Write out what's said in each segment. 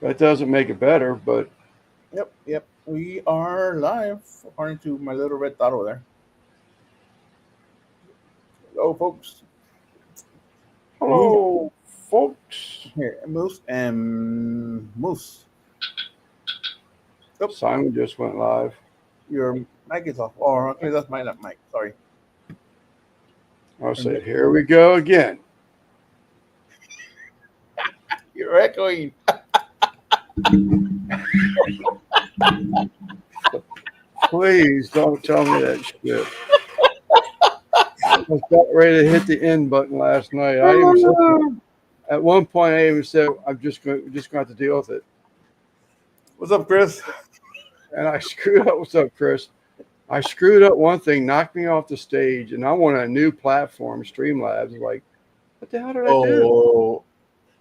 That doesn't make it better, but Yep, yep. We are live according to my little red dot over there. Hello, folks. Moose hello, folks. here, Moose and Moose. Yep, Simon just went live. your mic is off. Or okay, that's my not mic. Sorry. I And said, here we go again. you're echoing. Please don't tell me that shit. I was about ready to hit the end button last night. I even said at one point I even said I'm just going to have to deal with it. What's up, Chris? And I screwed up. What's up, Chris? I screwed up one thing, knocked me off the stage, and I'm on a new platform, Streamlabs. Like, what the hell did I do? Oh,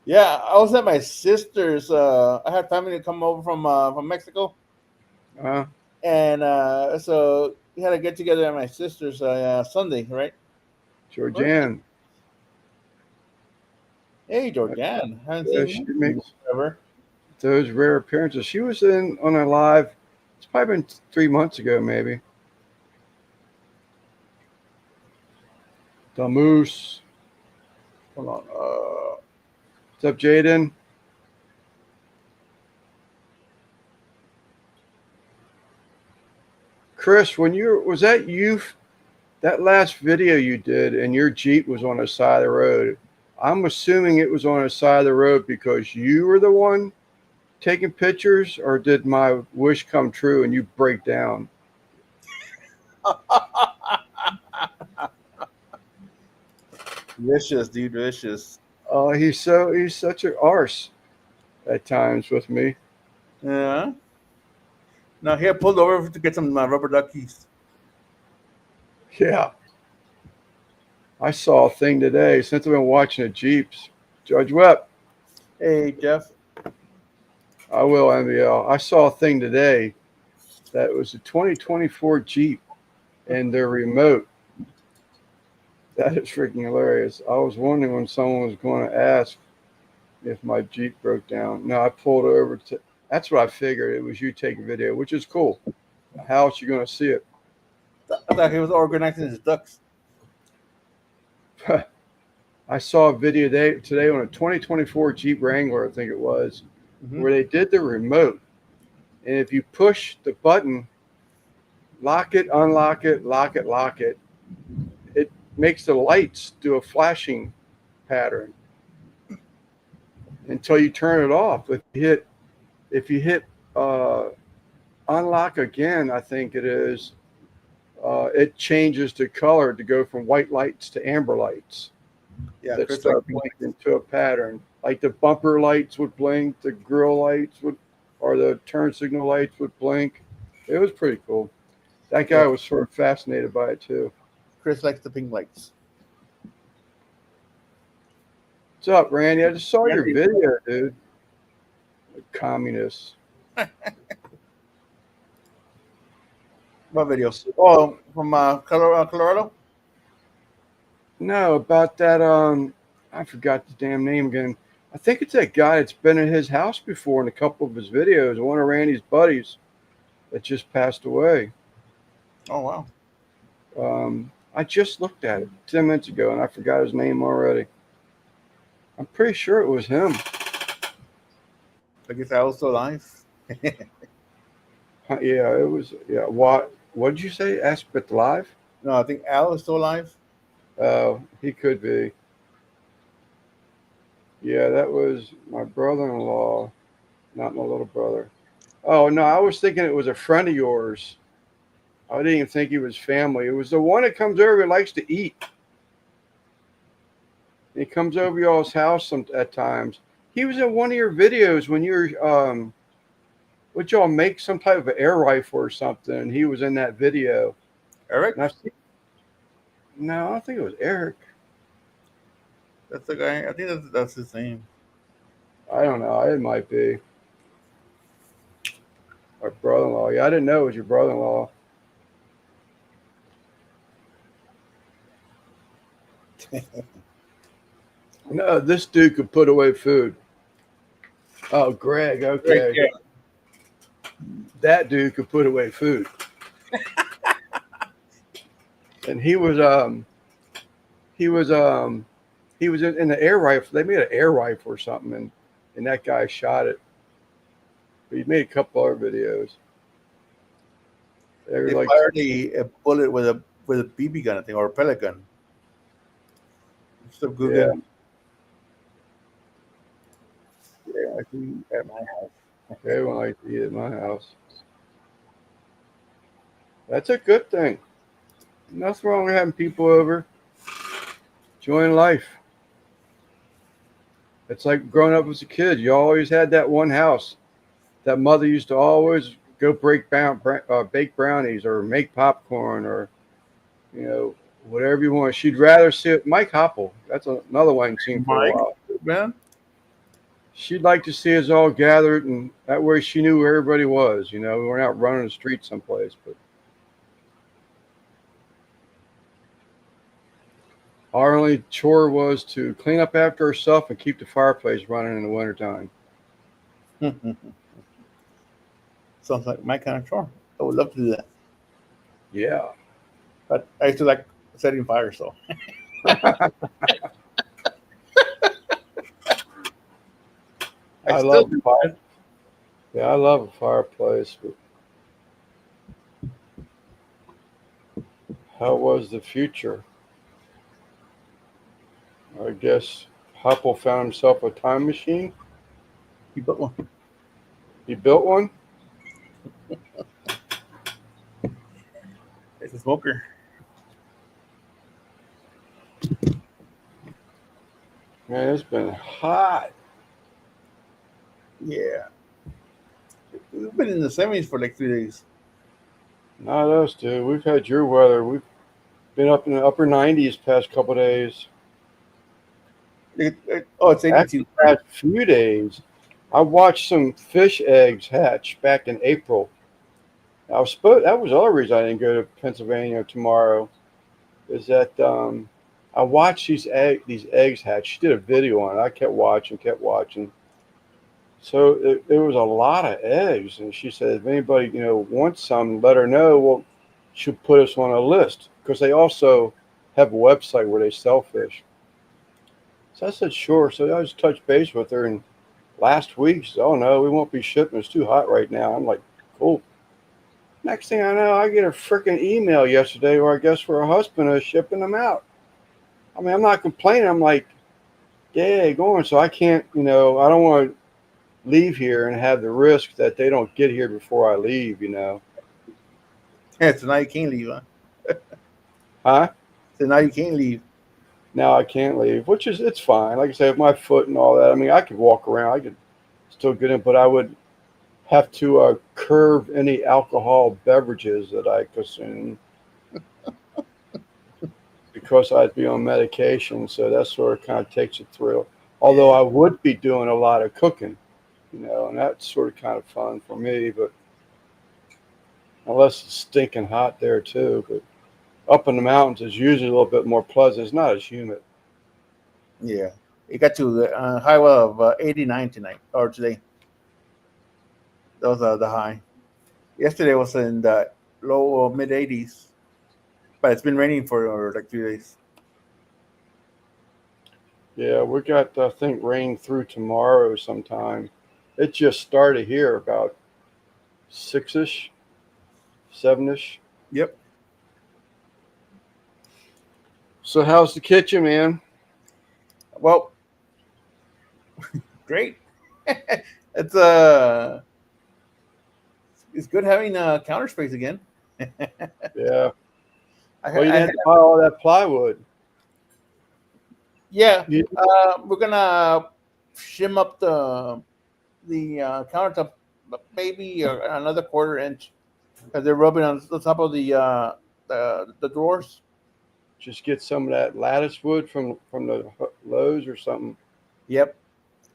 yeah. I was at my sister's. I had family come over from Mexico, Uh, and so we had to get together at my sister's Sunday, right? Right. Georgianne, Hey, Jordan. Haven't yeah, seen she you in makes forever. those rare appearances. She was in on a live. It's probably been 3 months ago, maybe. The Moose. Hold on. What's up, Jaden? Chris, when you was that you that last video you did and your Jeep was on the side of the road? I'm assuming it was on the side of the road because you were the one taking pictures, or did my wish come true and you break down? Vicious, dude. Vicious. He's such an arse at times with me. Yeah. Now here, pulled over to get some rubber duckies. Yeah, I saw a thing today since I've been watching the Jeeps. Judge Webb, Hey, Jeff. I will MBL. I saw a thing today that was a 2024 Jeep and their remote. That is freaking hilarious. I was wondering when someone was going to ask if my Jeep broke down. No, I pulled over to. That's what I figured. It was you taking video, which is cool. How else you going to see it? I thought he was organizing his ducks. I saw a video today on a 2024 Jeep Wrangler, I think it was, Hmm. where they did the remote. And if you push the button, lock it, unlock it, lock it, lock it, it makes the lights do a flashing pattern until you turn it off. If you hit uh, unlock again, I think it is, it changes the color to go from white lights to amber lights Yeah, that Chris like start pink blinking lights. to a pattern. Like the bumper lights would blink, the grill lights would, or the turn signal lights would blink. It was pretty cool. That Yeah, guy was sort of fascinated by it too. Chris likes the pink lights. What's up, Randy? I just saw your Randy, video, dude. Communist. what video? Oh, from Colorado. No, about that. I forgot the damn name again. I think it's that guy that's been in his house before in a couple of his videos. One of Randy's buddies that just passed away. Oh wow. I just looked at it 10 minutes ago and I forgot his name already. I'm pretty sure it was him. I guess I was still alive. Yeah, it was. Yeah, what did you say? Aspect Live? No, I think Al is still alive. He could be. Yeah, that was my brother-in-law, not my little brother. Oh no, I was thinking it was a friend of yours. I didn't even think he was family. It was the one that comes over and likes to eat. He comes over y'all's house at times. He was in one of your videos when you were would y'all make some type of air rifle or something? And he was in that video. Eric. And no, I don't think it was Eric. That's the guy. I think that's his name. I don't know. It might be our brother-in-law. Yeah, I didn't know it was your brother-in-law. No, this dude could put away food. Oh, Greg. Right, Okay, yeah. that dude could put away food, and he was he was in the air rifle. They made an air rifle or something, and that guy shot it. But he made a couple other videos. They were They like, fired a bullet with a BB gun, I think, or a pellet gun. It's a good yeah, gun. Yeah, actually, at my house. they won't like to eat at my house. That's a good thing. Nothing wrong with having people over, enjoying life. It's like growing up as a kid. You always had that one house. That mother used to always go bake brownies or make popcorn or you know whatever you want. She'd rather sit Mike Hopple. That's another one I haven't seen for a Mike, while. man. She'd like to see us all gathered, and that way she knew where everybody was. You know, we weren't out running the street someplace. But our only chore was to clean up after herself and keep the fireplace running in the wintertime. Sounds like my kind of chore. I would love to do that, Yeah, but I used to like setting fire. So I I still love do fire. that. Yeah, I love a fireplace. But how was the future? I guess Hopple found himself a time machine. You built one. He built one. It's a smoker. Man, it's been hot. Yeah, we've been in the 70s for like 3 days. Not us, dude. We've had your weather. We've been up in the upper 90s past couple days. Oh, it's Actually, 82. past few days. I watched some fish eggs hatch back in April. That was the other reason I didn't go to Pennsylvania tomorrow. Is that I watched these eggs hatch. She did a video on it. I kept watching. So there was a lot of eggs, and she said, if anybody wants some, let her know. Well, she'll put us on a list because they also have a website where they sell fish. So I said, sure. So I just touched base with her, and last week she said, oh no, we won't be shipping. It's too hot right now. I'm like, cool. Next thing I know, I get a freaking email yesterday where I guess her husband is shipping them out. I mean, I'm not complaining. I'm like, yeah, going. So I can't, I don't want to leave here and have the risk that they don't get here before I leave. Yeah, so now you can't leave, huh? Huh? So now you can't leave. Now I can't leave, which is it's fine. Like I say, with my foot and all that, I mean, I could walk around, I could still get in, but I would have to curb any alcohol beverages that I consume because I'd be on medication. So that sort of kind of takes a thrill. Although Yeah. I would be doing a lot of cooking, and that's sort of kind of fun for me. But unless it's stinking hot there too, but up in the mountains is usually a little bit more pleasant. It's not as humid. Yeah. It got to the high of 89 tonight or today. That was the high. Yesterday was in the low or mid 80s, but it's been raining for like 3 days. Yeah, we got I think rain through tomorrow sometime. It just started here about 6ish, 7ish. Yep. So how's the kitchen, man? Well, great. it's it's good having counter space again. Yeah. Well, you I didn't had, have to buy all that plywood. yeah. You, We're gonna shim up the countertop maybe another quarter inch because they're rubbing on the top of the drawers. just get some of that lattice wood from the Lowe's or something. Yep,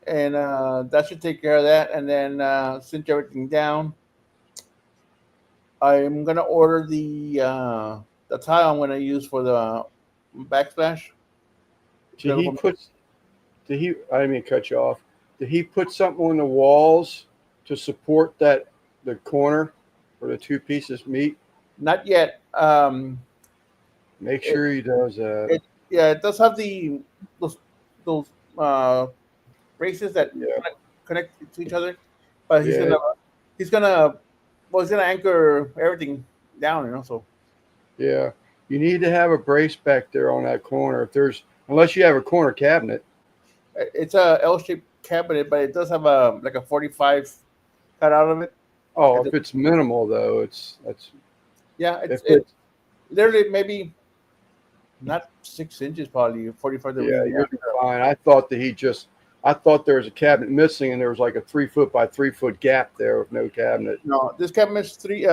and that should take care of that. And then cinch everything down. I'm gonna order the tile I'm gonna use for the backsplash. It's Did gonna he go- put? Did he? I didn't mean to cut you off. Did he put something on the walls to support the corner where the two pieces meet? Not yet. Make It, sure he does that. it yeah, it does have those those uh braces that Yeah, connect to each other, but yeah, he's gonna he's gonna anchor everything down, so yeah. You need to have a brace back there on that corner. If there's unless you have a corner cabinet. it's a L-shaped cabinet, but it does have a like a 45 cut out of it. Oh, At if the- it's minimal though, it's that's yeah, if it it's literally maybe not 6 inches, probably 45 yeah, degrees. you'll be fine. I thought there was a cabinet missing and there was like a 3 foot by 3 foot gap there with no cabinet. No, this cabinet's 3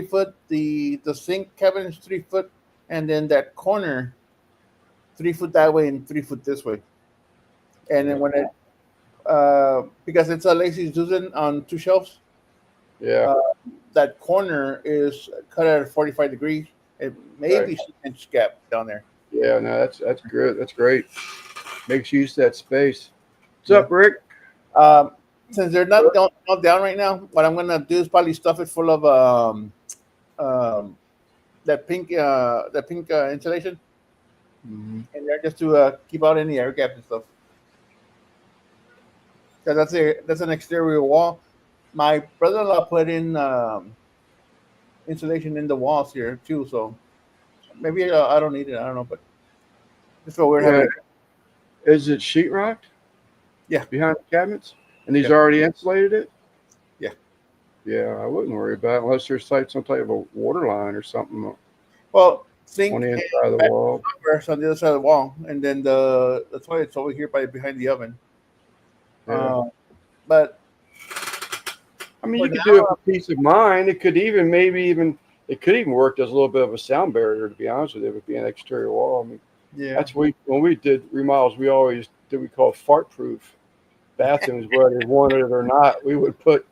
foot. The sink cabinet is 3 foot, and then that corner 3 foot that way and 3 foot this way. And then Yeah, when it because it's a lazy Susan on two shelves, yeah, uh, that corner is cut at 45 degrees. It may right. be 6 inch gap down there. Yeah, no, that's good. That's great. Makes use of that space. What's Yeah. up, Rick? Um, since they're not down right now, what I'm gonna do is probably stuff it full of um, that pink insulation Mhm. in there just to keep out any air gaps and stuff. 'Cause that's an exterior wall. My brother-in-law put in insulation in the walls here too, so maybe I don't need it. I don't know, but it's so weird having Yeah, it. is it sheetrocked Yeah, behind the cabinets? And he's yeah, already insulated it? yeah. Yeah, I wouldn't worry about it unless there's like some type of a water line or something Well, on sink the and inside of the back wall. first on the other side of the wall, and then the toilet's over here by behind the oven. Yeah. Uh, but I mean, for you could do it now, for peace of mind. It could even maybe even it could even work as a little bit of a sound barrier. To be honest with you, with being an exterior wall. I mean, yeah, that's when we did remodels. We always did we call fart proof bathrooms, whether they wanted it or not. We would put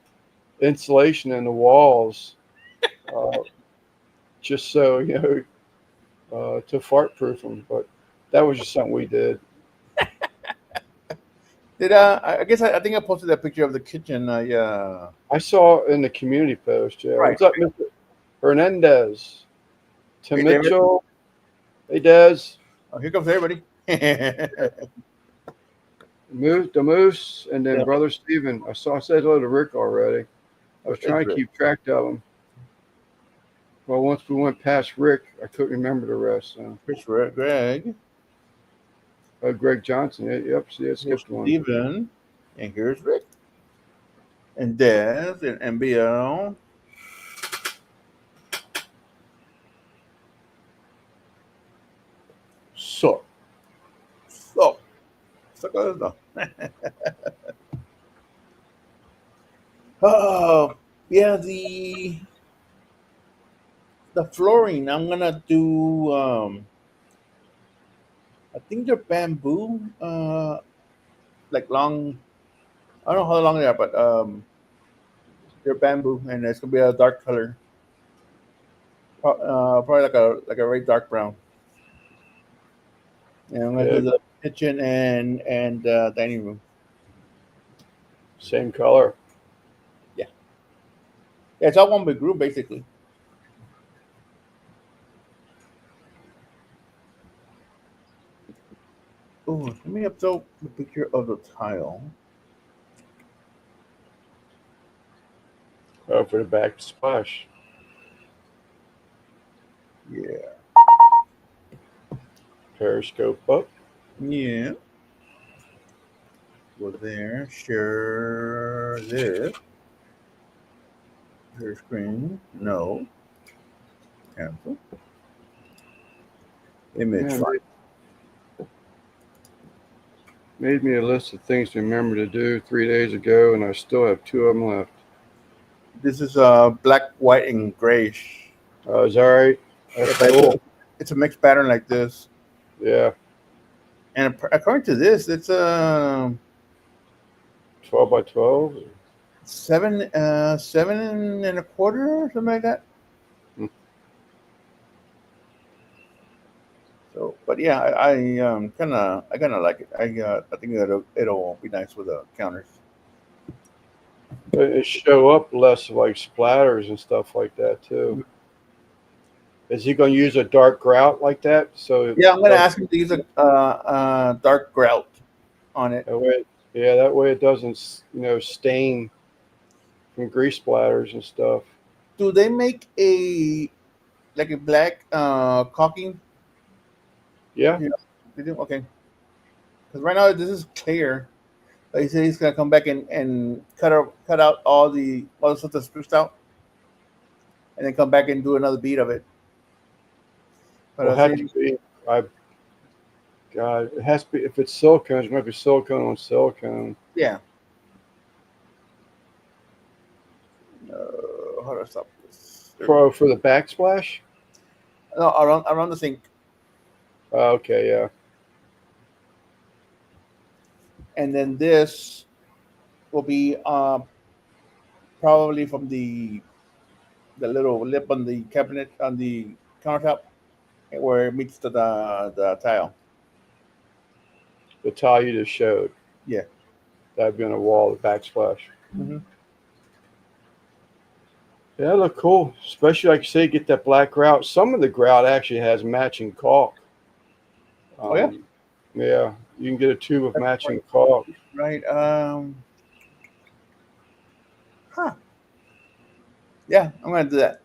insulation in the walls, uh, just so to fart proof them. But that was just something we did. did I guess I think I posted that picture of the kitchen. Yeah, I saw in the community post. Yeah, right. what's up, Mr. Hernandez? Tim Hey, David. Mitchell. Hey, Des. Oh, here comes everybody. The Moose, and then Yeah, Brother Steven. I said hello to Rick already. I was it's trying to Rick. keep track of them. Well, once we went past Rick, I couldn't remember the rest. So. Chris, Rick, Greg. Greg Johnson. Yep, see, I Here's skipped one. Steven. And here's Rick. And Des and MBL. So, so, so. Oh, yeah, the flooring. I'm gonna do. I think they're bamboo. Like long. I don't know how long they are, but they're bamboo, and it's gonna be a dark color. Probably like a very dark brown. And I'm gonna Yeah, do the kitchen and dining room. same color. Yeah, yeah, it's all one big room basically. Oh, let me upload the picture of the tile. For the back splash. Yeah, Periscope up. yeah. Go there. Share this. Share screen. No. Cancel. Image Man, file. made me a list of things to remember to do 3 days ago, and I still have two of them left. This is black, white, and grayish. Is that right? Yeah, That's but cool. it's a mixed pattern like this. Yeah, And according to this, it's 12 by 12. 7.25 or something like that. Hmm. So, but yeah, I kind of like it. I think it'll be nice with the counters. It show up less like splatters and stuff like that too. Is he going to use a dark grout like that? So it Yeah, I'm gonna doesn't, ask him to use a dark grout on it. that way, yeah, that way it doesn't, stain from grease splatters and stuff. Do they make a like a black caulking? Yeah. You know, they do. Okay, because right now this is clear. But he said he's gonna come back and cut out all the stuff that's spruced out, and then come back and do another beat of it. But Well, I it has to see, be. I God, it has to be. If it's silicone, it might be silicone on silicone. yeah. How do I stop this? There we go. For the backsplash. No, around the sink, Okay, yeah. and then this will be probably from the little lip on the cabinet on the countertop where it meets the tile. The tile you just showed. Yeah. That'd be on the wall. The backsplash. Hmm. Yeah, that look cool. Especially like you say, get that black grout. Some of the grout actually has matching caulk. Oh yeah. Yeah, you can get a tube of That's matching caulk. right. Huh. Yeah, I'm gonna do that.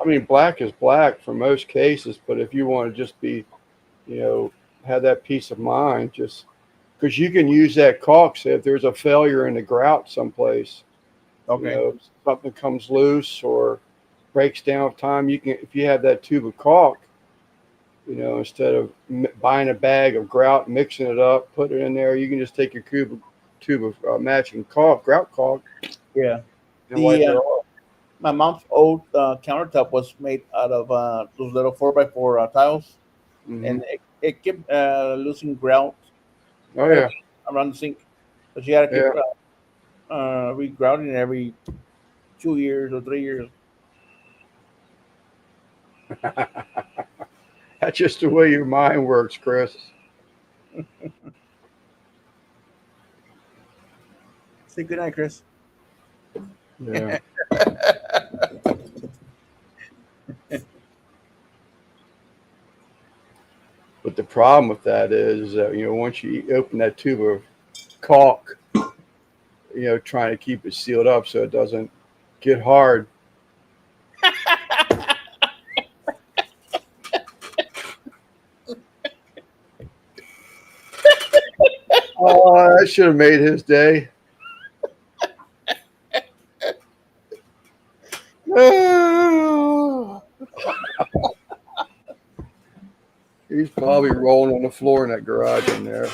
I mean, black is black for most cases, but if you want to just be, you know, have that peace of mind, just because you can use that caulk. Say if there's a failure in the grout someplace, Okay. something comes loose or breaks down with time, you can, if you have that tube of caulk, instead of buying a bag of grout, mixing it up, putting it in there, you can just take your tube of matching caulk, grout caulk, Yeah. and wipe The it off. My mom's old countertop was made out of those little 4x4 tiles, Hmm. and it kept losing grout Oh quite a yeah, bit around the sink. So she had to keep yeah. regrouting it every 2 years or 3 years. That's just the way your mind works, Chris. Say good night, Chris. Yeah. But the problem with that is that once you open that tube of caulk, trying to keep it sealed up so it doesn't get hard. Oh, that should have made his day. He's probably rolling on the floor in that garage in there.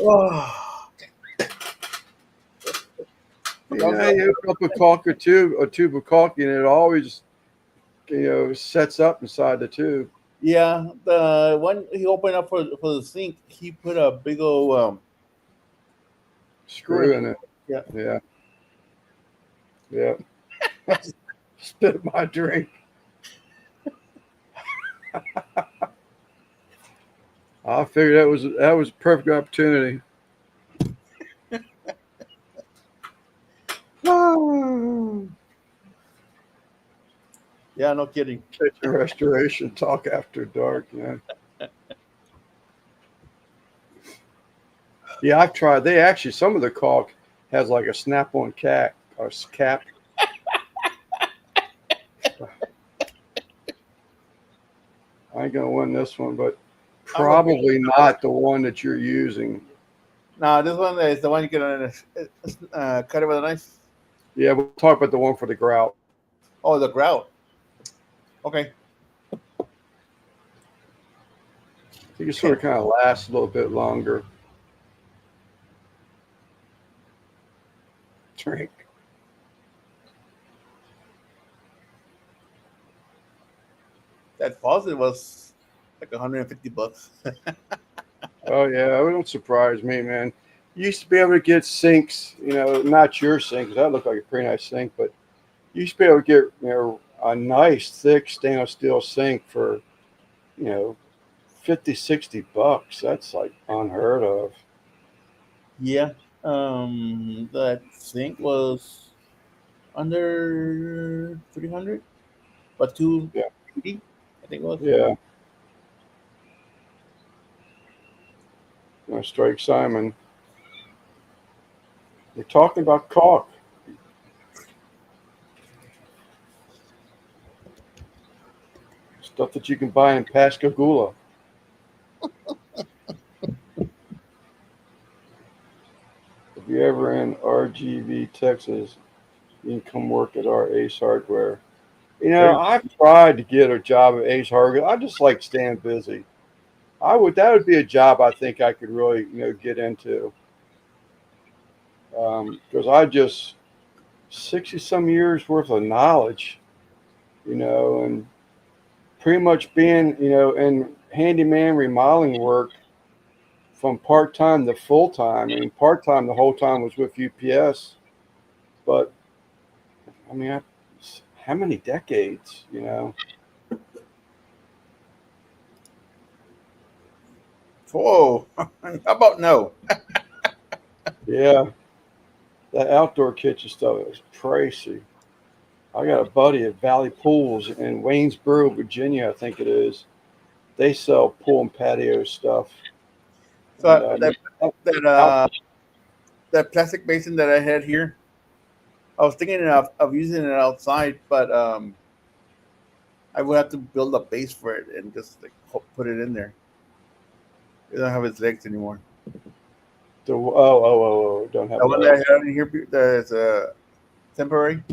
Oh, You open up a caulk or a tube of caulk, and it always, sets up inside the tube. yeah, the one he opened up for the sink, he put a big old screw in Screw it. in it. Yeah. Yeah. Yeah. Spit my drink. I figured that was a perfect opportunity. Yeah, no kidding. Kitchen restoration talk after dark, man. Yeah, I've tried. They actually some of the caulk has like a snap-on cap or cap. I ain't gonna win this one, but I'm gonna be probably not the one that you're using. No, this one is the one you can cut it with a knife. Yeah, we'll talk about the one for the grout. Oh, the grout. Okay. I think it sort of kind of lasts a little bit longer. Drink. That faucet was like $150. Oh yeah, it don't surprise me, man. You used to be able to get sinks, not your sink, 'cause that looked like a pretty nice sink, but you used to be able to get, a nice thick stainless steel sink for, you know, 50, $60. That's like unheard of. Yeah. That I think was under 300, but Yeah, 280, I think it was. yeah. Strike Simon. We're talking about caulk, stuff that you can buy in Pascagoula. If you're ever in RGV, Texas, you can come work at our Ace Hardware. There, I've tried to get a job at Ace Hardware. I just like staying busy. That would be a job I think I could really, get into. Because I just 60 some years worth of knowledge, and pretty much being, in handyman remodeling work from part time to full time. I mean, part time the whole time was with UPS, but I mean, how many decades? whoa! How about no? Yeah, that outdoor kitchen stuff is pricey. I got a buddy at Valley Pools in Waynesboro, Virginia, I think it is. They sell pool and patio stuff. And So out, that out, that plastic basin that I had here, I was thinking of using it outside, but I would have to build a base for it and just like put it in there. It don't have its legs anymore. don't have The one that I legs. had in here that's temporary.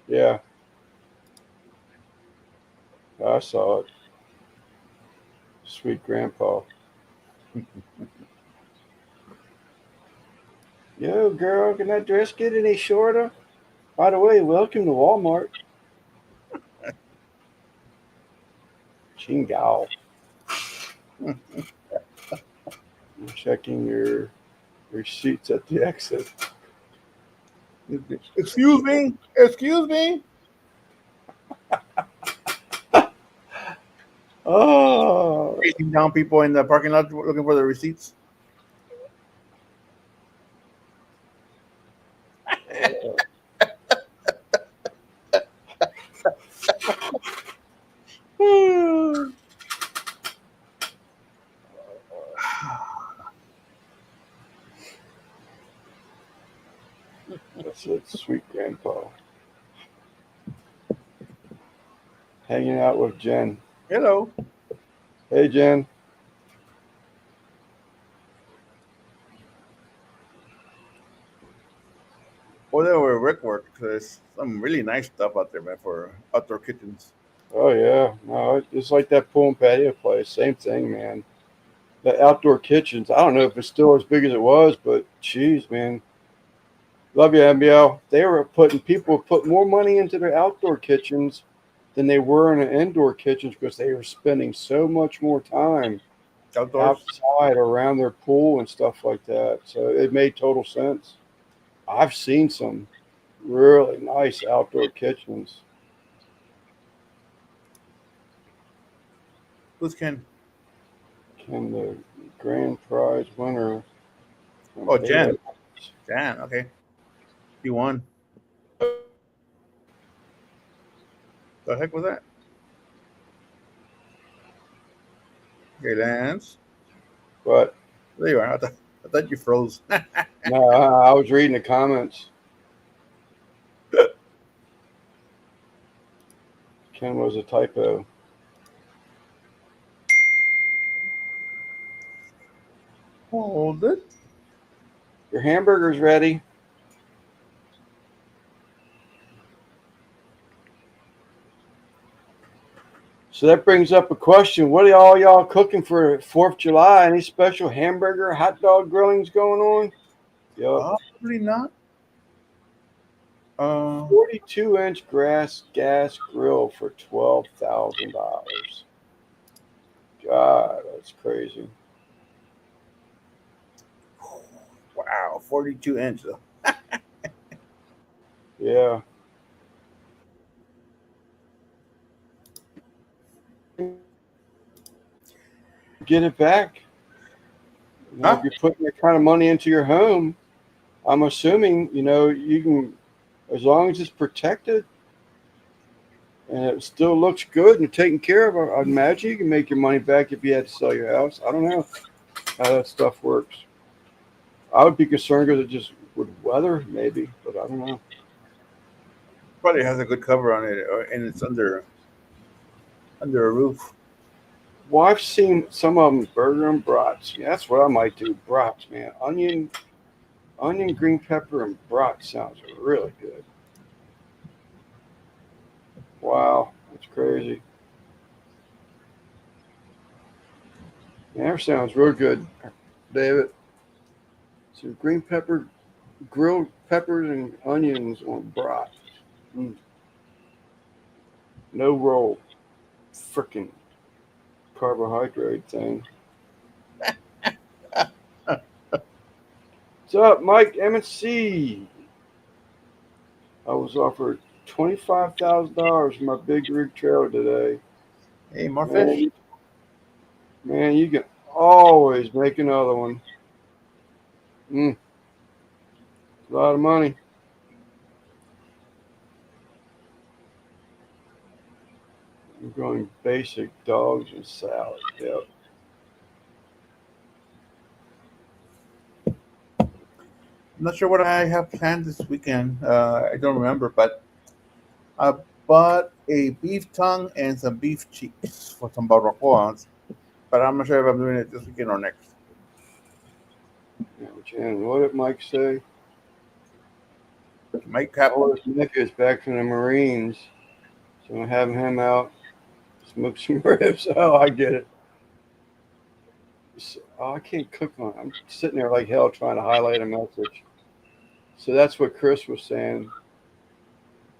Yeah, I saw it. Sweet grandpa. Yo, girl, can that dress get any shorter? By the way, welcome to Walmart. Chingao. I'm checking your receipts at the exit. Excuse me. Excuse me. Oh, Chasing down people in the parking lot looking for the receipts. that's it, sweet grandpa. Hanging out with Jen. Hello. Hey, Jen. Well, they were brickwork. There's some really nice stuff out there, man, for outdoor kitchens. Oh yeah, no, it's like that pool and patio place. Same thing, man. The outdoor kitchens. I don't know if it's still as big as it was, but geez, man, love you, MBL. They were putting people put more money into their outdoor kitchens than they were in the indoor kitchens because they were spending so much more time Outdoors. outside around their pool and stuff like that. So it made total sense. I've seen some really nice outdoor kitchens. Who's Ken? Can the grand prize winner from Oh, Halo? Jan. Jan. Okay. He won. The heck was that? Okay, Lance. But There you are. I thought you froze. no, I was reading the comments. Ken was a typo. Hold it. Your hamburger's ready. So that brings up a question. What are all y'all cooking for 4th of July? Any special hamburger, hot dog grillings going on? Yup. Probably not. Uh, 42-inch grass gas grill for $12,000. God, that's crazy. wow, 42 inch. Yeah. Get it back. You know, if Huh? you're putting that kind of money into your home, I'm assuming, you know, you can, as long as it's protected and it still looks good and you're taken care of, I'd imagine you can make your money back if you had to sell your house. I don't know how that stuff works. I would be concerned because it just would weather, maybe, but I don't know. Probably has a good cover on it, and it's under a roof. Well, I've seen some of them burger and brats. Yeah, that's what I might do. Brats, man. Onion, green pepper, and brat sounds really good. Wow, that's crazy. Yeah, that sounds real good, David. Some green pepper, grilled peppers and onions on brat. Mm, no roll, frickin' carbohydrate thing. What's up, Mike MNC? I was offered $25,000 for my big rig trailer today. Hey, more Man, fish. man, you can always make another one. A lot of money. I'm going basic dogs and salad. Yep. I'm not sure what I have planned this weekend. I don't remember, but I bought a beef tongue and some beef cheeks for some barbacoas. But I'm not sure if I'm doing it this weekend or next. Yeah, Jan, what did Mike say? Might cap. Oh, his nephew is back from the Marines, so I'm having him out smoke some ribs. Oh, I get it. Oh, I can't cook on. I'm sitting there like hell trying to highlight a message. So that's what Chris was saying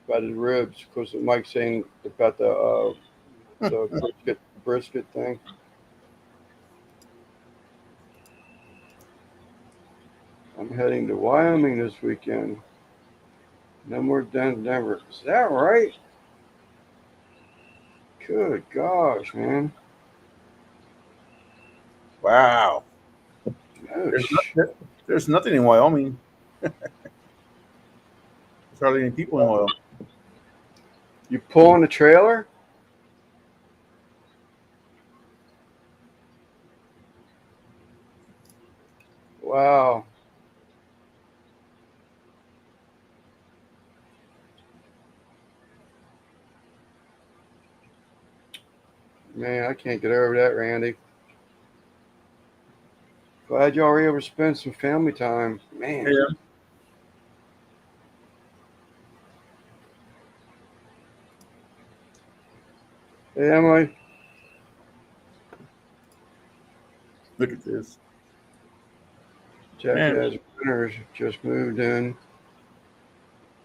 about his ribs. Of course, Mike's saying about the brisket thing. I'm heading to Wyoming this weekend. No more Denver. Is that right? Good gosh, man. Wow. No, There's, there's nothing in Wyoming. There's hardly any people in Wyoming. you pulling the trailer? Wow. Man, I can't get over that, Randy. Glad y'all were able to spend some family time. Man. Yeah. Hey, Emily. Look at this. Man, Jackass Winners just moved in.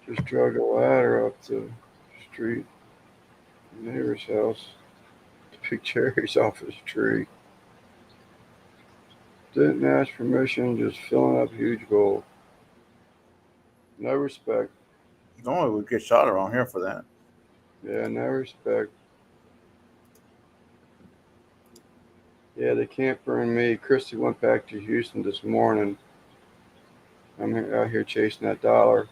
Just drug a ladder up the street. Neighbor's house to pick cherries off his tree. Didn't ask permission, just filling up huge bowl. No respect. normally would get shot around here for that. Yeah, no respect. Yeah, they can't burn me. Christy went back to Houston this morning. I'm out here chasing that dollar.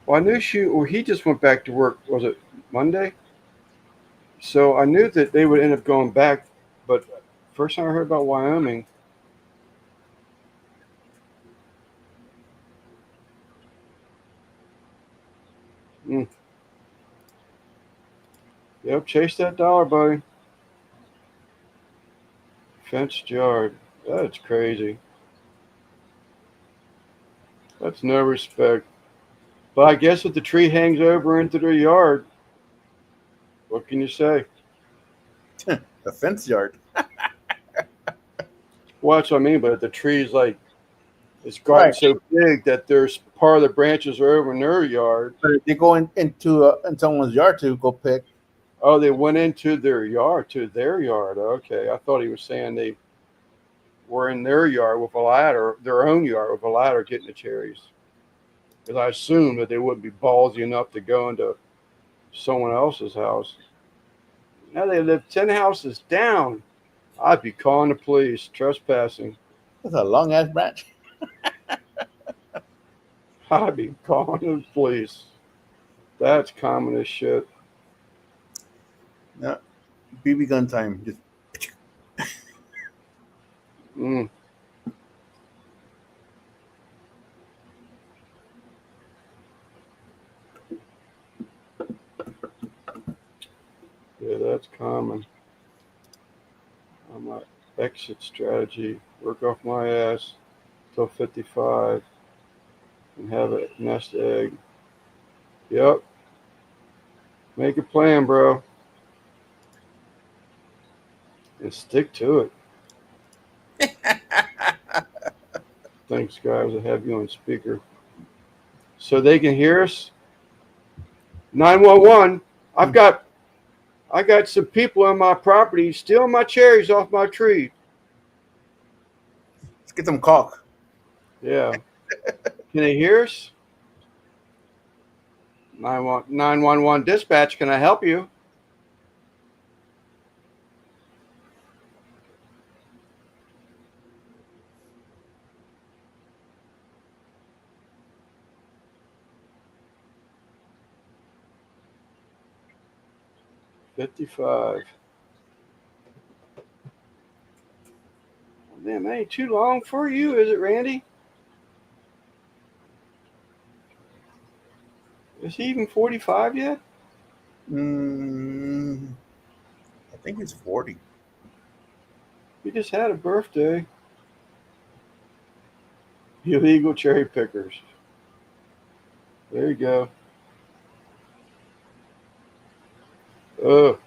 Well, I knew she, or he just went back to work. Was it Monday? So I knew that they would end up going back. But first time I heard about Wyoming, mm, yep, chase that dollar, buddy. Fenced yard. That's crazy. That's no respect. But I guess if the tree hangs over into their yard, what can you say? The fence yard. Well, that's what I mean. But if the tree's like it's gotten Right. so big that there's part of the branches are over in their yard. But if you go into in someone's yard to go pick, Oh, they went into their yard, to their yard. Okay, I thought he was saying they were in their yard with a ladder, their own yard with a ladder getting the cherries. Because I assumed that they wouldn't be ballsy enough to go into someone else's house. Now they live 10 houses down. I'd be calling the police, trespassing. That's a long ass branch. I'd be calling the police. That's common as shit. Yeah, BB gun time. Just Mm. Yeah, that's common. I'm like exit strategy. Work off my ass till 55 and have a nest egg. Yep. Make a plan, bro, and stick to it. Thanks, guys. I have you on speaker so they can hear us. 911. I've got I got some people on my property stealing my cherries off my tree. let's get some caulk. Yeah. Can they hear us? 911 dispatch. Can I help you? $55. Man, that ain't too long for you, is it, Randy? Is he even 45 yet? Mm, I think it's 40. He just had a birthday. Illegal cherry pickers. There you go. Oh,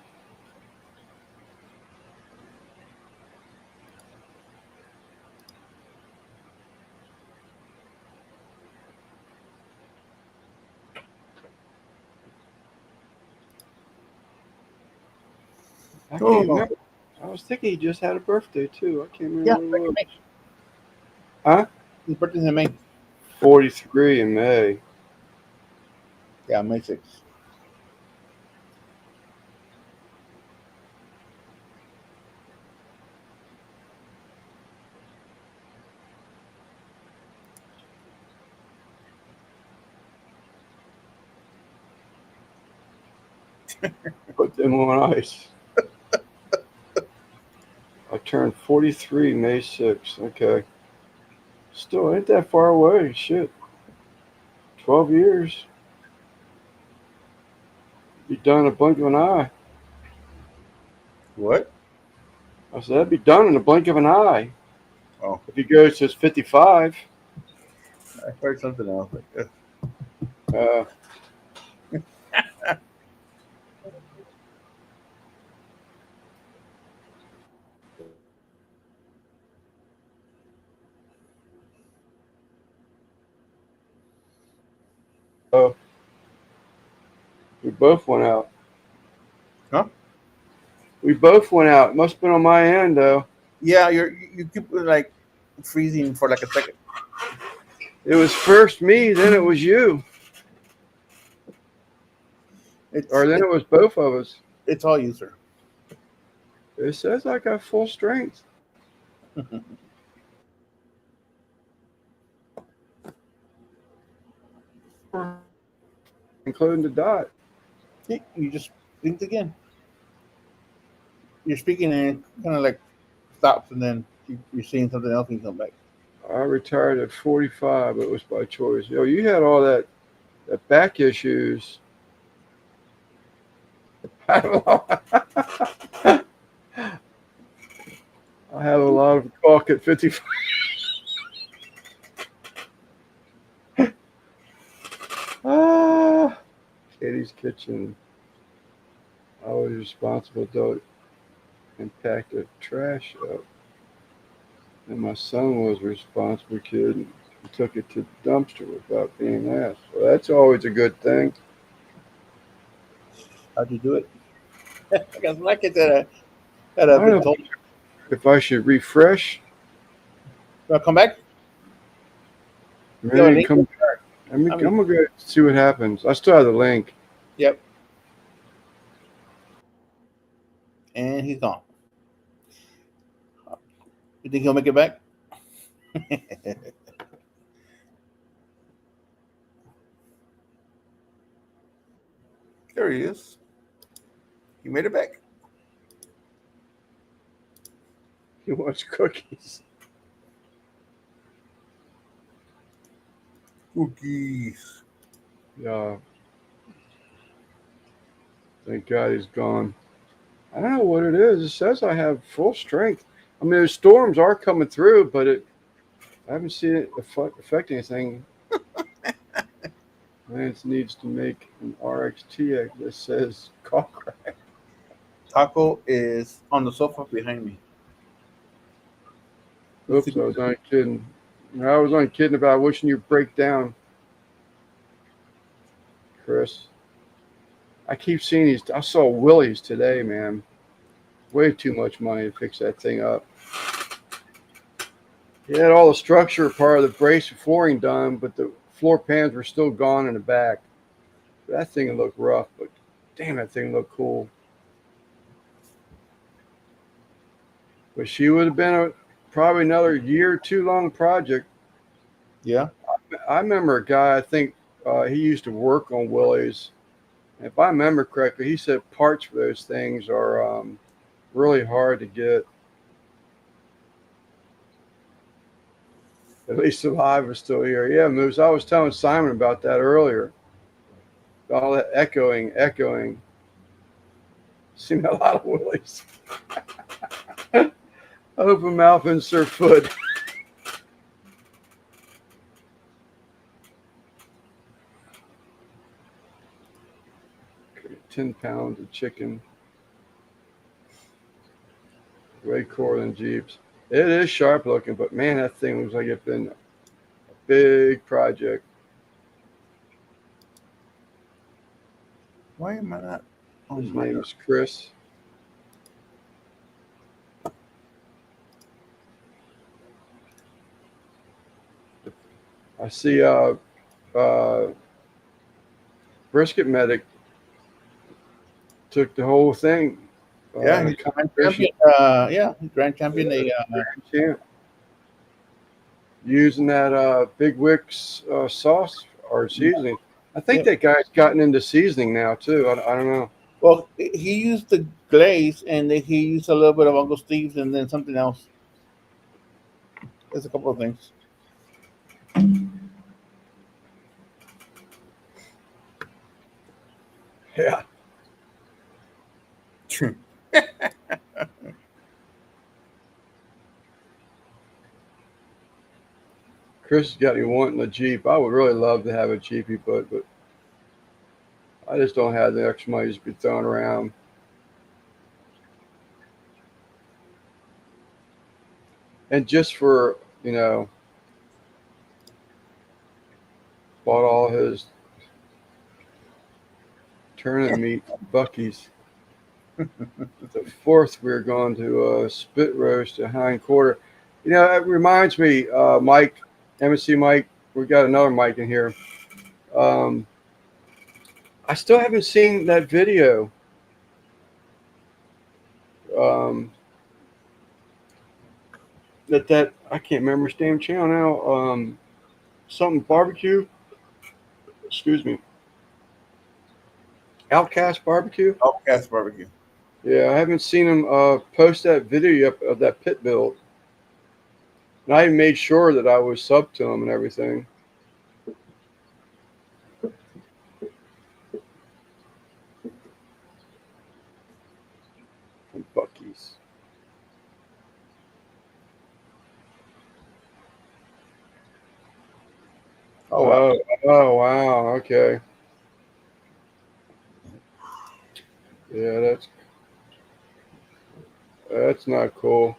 I can't Oh, remember. I was thinking he just had a birthday too. I can't yeah, remember what it was. May. Huh? His birthday's in May. 43 in May. Yeah, May 6th. Put them on ice. I turned 43 May 6th. Okay. Still ain't that far away. Shit. 12 years. Be done in a blink of an eye. What? I said, that'd be done in a blink of an eye. Oh, If he goes to 55. I heard something else. Like, Uh, oh, we both went out. huh? We both went out. Must have been on my end, though. Yeah, you keep like freezing for like a second. It was first me, then it was you. It's Or then it, it was both of us. it's all you, sir. It says I got full strength, including the dot. You just blinked again. You're speaking and it kind of like stops, and then you're seeing something else when you come back. I retired at 45. It was by choice. Yo, you had all that back issues. I have a lot of caulk at 55. Ah, Katie's kitchen. I was responsible to impact the trash up, and my son was a responsible kid and took it to the dumpster without being asked. Well, that's always a good thing. How'd you do it? Because my kids had I a don't big know toll. if I should refresh. You want to come back? You have a Maybe link? come. I'm gonna go see what happens. I still have the link. Yep. And he's gone. You think he'll make it back? There he is. He made it back. He wants cookies. Cookies. Yeah. Thank God he's gone. I don't know what it is. It says I have full strength. I mean, the storms are coming through, but I haven't seen it affect anything. Lance needs to make an RXT egg that says cock. Taco is on the sofa behind me. Oops, I was only kidding. I was only kidding about wishing you break down, Chris. I keep seeing these. I saw Willie's today, man. Way too much money to fix that thing up. He had all the structure part of the brace flooring done, but the floor pans were still gone in the back. That thing looked rough, but damn, that thing looked cool. But she would have been probably another year or two long project. Yeah. I remember a guy, I think he used to work on Willie's. If I remember correctly, he said parts for those things are really hard to get. At least Survivor is still here. Yeah, Moose. I was telling Simon about that earlier. All that echoing. Seen a lot of Willies. Open mouth, insert foot. 10 pounds of chicken. Way cooler than Jeeps. It is sharp looking, but man, that thing looks like it's been a big project. Why am I not? His name is Chris. I see Brisket Medic took the whole thing. Yeah, he's grand champion. Grand champion. Champ. Using that Big Wicks sauce or seasoning. I think that guy's gotten into seasoning now too. I don't know. Well, he used the glaze, and then he used a little bit of Uncle Steve's, and then something else. There's a couple of things. Yeah. Chris has got me wanting a Jeep. I would really love to have a Jeepy, but I just don't have the extra money to be thrown around. And just for, bought all his turnip meat Bucky's. The fourth, we're going to spit roast a hind quarter. It reminds me, Mike, MSC Mike, we got another Mike in here. I still haven't seen that video. That I can't remember his damn channel now. Something barbecue. Excuse me. Outcast Barbecue. Outcast Barbecue. Yeah, I haven't seen him post that video up of that pit build. And I made sure that I was sub to him and everything. From Bucky's. Oh, wow. Okay. Yeah, that's not cool.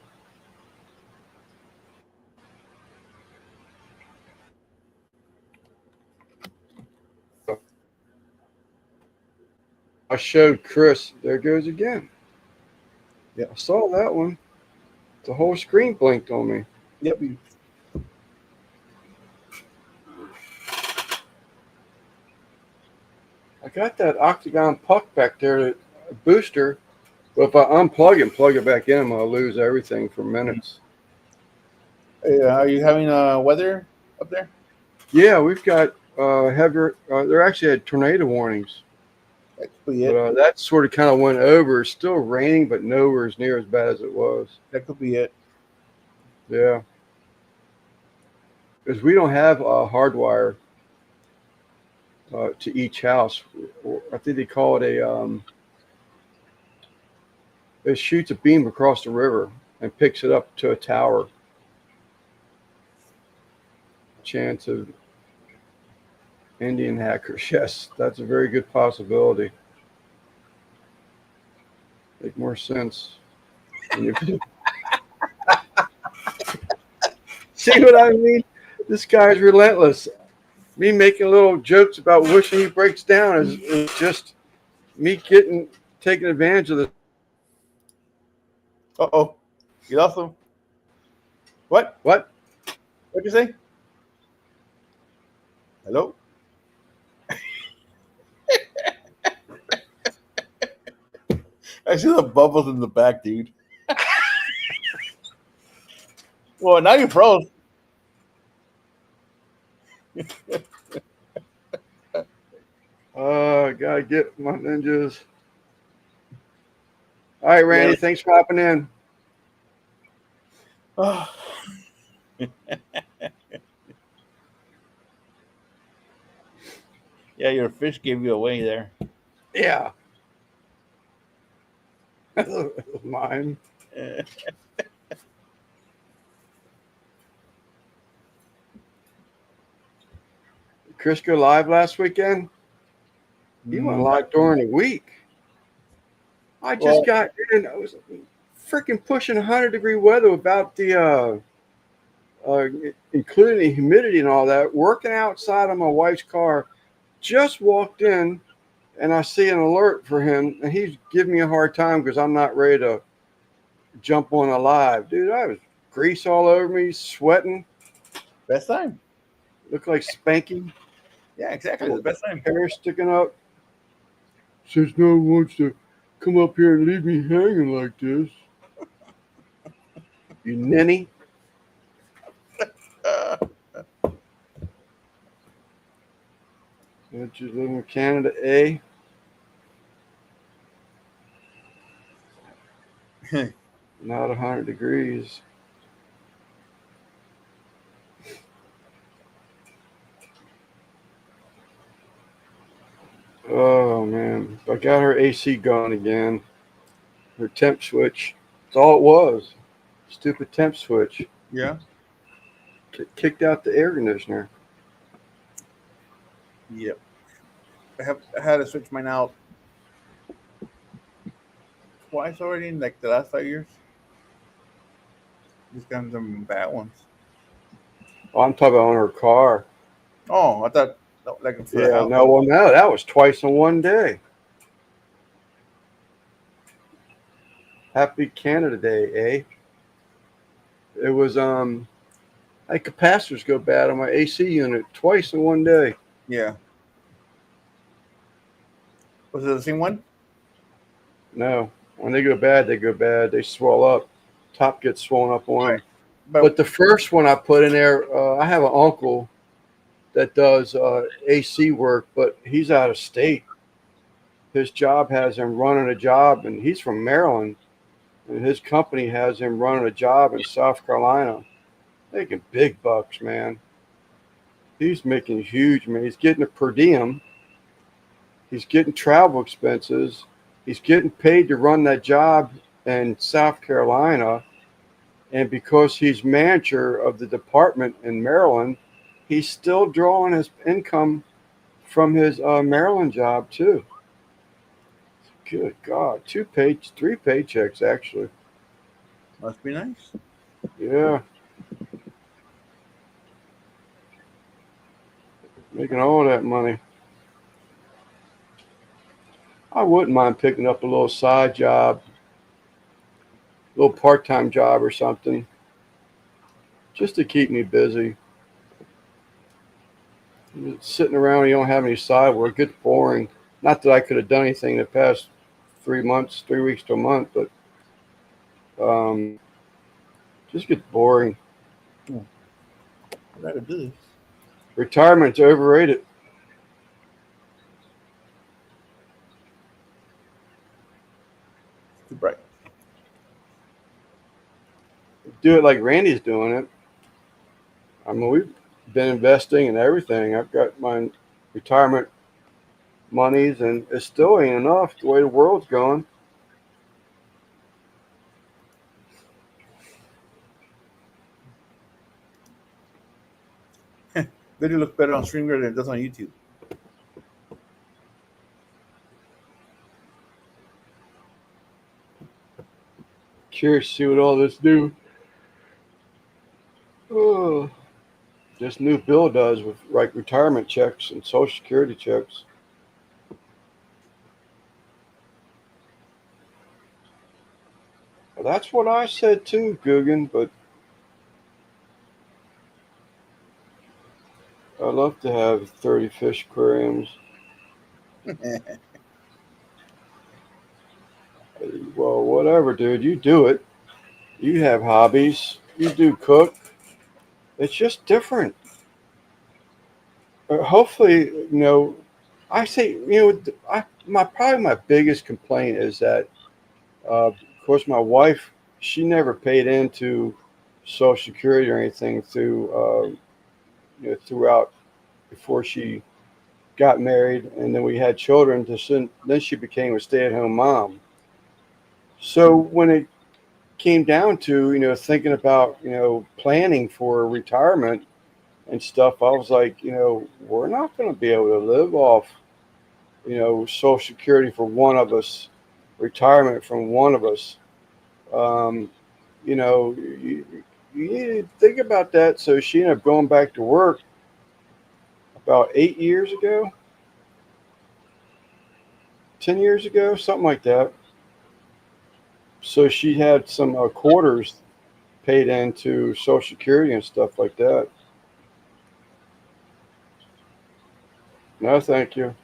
I showed Chris. There goes again. Yeah, I saw that one. The whole screen blinked on me. Yep. I got that octagon puck back there, booster. But if I unplug it and plug it back in, I'm going to lose everything for minutes. Are you having weather up there? Yeah, we've got heavier. There actually had tornado warnings, That could be but it. that sort of kind of went over. It's still raining, but nowhere as near as bad as it was. That could be it. Yeah, because we don't have a hardwire to each house. I think they call it a. It shoots a beam across the river and picks it up to a tower. Chance of Indian hackers. Yes, that's a very good possibility. Make more sense. When you see what I mean? This guy's relentless. Me making little jokes about wishing he breaks down is just me getting taking advantage of this. Uh-oh. You lost him. What? What? What'd you say? Hello? I see the bubbles in the back, dude. Well, now you froze. I gotta get my ninjas. All right, Yeah. Randy. Thanks for hopping in. Oh. Yeah, your fish gave you away there. Yeah. Mine. Chris go live last weekend. He went live during the week. I just Well, got in. I was freaking pushing 100-degree weather about the uh, including the humidity and all that. Working outside on my wife's car, just walked in, and I see an alert for him, and he's giving me a hard time because I'm not ready to jump on a live. Dude, I was grease all over me, sweating, best time. looked like Spanky, Yeah, exactly. The best time. hair sticking up. Since no one wants to come up here and leave me hanging like this, you ninny. Uh, Which is living in Canada, A. Not 100 degrees. Oh man, I got her AC going again. Her temp switch. That's all it was. Stupid temp switch. yeah. Kicked out the air conditioner. Yep. I had to switch mine out twice already in like the last 5 years. Just got some bad ones. Oh, I'm talking about on her car. Oh, I thought like for the Yeah, house. no, well, no, that was twice in one day. Happy Canada Day, eh? It was like capacitors go bad on my AC unit twice in one day. Yeah. Was it the same one? No, when they go bad, they go bad. They swell up. Top gets swollen up on Right. them. But But the first one I put in there, I have an uncle that does AC work, but he's out of state. His job has him running a job, and he's from Maryland, and his company has him running a job in South Carolina, making big bucks, man. He's making huge, man. He's getting a per diem. He's getting travel expenses. He's getting paid to run that job in South Carolina. And because he's manager of the department in Maryland, he's still drawing his income from his Maryland job too. Good God, three paychecks actually. must be nice. Yeah, making all that money. I wouldn't mind picking up a little side job, a little part-time job or something, just to keep me busy. Sitting around, you don't have any side work. It gets boring. Not that I could have done anything in the past 3 months, 3 weeks to a month, but just gets boring. I could do this. Retirement's overrated. Too bright. Do it like Randy's doing it. I mean, we've been investing in everything. I've got my retirement monies, and it still ain't enough the way the world's going. Video looks better on streamer than it does on YouTube. Curious to see what all this new, oh, this new bill does with like retirement checks and Social Security checks. Well, that's what I said too, Guggen. But I'd love to have 30 fish aquariums. Well, whatever, dude. You do it. You have hobbies. You do cook. It's just different. Hopefully, I say, my probably my biggest complaint is that, of course, my wife, she never paid into Social Security or anything throughout before she got married, and then we had children. Then she became a stay-at-home mom. So when it came down to thinking about planning for retirement and stuff, I was like, we're not going to be able to live off Social Security for one of us, retirement from one of us. Um, you need to think about that. So she ended up going back to work about 8 years ago, 10 years ago, something like that. So she had some quarters paid into Social Security and stuff like that. No, thank you.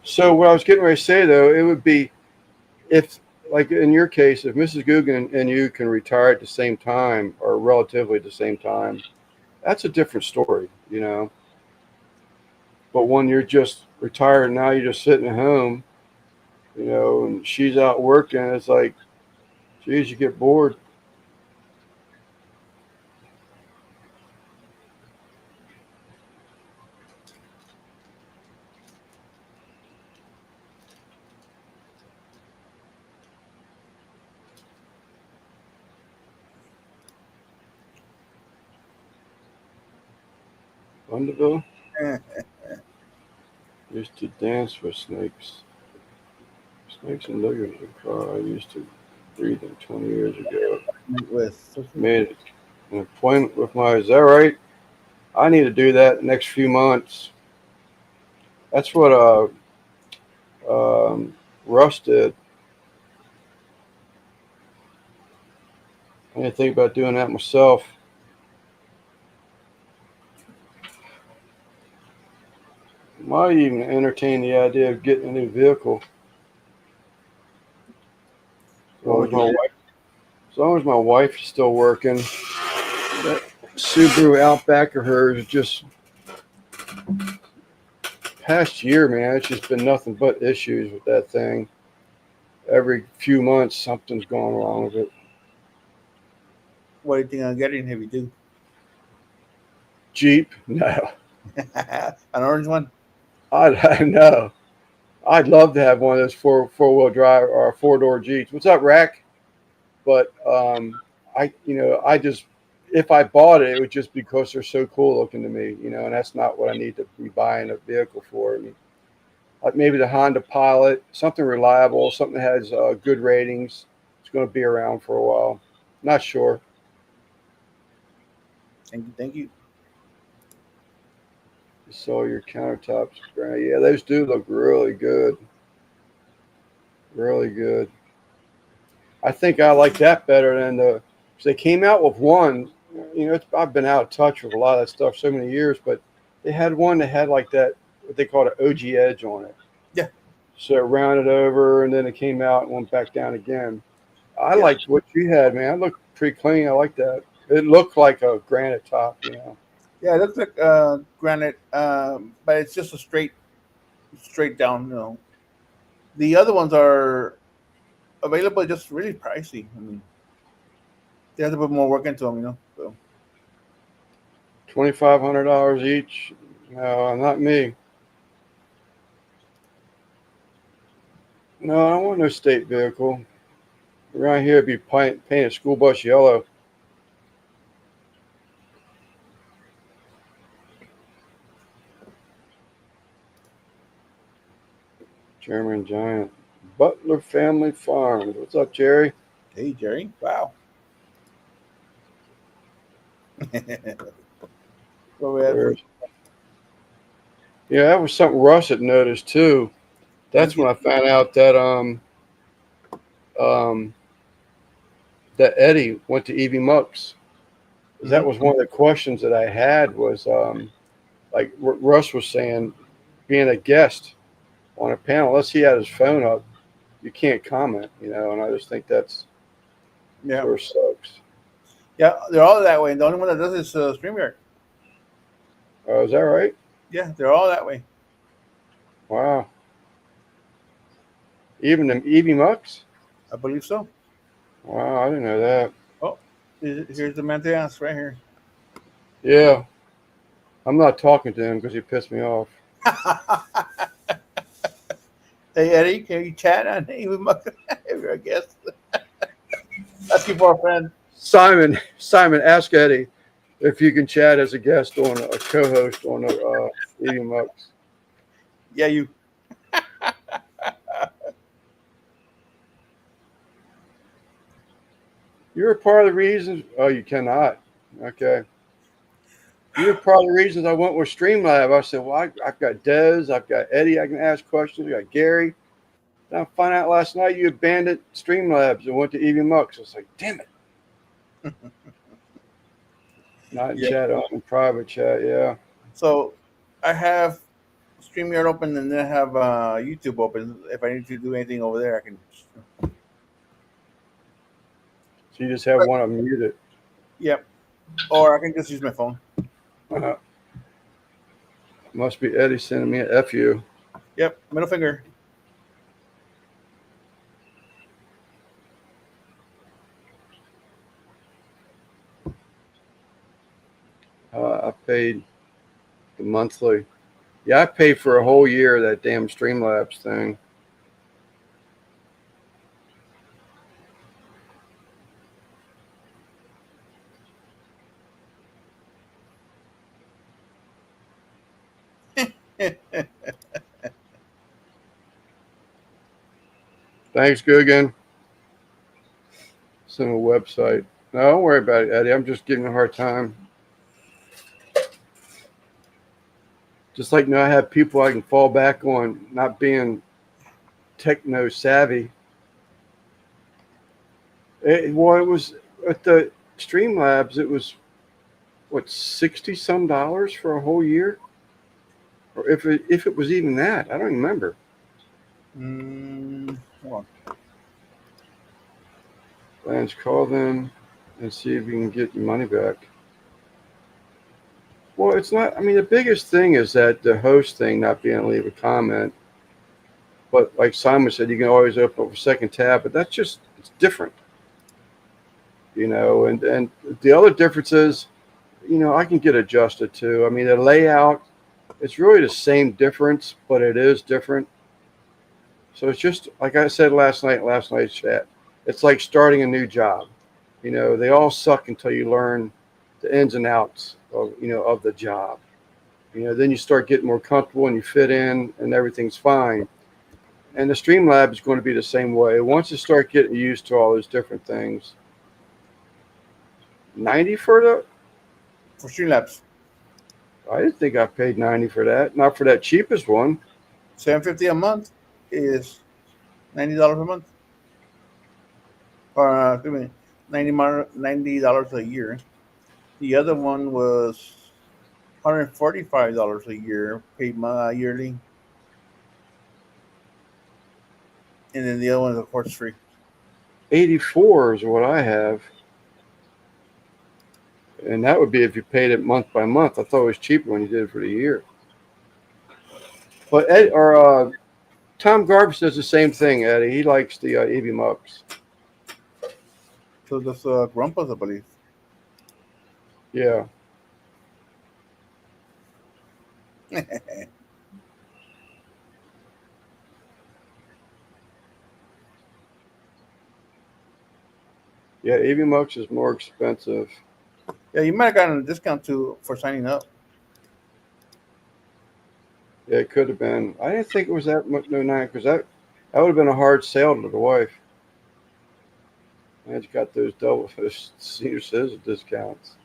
So what I was getting ready to say though, it would be if, like in your case, if Mrs. Guggen and you can retire at the same time or relatively at the same time, that's a different story. But when you're just retired now, you're just sitting at home, and she's out working, it's like, geez, you get bored. Underville used to dance with snakes. Snakes and liggers are car I used to breathe in 20 years ago. With Made an appointment with my, is that right? I need to do that next few months. That's what Russ did. I didn't think about doing that myself. Might even entertain the idea of getting a new vehicle. As long as my wife, as long as my wife is still working. That Subaru Outback of hers is just past year, man. It's just been nothing but issues with that thing. Every few months, something's going wrong with it. what do you think I'm getting if you do? Jeep? No. An orange one? I know. I'd love to have one of those four wheel drive or 4 door Jeeps. What's up, Rack? But I just, if I bought it, it would just because they're so cool looking to me, and that's not what I need to be buying a vehicle for. I mean, like maybe the Honda Pilot, something reliable, something that has good ratings. It's going to be around for a while. Not sure. Thank you, thank you. You saw your countertops. Yeah, those do look really good. Really good. I think I like that better than the. 'Cause they came out with one. I've been out of touch with a lot of that stuff so many years, but they had one that had like that what they called an OG edge on it. Yeah. So it rounded over, and then it came out and went back down again. I Yeah. liked what you had, man. It looked pretty clean. I like that. It looked like a granite top, you know. Yeah, it looks like granite, but it's just a straight down. The other ones are available, just really pricey. I mean, they have to put more work into them. So $2,500 each. No, not me. No, I don't want no state vehicle. Around here, it'd be painted school bus yellow. German Giant. Butler Family Farms. What's up, Jerry? hey, Jerry, wow. Where we at? There's, yeah, that was something Russ had noticed too. That's Lincoln. when I found out that um that Eddie went to Evie Mucks. 'Cause Hmm. that was one of the questions that I had was like Russ was saying, being a guest on a panel, unless he had his phone up, you can't comment, you know. And I just think that's Yeah, sort of sucks. yeah, they're all that way. The only one that does is Streamyard. Is that right? Yeah, they're all that way. Wow. Even the Evie Mucks? I believe so. Wow, I didn't know that. Oh, here's the man to ask right here. Yeah, I'm not talking to him because he pissed me off. Hey Eddie, can you chat on even if you're a guest? Asking for a friend. Simon, ask Eddie if you can chat as a guest on a co-host on the Evie Mucks. Yeah, you. You're a part of the reasons. Oh, you cannot. Okay. You're part of the reasons I went with Streamlab. I said, well, I've got Dez, I've got Eddie, I can ask questions, I got Gary. Then I found out last night you abandoned Streamlabs and went to Evie Mucks. I was like, damn it. Not in Yeah. chat, in private chat, yeah. So I have StreamYard open and then I have YouTube open. If I need to do anything over there, I can. So you just have one of them muted. Yep. Or I can just use my phone. Uh, must be Eddie sending me an FU. Yep. Middle finger. I paid the monthly. Yeah, I paid for a whole year of that damn Streamlabs thing. Thanks, Guggen. Send a website. No, don't worry about it, Eddie. I'm just giving you a hard time. Just like I have people I can fall back on not being techno savvy. It was at the Streamlabs. It was what, 60 some dollars for a whole year, or if it was even that. I don't remember. Hold on. Lance, call them and see if you can get your money back. Well, it's not. I mean, the biggest thing is that the host thing not being able to leave a comment. But like Simon said, you can always open up a second tab. But that's just, it's different, you know. And the other difference is, you know, I can get adjusted to. I mean, the layout, it's really the same difference, but it is different. So it's just like I said last night's chat. It's like starting a new job. You know, they all suck until you learn the ins and outs of, you know, of the job. You know, then you start getting more comfortable and you fit in and everything's fine. And the Streamlab is going to be the same way. Once you start getting used to all those different things. 90 for the, For Streamlabs. I didn't think I paid 90 for that. Not for that cheapest one. $750 a month is $90 a month. Or excuse me, $90 a year. The other one was $145 a year, paid yearly, and then the other one is of course free. 84 is what I have. and that would be if you paid it month by month. I thought it was cheaper when you did it for the year. But Tom Garbus does the same thing, Eddie. He likes the EV Mux. So does Grumpus, I believe. Yeah. Yeah, EV Mux is more expensive. Yeah, you might have gotten a discount too for signing up. Yeah, it could have been. I didn't think it was that much, no, nine, because that would have been a hard sale to the wife. I just got those double those senior citizen discounts.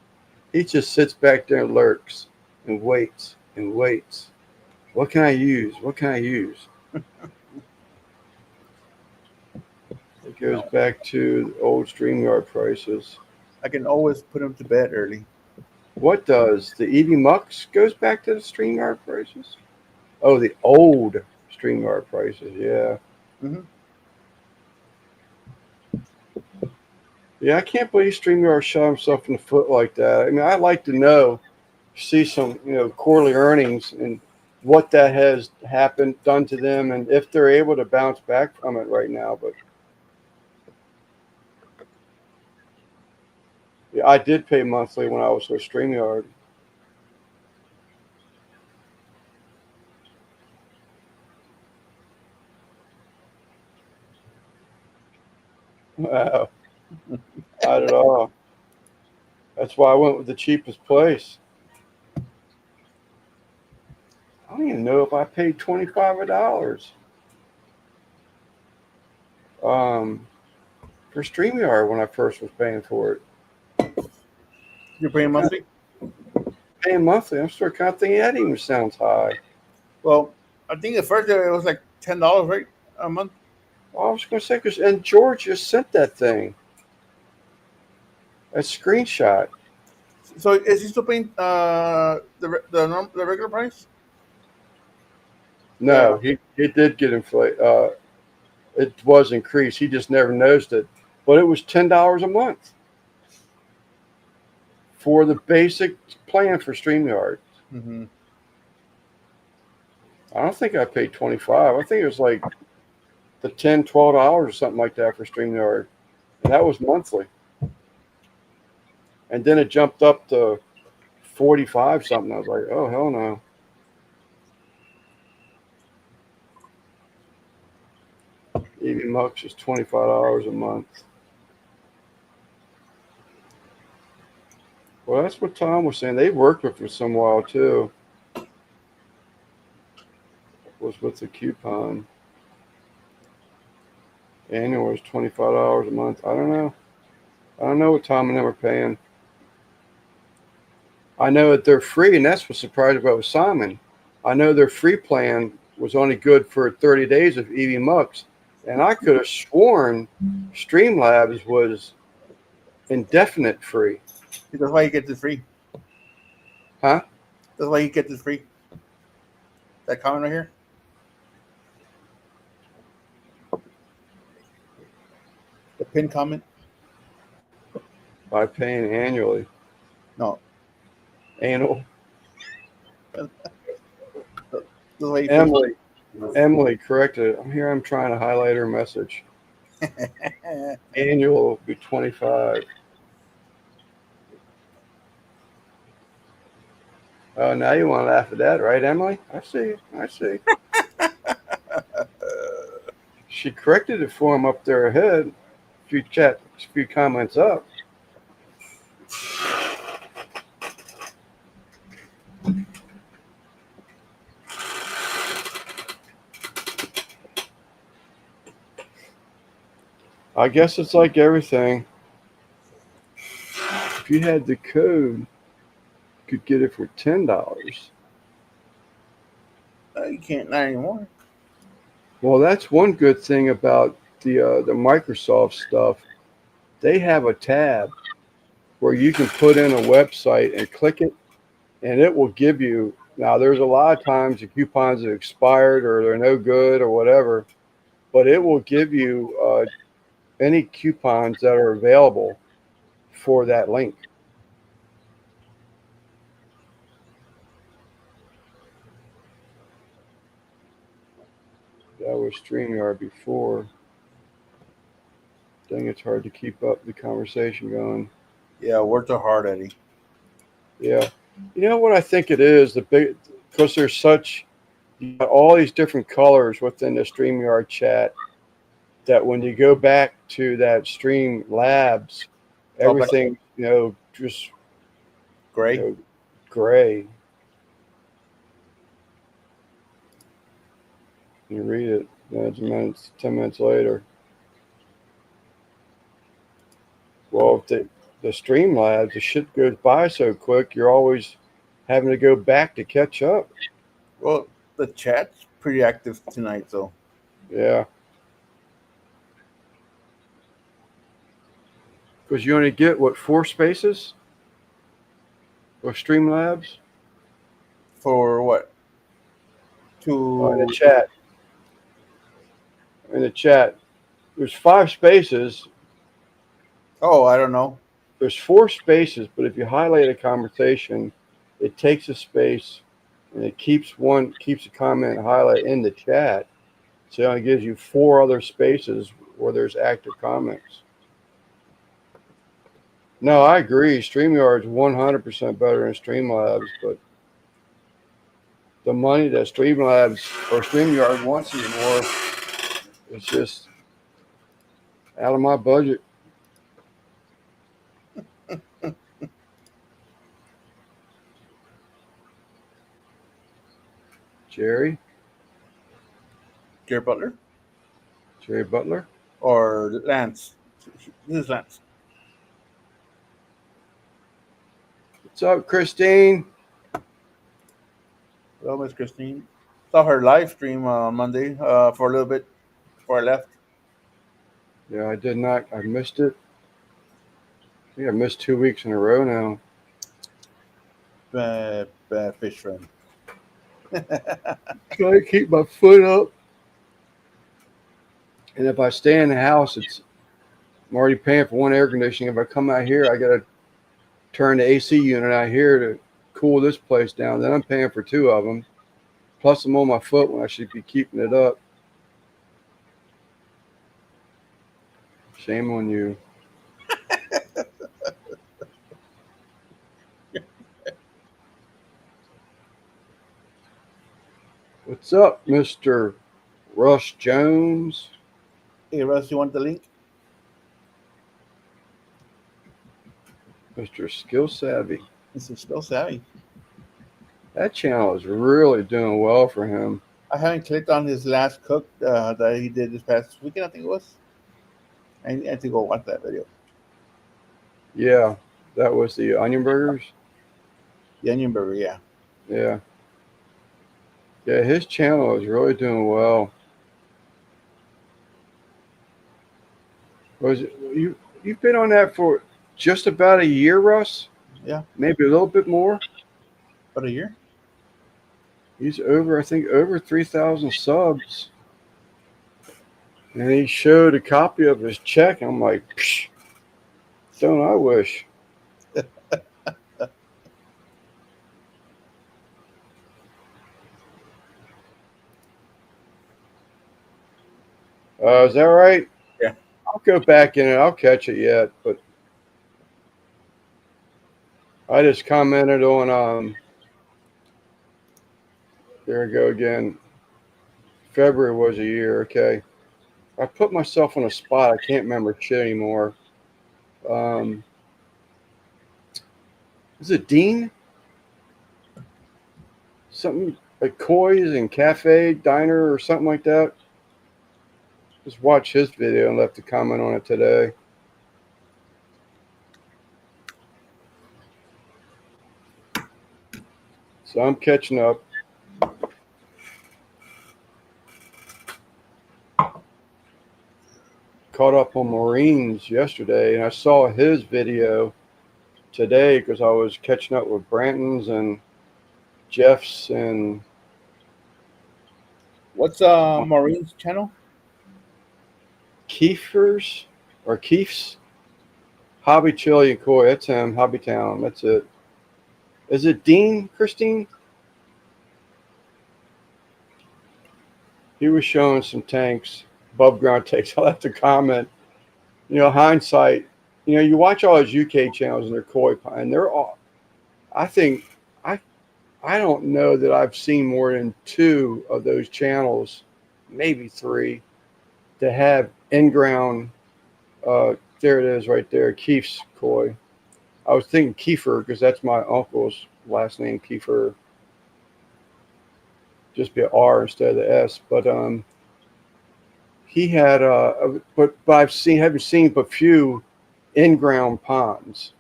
He just sits back there and lurks and waits and waits. What can I use? What can I use? It goes No, back to the old StreamYard prices. I can always put him to bed early. What does the EV Mux goes back to the StreamYard prices? Oh, the old StreamYard prices. Yeah, Hmm. yeah. I can't believe StreamYard shot himself in the foot like that. I mean, I'd like to know, see some quarterly earnings and what that has happened done to them, and if they're able to bounce back from it right now. But yeah, I did pay monthly when I was with StreamYard. Wow, not at all. That's why I went with the cheapest place. I don't even know if I paid $25 um, for StreamYard when I first was paying for it. You're paying I'm kind monthly? of paying monthly. I'm still kind of thinking that even sounds high. Well, I think the first year it was like $10, right, a month. Well, I was going to say, and George just sent that thing, a screenshot. So is he still paying the regular price? No, The he did get inflated. It was increased. He just never noticed it. But it was $10 a month for the basic plan for StreamYard. hmm I don't think I paid 25. I think it was like the $10, $12 or something like that for StreamYard. And that was monthly. And then it jumped up to 45 something. I was like, oh hell no. EV Mux is $25 a month. Well, that's what Tom was saying. They worked with for some while too. Was with the coupon. Annual was $25 a month. I don't know. I don't know what Tom and them are paying. I know that they're free, and that's what's surprising about Simon. I know their free plan was only good for 30 days of EV Mux, and I could have sworn Streamlabs was indefinite free. That's why you get this free. Huh? That's why you get this free. That comment right here. The pin comment. By paying annually. No. Annual. That's why you pay. Emily corrected it. Here I'm trying to highlight her message. Annual will be 25. Oh, now you want to laugh at that, right, Emily? I see. I see. She corrected it for him up there ahead. A few comments up. I guess it's like everything. If you had the code, you could get it for $10. You can't not anymore. Well, that's one good thing about the Microsoft stuff. They have a tab where you can put in a website and click it, and it will give you. Now, there's a lot of times the coupons have expired or they're no good or whatever, but it will give you any coupons that are available for that link. That was StreamYard before. Dang, it's hard to keep up the conversation going. Yeah, words are hard, Eddie. Yeah. You know what I think it is? The big because there's such you got all these different colors within the StreamYard chat that when you go back to that Stream Labs, Oh, but everything, just you gray. know, gray. You read it, then it's minutes, 10 minutes later. Well, if the Stream Labs, the shit goes by so quick, you're always having to go back to catch up. Well, the chat's pretty active tonight, so Yeah, because you only get what 4 spaces with Streamlabs for what? in the To chat. In the chat, there's 5 spaces. oh, I don't know. There's 4 spaces, but if you highlight a conversation, it takes a space and it keeps a comment highlight in the chat. So it only gives you 4 other spaces where there's active comments. No, I agree. StreamYard's 100% better than Streamlabs, but the money that Streamlabs or StreamYard wants anymore is just out of my budget. Jerry, Jerry Butler Jerry Butler. or Lance. This is Lance. What's up, Christine? Hello, Miss Christine. Saw her live stream on Monday for a little bit before I left. Yeah, I did not. I missed it. I think I missed 2 weeks in a row now. Bad fish friend. Try to keep my foot up. And if I stay in the house, I'm already paying for one air conditioning. If I come out here, I got to turn the AC unit out here to cool this place down. Then I'm paying for 2 of them. Plus, I'm on my foot when I should be keeping it up. Shame on you. What's up, Mr. Russ Jones? Hey, Russ, you want the link? Mr. Skill Savvy. This is still savvy. That channel is really doing well for him. I haven't clicked on his last cook that he did this past weekend, I think it was. I need to go watch that video. Yeah, that was the onion burgers. The onion burger, yeah. Yeah. Yeah, his channel is really doing well. Was it, you've been on that for just about a year, Russ? Yeah. Maybe a little bit more. About a year? He's I think over 3,000 subs. And he showed a copy of his check. I'm like, psh, don't I wish? Is that right? Yeah. I'll go back in it. I'll catch it yet, but I just commented on there we go again. February was a year. Okay. I put myself on a spot. I can't remember shit anymore. Is it Dean? Something like Coy's and Cafe Diner or something like that. Just watch his video and left a comment on it today. So I'm catching up. Caught up on Marines yesterday, and I saw his video today because I was catching up with Branton's and Jeff's and What's Maureen's channel? Keefers or Keef's Hobby Chili and Koi. That's him. Hobby Town. That's it. Is it Dean, Christine? he was showing some tanks, above ground tanks. I'll have to comment. Hindsight. You watch all those UK channels and they're koi pond, and they're all. I think I I don't know that I've seen more than two of those channels, maybe three, to have in ground. There it is, right there, Keef's koi. I was thinking Kiefer because that's my uncle's last name, Kiefer. Just be an R instead of the S. But he had, but haven't seen but few in ground ponds,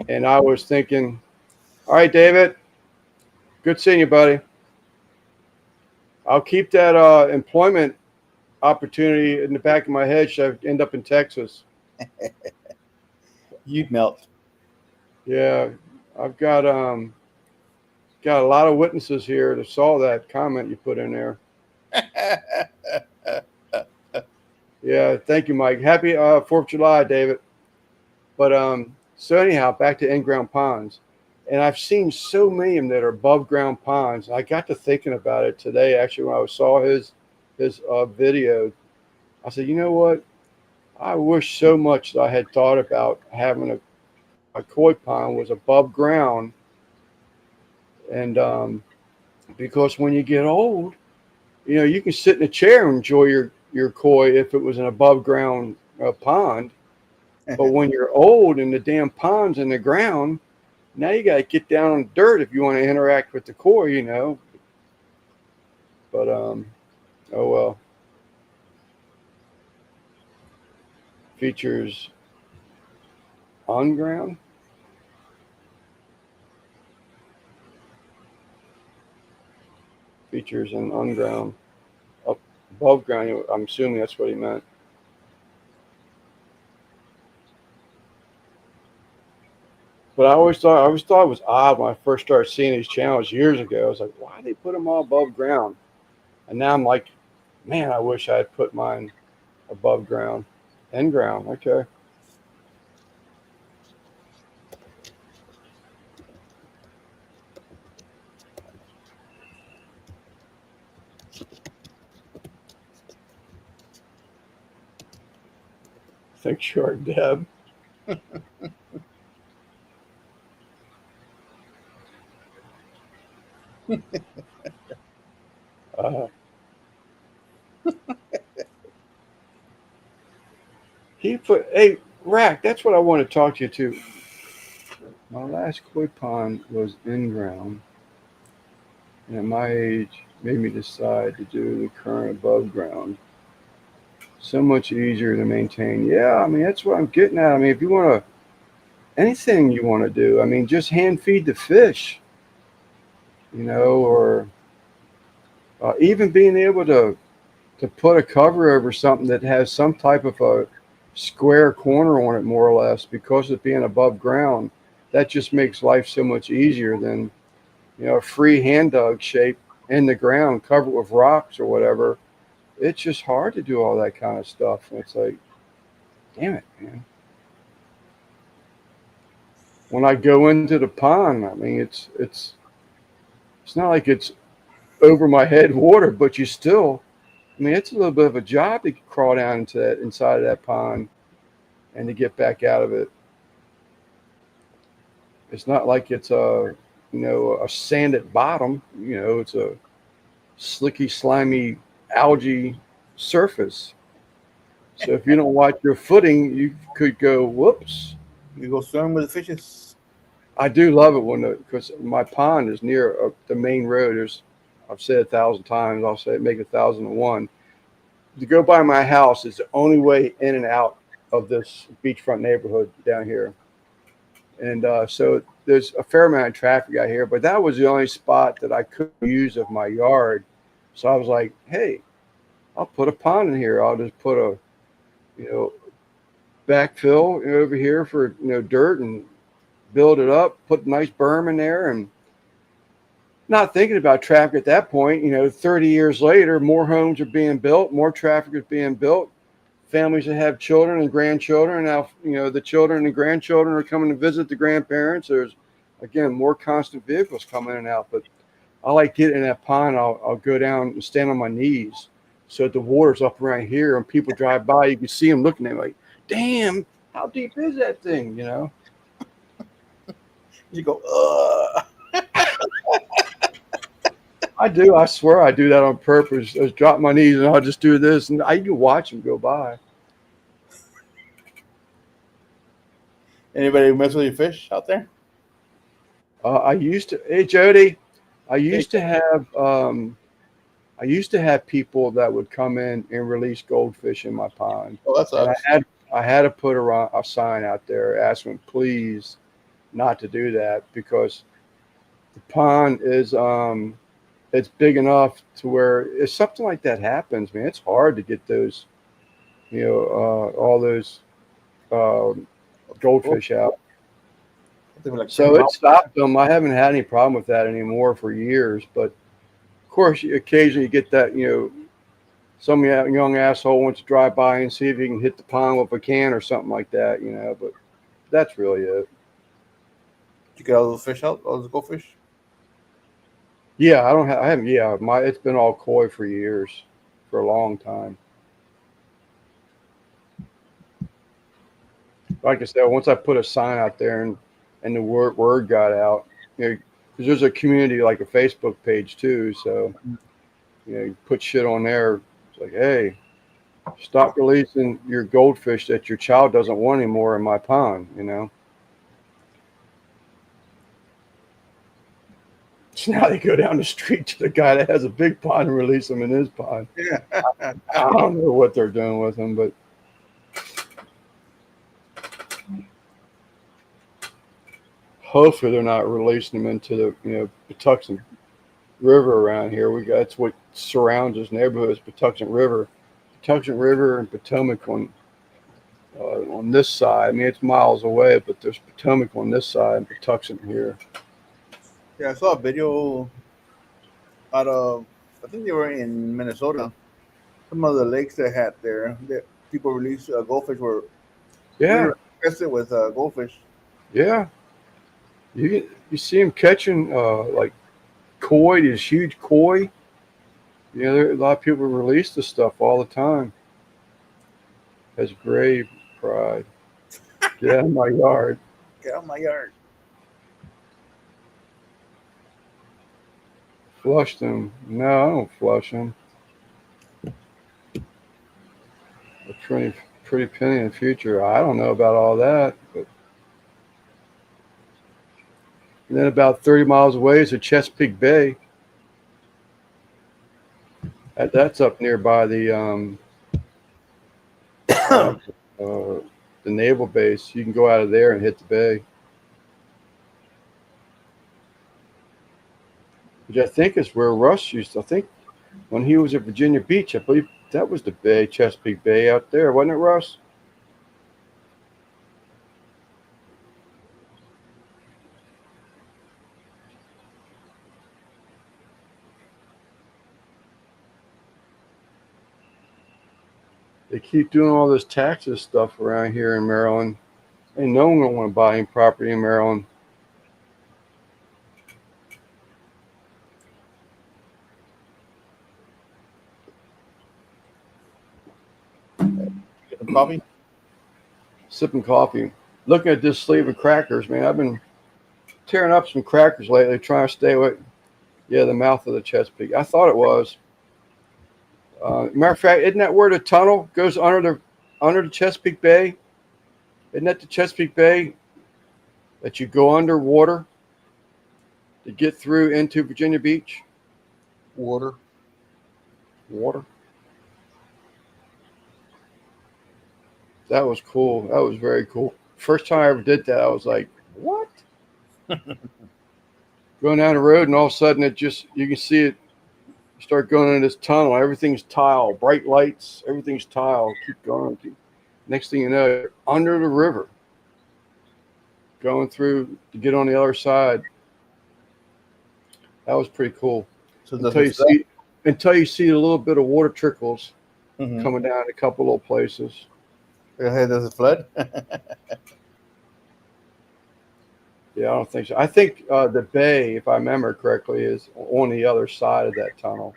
and I was thinking, all right, David, good seeing you, buddy. I'll keep that employment opportunity in the back of my head should I end up in Texas. You'd melt. Yeah, I've got a lot of witnesses here that saw that comment you put in there. Yeah, thank you, Mike. Happy 4th of July, David. But so anyhow, back to in-ground ponds, and I've seen so many of them that are above ground ponds. I got to thinking about it today. Actually, when I saw his video, I said, you know what? I wish so much that I had thought about having a koi pond was above ground, and because when you get old, you can sit in a chair and enjoy your koi if it was an above ground pond. But when you're old and the damn pond's in the ground, now you got to get down on dirt if you want to interact with the koi. But oh well. Features on ground. Features and on ground. Up above ground. I'm assuming that's what he meant. But I always thought it was odd when I first started seeing these channels years ago. I was like, why do they put them all above ground? And now I'm like, man, I wish I had put mine above ground, in ground. Okay. Thanks, short Deb. Uh, hey, Rack, that's what I want to talk to you to. My last koi pond was in ground, and at my age, made me decide to do the current above ground. So much easier to maintain. Yeah, I mean that's what I'm getting at. I mean, if you want to anything you want to do, I mean, just hand feed the fish, or even being able to put a cover over something that has some type of a square corner on it, more or less, because of being above ground. That just makes life so much easier than a free hand dug shape in the ground covered with rocks or whatever. It's just hard to do all that kind of stuff. And it's like, damn it, man. When I go into the pond, I mean, it's not like it's over my head water, but you still, I mean, it's a little bit of a job to crawl down into that inside of that pond and to get back out of it. It's not like it's a sanded bottom. It's a slicky, slimy algae surface. So if you don't watch your footing, you could go whoops. You go swim with the fishes. I do love it because my pond is near the main road. I've said 1,000 times. I'll say it, make 1,001. To go by my house is the only way in and out of this beachfront neighborhood down here. And so there's a fair amount of traffic out here, but that was the only spot that I could use of my yard. So I was like, hey, I'll put a pond in here. I'll just put a, backfill over here for, dirt and build it up, put a nice berm in there, and not thinking about traffic at that point. 30 years later, more homes are being built, more traffic is being built. Families that have children and grandchildren, now the children and grandchildren are coming to visit the grandparents. There's again more constant vehicles coming in and out, but I like getting in that pond. I'll go down and stand on my knees, so the water's up around here, and people drive by, you can see them looking at me like, "Damn, how deep is that thing?" You know. You go, I do. I swear I do that on purpose. I just drop my knees and I'll just do this, and I can watch them go by. Anybody mess with your fish out there? I used to. Hey Jody, I Hey, used to have. I used to have people that would come in and release goldfish in my pond, oh, that and sucks. I had to put a sign out there asking please not to do that because the pond is it's big enough to where if something like that happens, man, it's hard to get those all those um, Oh, goldfish out. I think like 30 So it miles. stopped them. I haven't had any problem with that anymore for years. But of course, occasionally you get that, some young asshole wants to drive by and see if he can hit the pond with a can or something like that, But that's really it. Did you get all those fish out? All those goldfish? Yeah, I don't have. I haven't. Yeah, it's been all koi for years, for a long time. Like I said, once I put a sign out there and the word got out, because there's a community like a Facebook page too. So you put shit on there. It's like, hey, stop releasing your goldfish that your child doesn't want anymore in my pond. So now they go down the street to the guy that has a big pond and release them in his pond. Yeah. I don't know what they're doing with them, but hopefully they're not releasing them into the Patuxent River around here. That's what surrounds this neighborhood is Patuxent River and Potomac on this side. I mean, it's miles away, but there's Potomac on this side and Patuxent here. Yeah, I saw a video out of, I think they were in Minnesota. Some of the lakes they had there, that people released goldfish were Yeah, really infested with goldfish. yeah. You see them catching like koi, these huge koi. A lot of people release this stuff all the time. Has grave pride. Get out of my yard. Get out of my yard. Flush them. No, I don't flush them. A pretty penny in the future. I don't know about all that, but and then about 30 miles away is the Chesapeake Bay. That's up nearby uh, uh, the naval base. You can go out of there and hit the bay, which I think is where Russ used to. I think when he was at Virginia Beach, I believe that was the bay, Chesapeake Bay out there, wasn't it, Russ? They keep doing all this taxes stuff around here in Maryland, and no one gonna want to buy any property in Maryland. Get some coffee. Sipping coffee, looking at this sleeve of crackers, man. I've been tearing up some crackers lately, trying to stay away. Yeah, the mouth of the Chesapeake. I thought it was. Matter of fact, isn't that where the tunnel goes under the Chesapeake Bay? Isn't that the Chesapeake Bay that you go underwater to get through into Virginia Beach? Water. Water. That was cool. That was very cool. First time I ever did that, I was like, "What?" Going down the road, and all of a sudden, you can see it. You start going into this tunnel. Everything's tile, bright lights. Everything's tile. Keep going. Next thing you know, you're under the river, going through to get on the other side. That was pretty cool. So does Until it you flood? see, until you see a little bit of water trickles Mm-hmm. coming down a couple little places. Hey, does it flood? Yeah, I don't think so. I think the bay, if I remember correctly, is on the other side of that tunnel.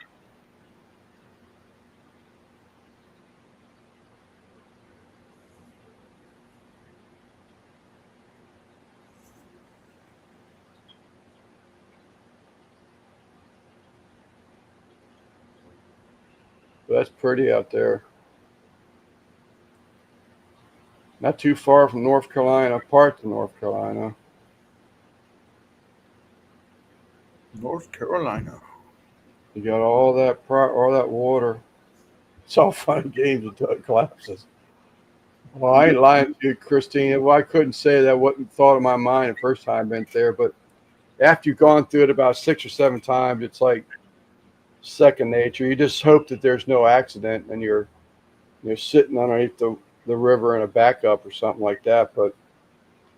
But that's pretty out there. Not too far from North Carolina, parts of North Carolina. North Carolina. You got all that water. It's all fun and games until it collapses. Well, I ain't lying to you, Christine. Well, I couldn't say that wasn't thought of my mind the first time I went there, but after you've gone through it about 6 or 7 times, it's like second nature. You just hope that there's no accident and you're sitting underneath the river in a backup or something like that. But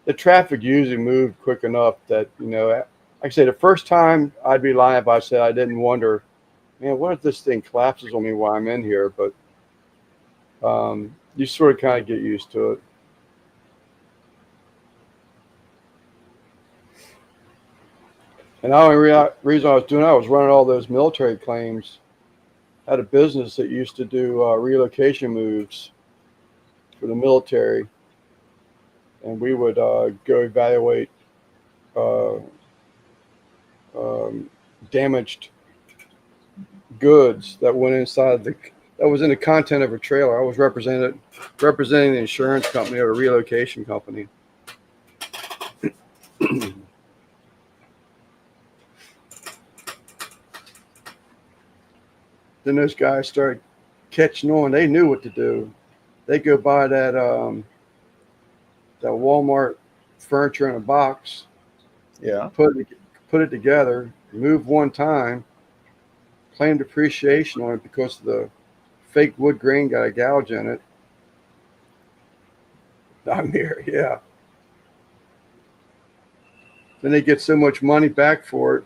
the traffic usually moved quick enough that, like I say, the first time I'd be lying if I said I didn't wonder, man, what if this thing collapses on me while I'm in here? But you sort of kind of get used to it. And the only reason I was doing that, I was running all those military claims. I had a business that used to do relocation moves for the military, and we would go evaluate uh, um, damaged goods that went inside that was in the content of a trailer. I was representing the insurance company or a relocation company. Then those guys started catching on. They knew what to do. They go buy that Walmart furniture in a box, Yeah. put it together, move one time, claim depreciation on it because the fake wood grain got a gouge in it. I'm here, yeah. Then they get so much money back for it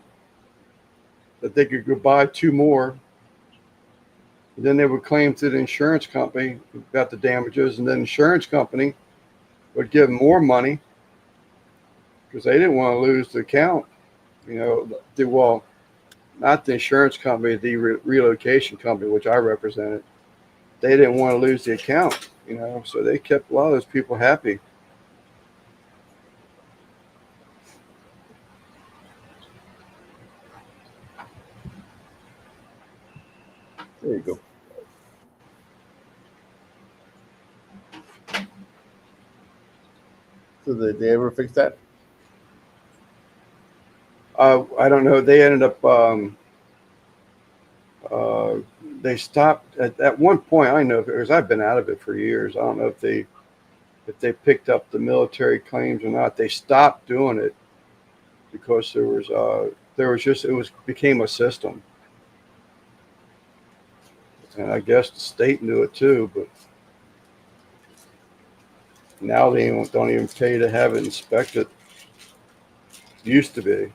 that they could go buy two more. And then they would claim to the insurance company about the damages, and then the insurance company would give them more money because they didn't want to lose the account. Well, not the insurance company, the relocation company, which I represented. They didn't want to lose the account, so they kept a lot of those people happy. There you go. So did they ever fix that? I don't know. They ended up. Uh, they stopped at one point. I know because I've been out of it for years. I don't know if they picked up the military claims or not. They stopped doing it because there was just it was became a system, and I guess the state knew it too. But now they don't even pay to have it inspected. Used to be.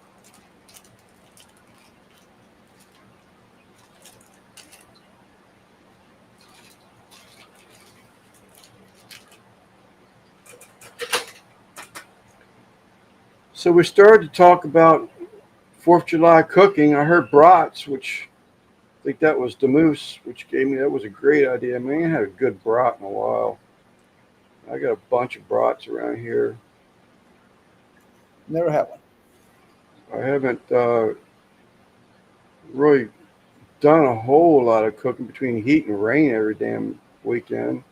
So we started to talk about Fourth of July cooking. I heard brats, which I think that was the moose, which gave me that was a great idea. Man, I had a good brat in a while. I got a bunch of brats around here. Never had one. I haven't really done a whole lot of cooking between heat and rain every damn weekend.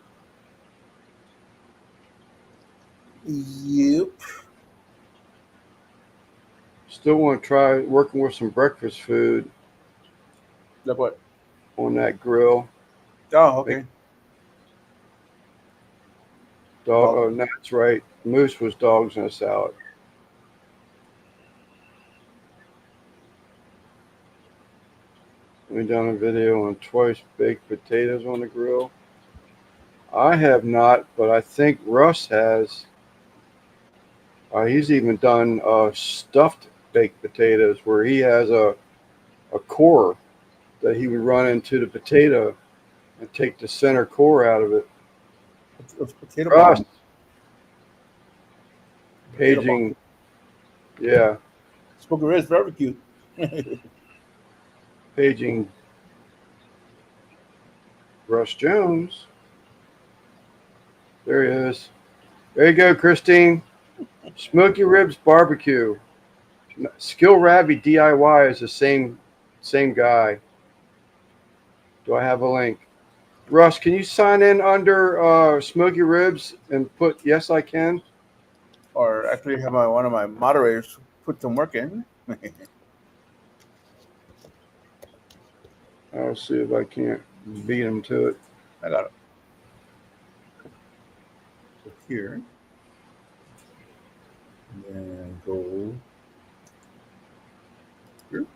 Yep. Still want to try working with some breakfast food Like what? on that grill. Oh, Make okay. dog. Dog. Oh, no, that's right. Moose was dogs in a salad. We done a video on twice baked potatoes on the grill. I have not, but I think Russ has. He's even done stuffed baked potatoes where he has a core that he would run into the potato and take the center core out of it. Potato Russ, bomb. Potato bomb. paging Yeah, Smoky Ribs barbecue. paging Russ Jones. There he is. There you go, Christine. Smoky Ribs Barbecue. Skill Rabbit DIY is the same guy. Do I have a link? Russ, can you sign in under Smoky Ribs and put yes I can? Or actually have one of my moderators put some work in. I'll see if I can't beat him to it. I got it. So here, and then go here.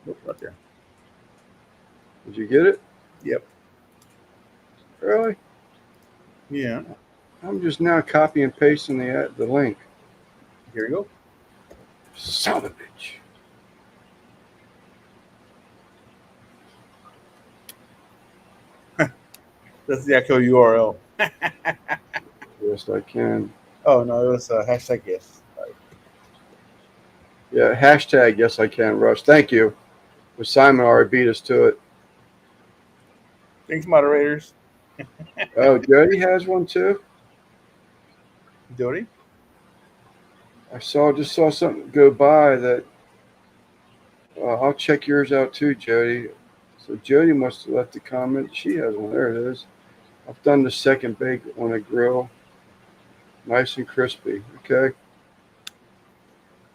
Nope, right there. Did you get it? Yep. Really? Yeah. I'm just now copy and pasting the link. Here you go. Son of a bitch. That's the actual URL. Yes, I can. Oh no, it was hashtag yes. Yeah, hashtag yes I can, Russ. Thank you. But Simon already beat us to it. Thanks, moderators. Oh, Jody has one too. Jody. I just saw something go by that. I'll check yours out too, Jody. So Jody must have left a comment. She has one. There it is. I've done the second bake on a grill, nice and crispy. Okay.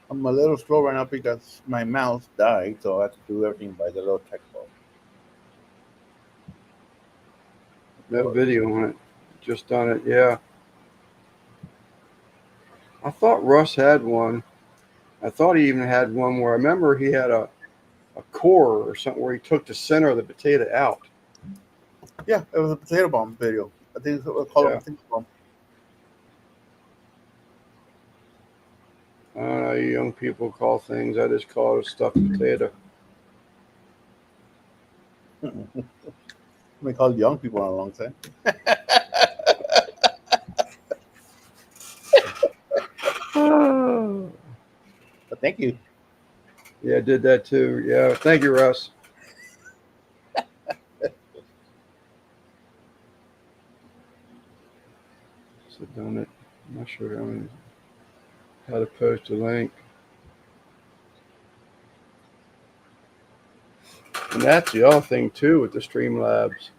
I'm a little slow right now because my mouse died, so I have to do everything by the little trackball. No video on it. Just done it. Yeah. I thought Russ had one. I thought he even had one where I remember he had a core or something where he took the center of the potato out. Yeah, it was a potato bomb video. I think it was called a Yeah. potato bomb. I don't know, you young people call things. I just call it a stuffed potato. We called young people on a long time. But thank you. Yeah, I did that too. Yeah. Thank you, Russ. So done it. I'm not sure how to post a link. And that's the other thing too with the Streamlabs.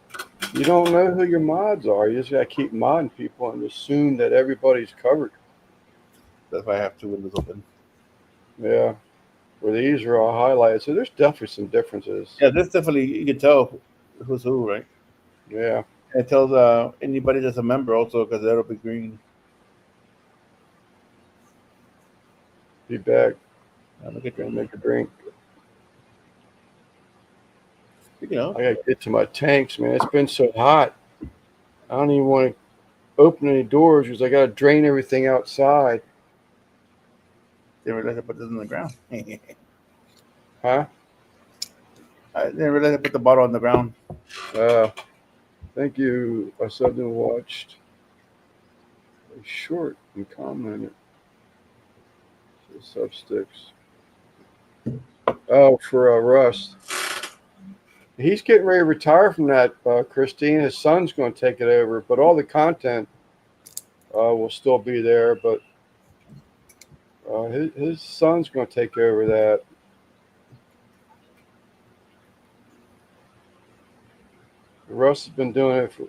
You don't know who your mods are. You just gotta keep modding people and assume that everybody's covered. That's why I have two windows open. Yeah. Where these are all highlighted. So there's definitely some differences. Yeah, this definitely you can tell who's who, right? Yeah. And it tells anybody that's a member also because that'll be green. Be back. Look at Gonna you. make a drink. Speaking of, I gotta get to my tanks, man. It's been so hot. I don't even want to open any doors because I gotta drain everything outside. didn't realize I put this in the ground. Huh? I didn't realize I put the bottle on the ground. Thank you. I suddenly watched a short and commented. Substicks. Oh, for Russ. He's getting ready to retire from that, Christine. His son's going to take it over, but all the content will still be there. But his son's going to take over that. Russ has been doing it for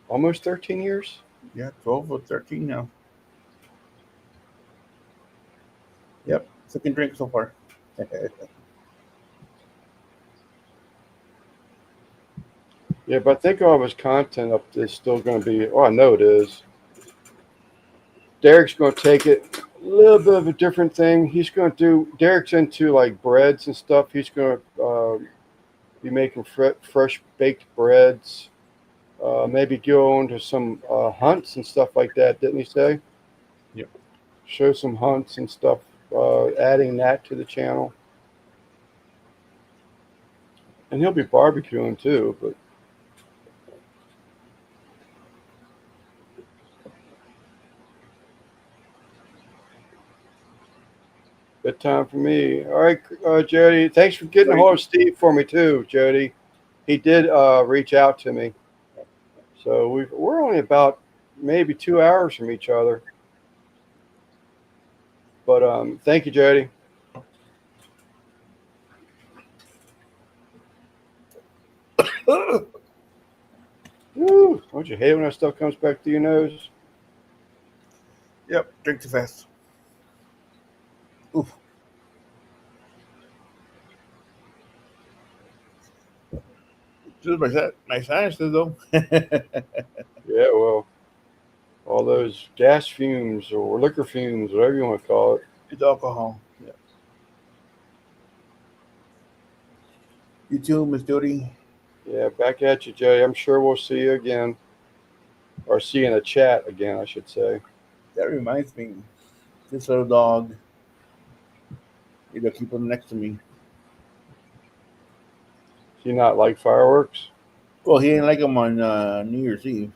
almost 13 years. Yeah, 12 or 13 now. Yep, second drink so far. Yeah, but I think all of his content up is still going to be. Oh, I know it is. Derek's going to take it a little bit of a different thing. He's going to do. Derek's into like breads and stuff. He's going to be making fresh baked breads. Maybe go into some hunts and stuff like that. Didn't he say? Yep. Show some hunts and stuff. Adding that to the channel, and he'll be barbecuing too. But Good time for me. All right, Jody. Thanks for getting a Sorry. hold of Steve for me too, Jody. He did reach out to me. So we're only about maybe 2 hours from each other. But thank you, Jody. Woo, don't you hate when that stuff comes back to your nose? Yep, drink too fast. Oof. Just my sinuses though. Yeah, well, all those gas fumes or liquor fumes, whatever you want to call it. It's alcohol. Yeah. You too, Miss Jody. Yeah, back at you, Jay. I'm sure we'll see you again, or see you in a chat again, I should say. That reminds me, this little dog. You know, keep him next to me. Do you not like fireworks? Well, he didn't like him on New Year's Eve,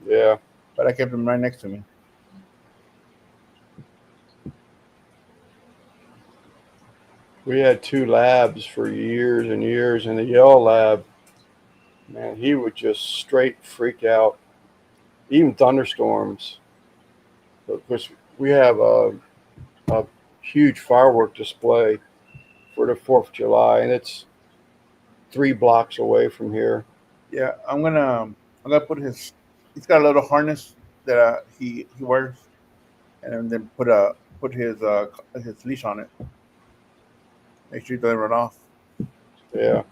Yeah, but I kept him right next to me. we had two labs for years and years, and the yellow lab, man, he would just straight freak out, even thunderstorms. Because we have a huge firework display for the 4th of July, and it's 3 blocks away from here. Yeah, I'm gonna put his. He's got a little harness that he wears, and then put his leash on it. Make sure he doesn't run off. Yeah,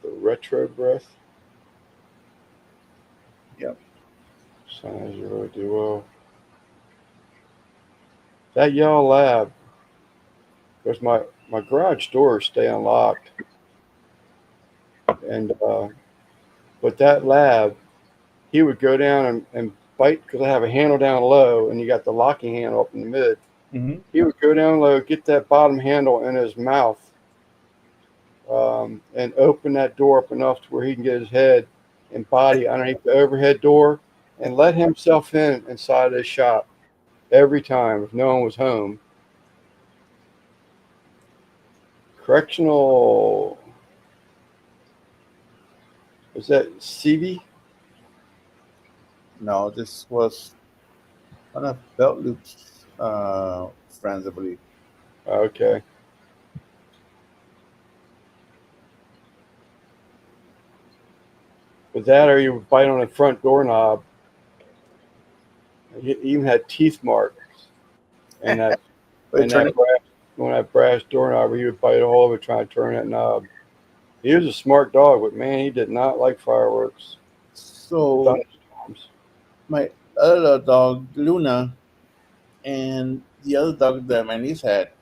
the retro breath Yep. signs you really do well. That yellow lab, because my garage doors stay unlocked, and but that lab, he would go down and bite because I have a handle down low, and you got the locking handle up in the mid. Mm-hmm. He would go down low, get that bottom handle in his mouth, and open that door up enough to where he can get his head and body underneath the overhead door, and let himself in inside his shop every time if no one was home. Correctional, was that CB? No, this was one of Belt Loop's friends, I believe. Okay. With that, or you would bite on the front doorknob. He even had teeth marks in that Wait, turn it. brass, on that brass doorknob. Where he would bite a hole of it trying to turn that knob. He was a smart dog, but man, he did not like fireworks, So thunderstorms. my other dog, Luna, and the other dog that my niece had,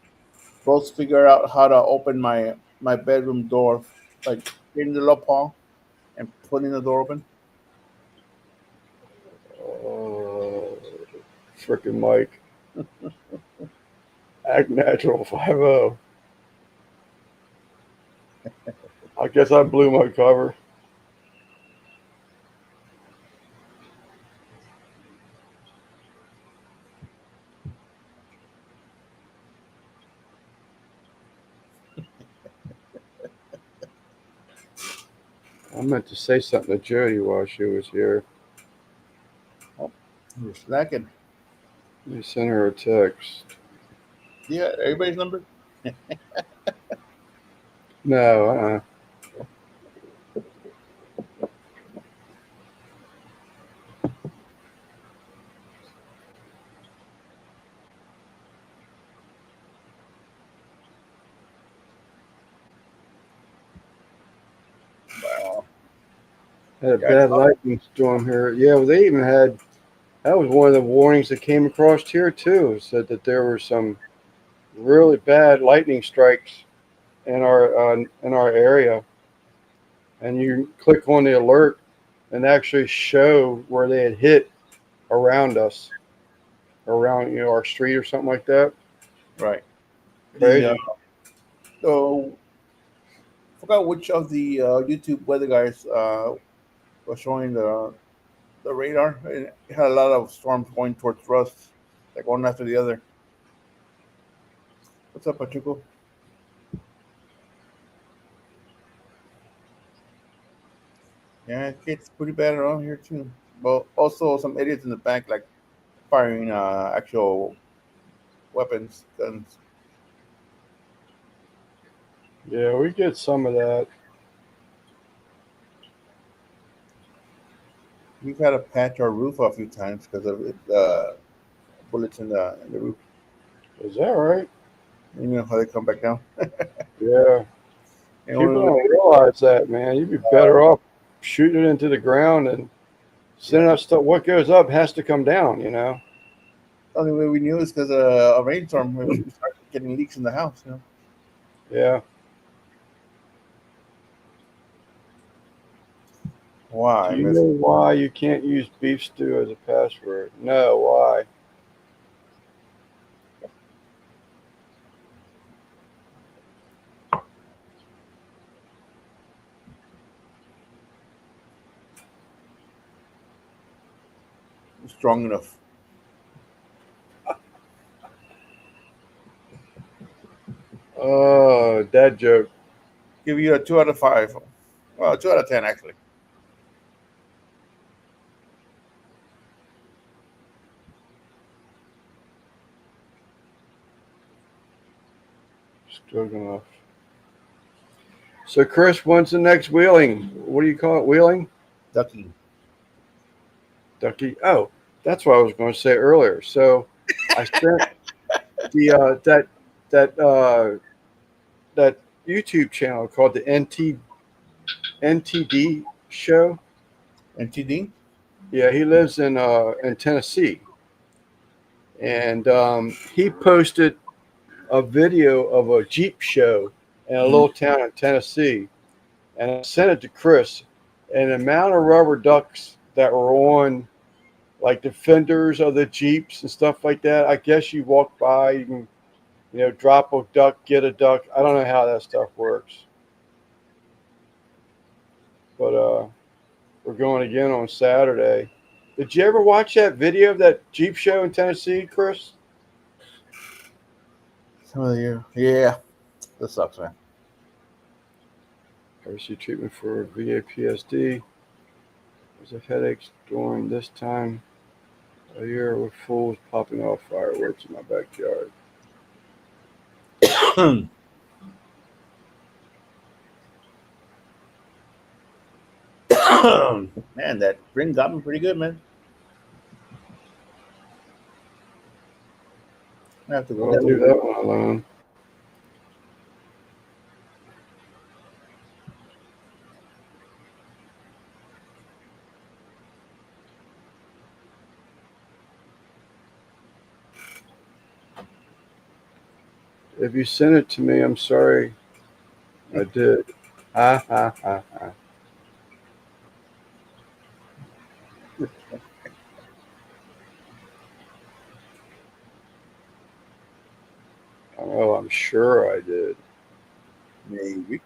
both figure out how to open my bedroom door, like in the little paw and putting the door open. Oh, freaking Mike, act natural 50. I guess I blew my cover. I meant to say something to Jody while she was here. Oh, you're slacking. Let me send her a text. Yeah, everybody's number. No, Wow. had a Yeah, I bad saw. lightning storm here. Yeah, well, they even had, that was one of the warnings that came across here too. It said that there were some really bad lightning strikes in our area, and you click on the alert and actually show where they had hit around us, around our street or something like that. Right. The Crazy. so forgot which of the YouTube weather guys was showing the radar. It had a lot of storms going towards Rust, like one after the other. What's up, Pachuco? Yeah, it gets pretty bad around here too. But also some idiots in the back, like firing actual weapons, guns. Yeah, we get some of that. We've had to patch our roof a few times because of it, bullets in the roof. Is that right? You know how they come back down. Yeah. And People only, don't realize that, man. You'd be better off shooting it into the ground and yeah, sending up stuff. What goes up has to come down, you know? the only way we knew is because a rainstorm. We started getting leaks in the house. You know Yeah. Do why, you Miss? know why you can't use beef stew as a password? No, why? Strong enough. Oh, dad joke. Give you a 2 out of 5. Well, 2 out of 10 actually. Stroganoff. So, Chris, when's the next wheeling? What do you call it? Wheeling? Ducky. Ducky? Oh, that's what I was going to say earlier. So, I sent the that YouTube channel called the NTD show. And TD. Yeah, he lives in Tennessee, and he posted a video of a Jeep show in a Mhm. little town in Tennessee, and I sent it to Chris. And the amount of rubber ducks that were on, like the fenders of the Jeeps and stuff like that. I guess you walk by, you can, drop a duck, get a duck. I don't know how that stuff works, but we're going again on Saturday. Did you ever watch that video of that Jeep show in Tennessee, Chris? Some of the year. Yeah, that sucks, man. I received treatment for VAPSD. Was of headaches during this time a year with fools popping off fireworks in my backyard. Man, that ring got me pretty good, man. I have to go Well, I'll get leave it. that one alone. If you sent it to me, I'm sorry I did. Ha ha ha ha. Oh, I'm sure I did. Maybe.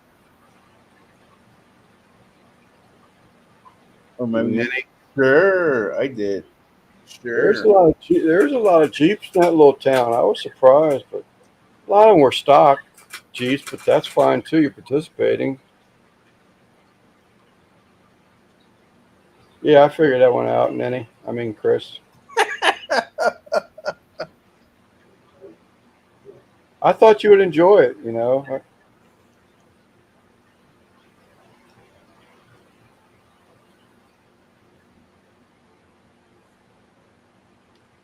Or maybe you. Ninny. Sure, I did. There's Sure. a lot of there's a lot of Jeeps in that little town. I was surprised, but a lot of them were stock Jeeps, but that's fine too. You're participating. Yeah, I figured that one out, Ninny. I mean, Chris. I thought you would enjoy it.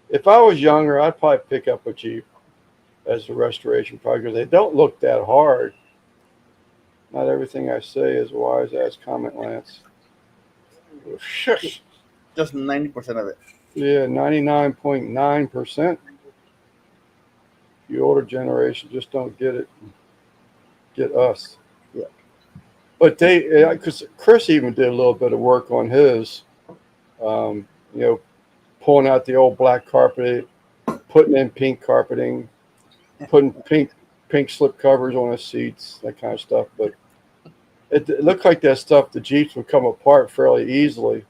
If I was younger, I'd probably pick up a Jeep as a restoration project because they don't look that hard. Not everything I say is wise ass comment, Lance. Shush. Just 90% of it. Yeah, 99.9%. The older generation just don't get it. Get us. Yeah. But because Chris even did a little bit of work on his, um, you know, pulling out the old black carpet, putting in pink carpeting, putting pink slip covers on his seats, that kind of stuff. But It looked like that stuff, the Jeeps would come apart fairly easily.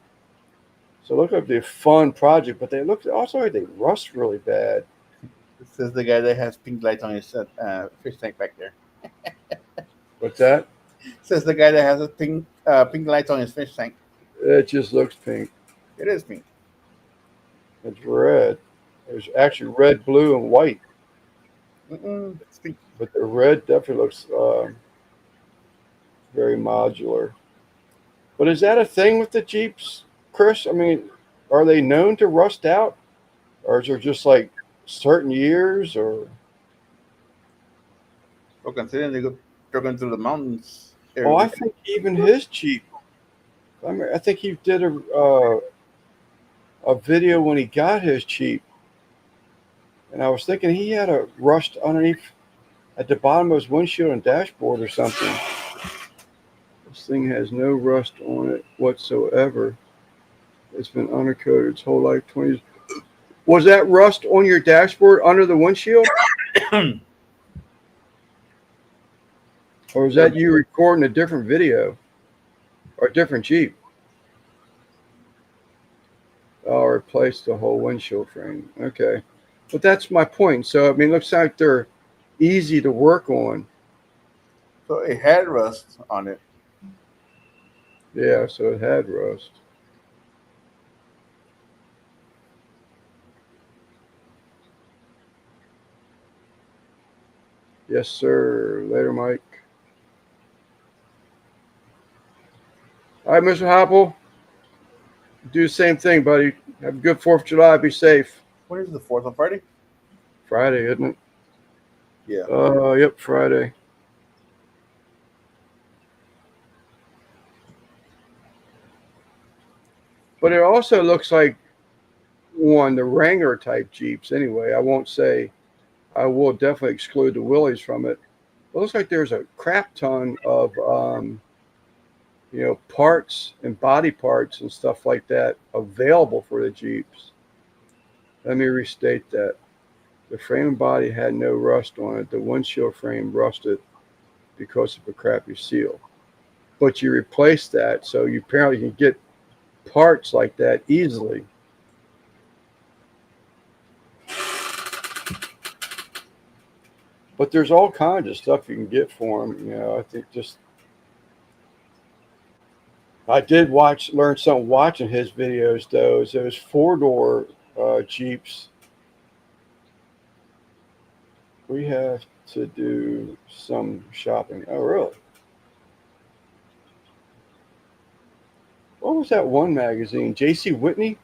So it looked like it'd be a fun project, but they look also like they rust really bad. This is the guy that has pink lights on his fish tank back there. What's that? Says the guy that has a pink lights on his fish tank. It just looks pink. It is pink. It's red. There's actually red, blue, and white, It's pink. but the red definitely looks very modular. But is that a thing with the Jeeps, Chris? I mean, are they known to rust out, or is there just like certain years? Or Well, considering they go trucking through the mountains every oh, I weekend. think even his Jeep. I mean, I think he did a video when he got his Jeep, and I was thinking he had a rust underneath at the bottom of his windshield and dashboard or something. This thing has no rust on it whatsoever. It's been undercoated its whole life. 20. Was that rust on your dashboard under the windshield, or was that you recording a different video or a different Jeep? Oh, replaced the whole windshield frame. Okay, but that's my point. So I mean, it looks like they're easy to work on. So it had rust on it. Yeah, so it had rust. Yes, sir. Later, Mike. All right, Mr. Hopple. Do the same thing, buddy. Have a good 4th of July. Be safe. When is the 4th on Friday? Friday, isn't it? Yeah. Yep, Friday. But it also looks like one the Wrangler type Jeeps. Anyway, I won't say. I will definitely exclude the Willys from it. It looks like there's a crap ton of parts and body parts and stuff like that available for the Jeeps. Let me restate that. The frame and body had no rust on it. The windshield frame rusted because of a crappy seal. But you replace that, so you apparently can get parts like that easily. But there's all kinds of stuff you can get for them. I think I did learn something watching his videos though. Is those 4-door Jeeps. We have to do some shopping. Oh, really? What was that one magazine? J.C. Whitney?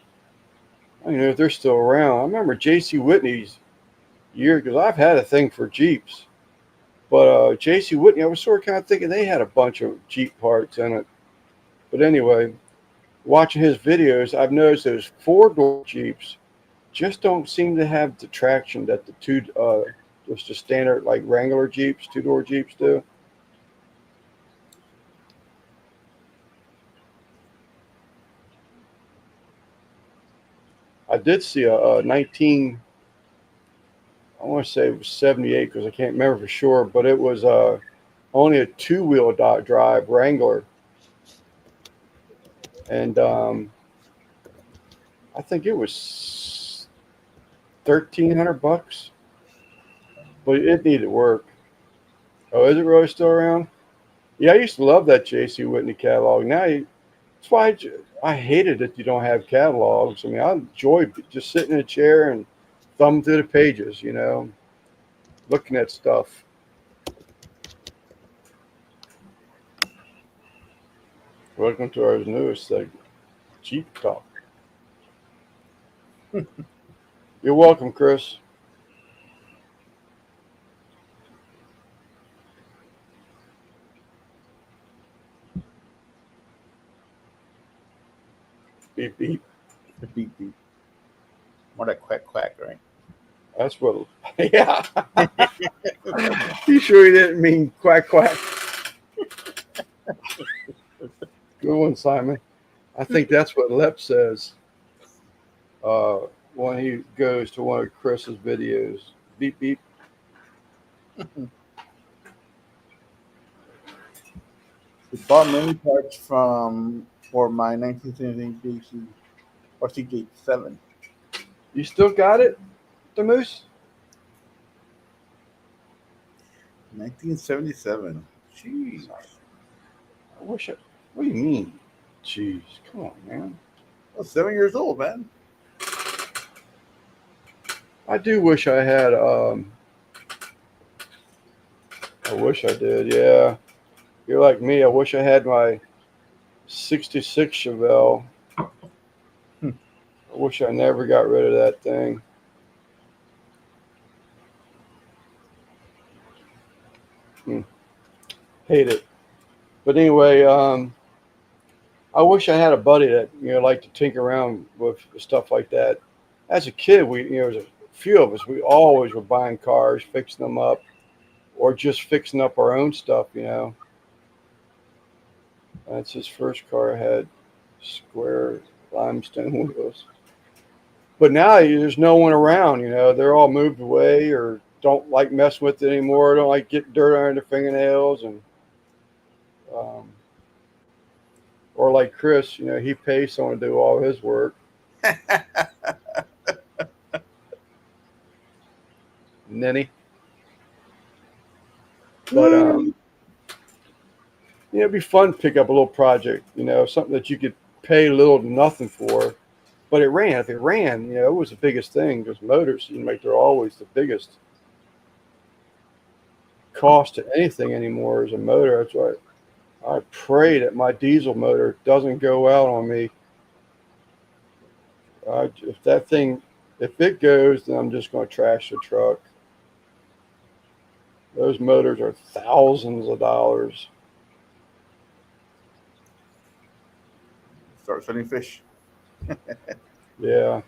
I don't know if they're still around. I remember J.C. Whitney's year because I've had a thing for Jeeps. But J.C. Whitney, I was sort of kind of thinking they had a bunch of Jeep parts in it. But anyway, watching his videos, I've noticed those 4-door Jeeps just don't seem to have the traction that the just the standard like Wrangler Jeeps, 2-door Jeeps do. I did see a 19, I want to say it was 78 because I can't remember for sure, but it was only a 2-wheel drive Wrangler. And I think it was $1,300, but it needed work. Oh, is it really still around? Yeah, I used to love that J.C. Whitney catalog. That's why I hated that you don't have catalogs. I mean, I enjoy just sitting in a chair and thumbing through the pages, looking at stuff. Welcome to our newest segment, Jeep Talk. You're welcome, Chris. Beep, beep. Beep beep. More like quack quack, right? That's what, yeah. You sure you didn't mean quack, quack? Good one, Simon. I think that's what Lep says when he goes to one of Chris's videos. Beep, beep. He bought many parts from for my 1970 JC or CJ7. You still got it, the Moose? 1977. Jeez. I wish I. What do you mean? Jeez, come on, man. I was 7 years old, man. I do wish I had. I wish I did. Yeah, you're like me. I wish I had my '66 Chevelle. Hmm. I wish I never got rid of that thing. Hmm, hate it. But anyway, I wish I had a buddy that liked to tinker around with stuff like that. As a kid, there's a few of us. We always were buying cars, fixing them up, or just fixing up our own stuff. That's his first car. Had square limestone wheels. But now there's no one around. They're all moved away or don't like mess with it anymore. Don't like get dirt under their fingernails um, or like Chris. He pays someone to do all his work. Ninny. But it'd be fun to pick up a little project. Something that you could pay little to nothing for. But it ran. If it ran, it was the biggest thing. Because motors, they're always the biggest cost to anything anymore is a motor. That's why I pray that my diesel motor doesn't go out on me. If that thing, if it goes, then I'm just going to trash the truck. Those motors are thousands of dollars. Start selling fish. Yeah,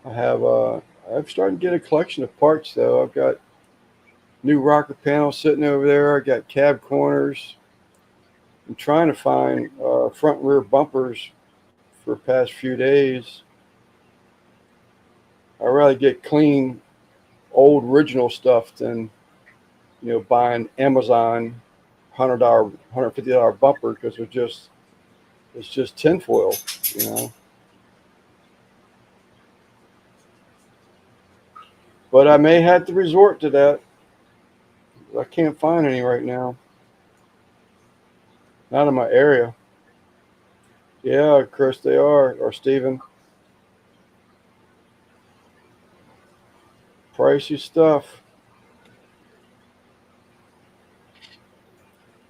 I have. I'm starting to get a collection of parts though. I've got new rocker panels sitting over there. I got cab corners. I'm trying to find front and rear bumpers for the past few days. I'd rather get clean, old, original stuff than buying Amazon $150 bumper because it's just tinfoil. You know. But I may have to resort to that. I can't find any right now. Not in my area. Yeah, Chris, they are. Or Steven. Pricey stuff.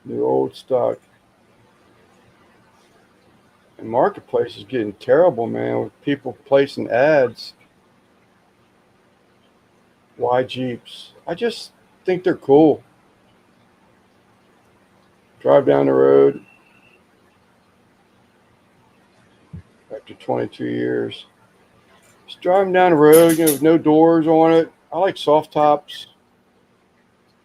New old stock. And marketplace is getting terrible, man, with people placing ads. Why Jeeps? I just think they're cool. Drive down the road after 22 years. Just driving down the road, with no doors on it. I like soft tops,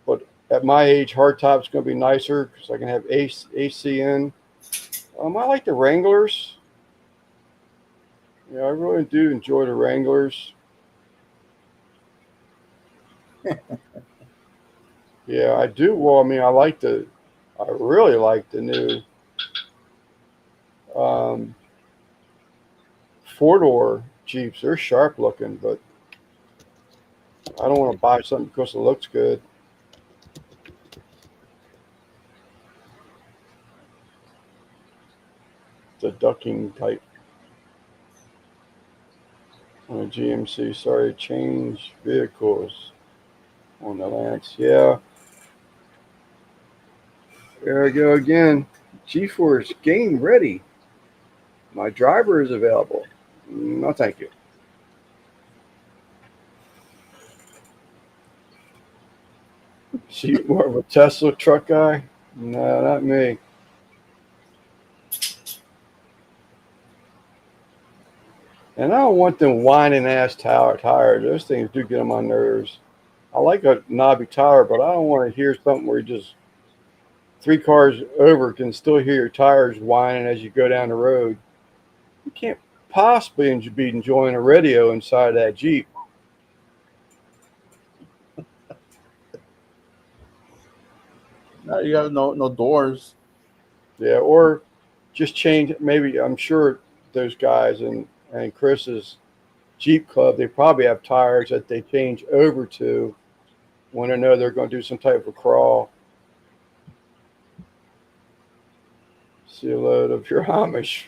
but at my age, hard top's going to be nicer because I can have AC in. I like the Wranglers. I really do enjoy the Wranglers. Yeah, I do. Well, I really like the new um, four-door Jeeps. They're sharp looking, but I don't want to buy something because it looks good. The ducking type on a GMC. Sorry, change vehicles on the Lance. Yeah, there I go again. G-Force game ready. My driver is available. No, thank you. See, more of a Tesla truck guy? No, not me. And I don't want them whining ass tires. Those things do get on my nerves. I like a knobby tire, but I don't want to hear something where you just three cars over can still hear your tires whining as you go down the road. You can't possibly be enjoying a radio inside that Jeep. No, you have no doors. Yeah, or just change. Maybe I'm sure those guys and Chris's Jeep Club, they probably have tires that they change over to when they know they're going to do some type of crawl. See a load of your Amish.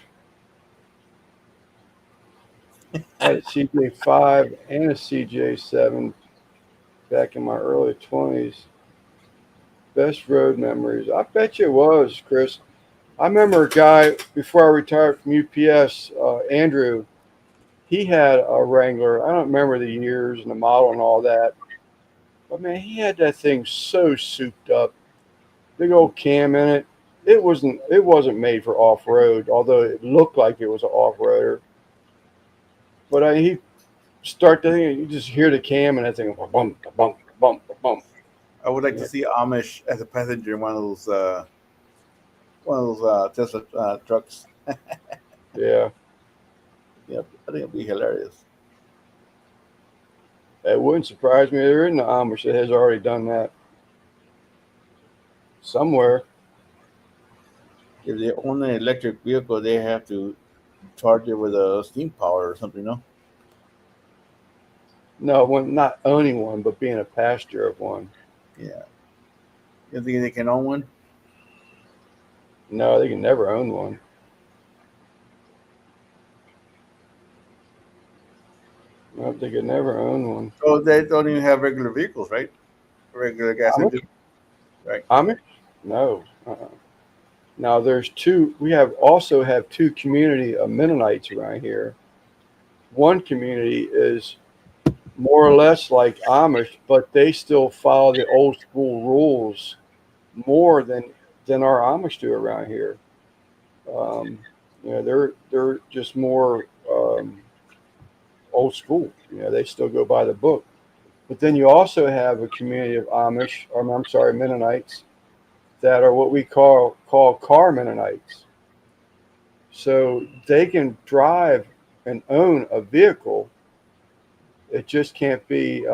I had a CJ5 and a CJ7 back in my early 20s. Best road memories. I bet you it was, Chris. I remember a guy before I retired from UPS, Andrew. He had a Wrangler. I don't remember the years and the model and all that, but man, he had that thing so souped up. Big old cam in it. It wasn't made for off road, although it looked like it was an off roader. But he start the thing, you just hear the cam and that thing bump, bump, bump, bump. I would like to Yeah, see Amish as a passenger in one of those Tesla trucks. yeah. Yep, I think it'd be hilarious. It wouldn't surprise me. There isn't an Amish that has already done that somewhere. If they own an electric vehicle, they have to charge it with a steam power or something. No, No, when not owning one, but being a passenger of one. yeah. You think they can own one? No, they can never own one. No, they could never own one. So they don't even have regular vehicles, right? Regular gas Amish? engine, right? Amish? No. Now there's two. We have also have two community of Mennonites around here. One community is more or less like Amish, but they still follow the old school rules more than our Amish do around here. Um, they're just more old school. They still go by the book. But then you also have a community of Amish, or I'm sorry, Mennonites that are what we call car Mennonites. So they can drive and own a vehicle. It just can't be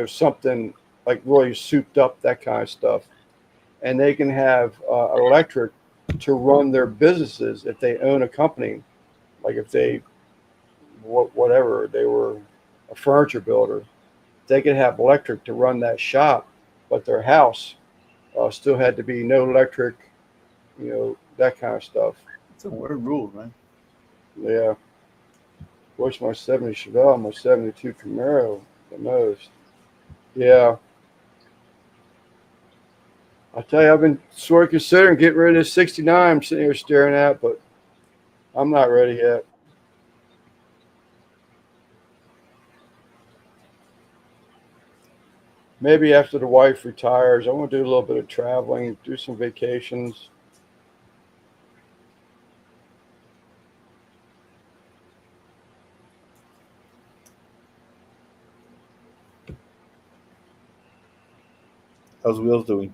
something like really souped up, that kind of stuff. And they can have electric to run their businesses if they own a company, like if they whatever they were a furniture builder, they could have electric to run that shop, but their house still had to be no electric, that kind of stuff. It's a weird rule, man. Yeah, wish my '70 Chevelle, my '72 Camaro the most. Yeah, I tell you, I've been sort of considering getting rid of this '69 I'm sitting here staring at, but I'm not ready yet. Maybe after the wife retires, I want to do a little bit of traveling, do some vacations. How's Wheels doing?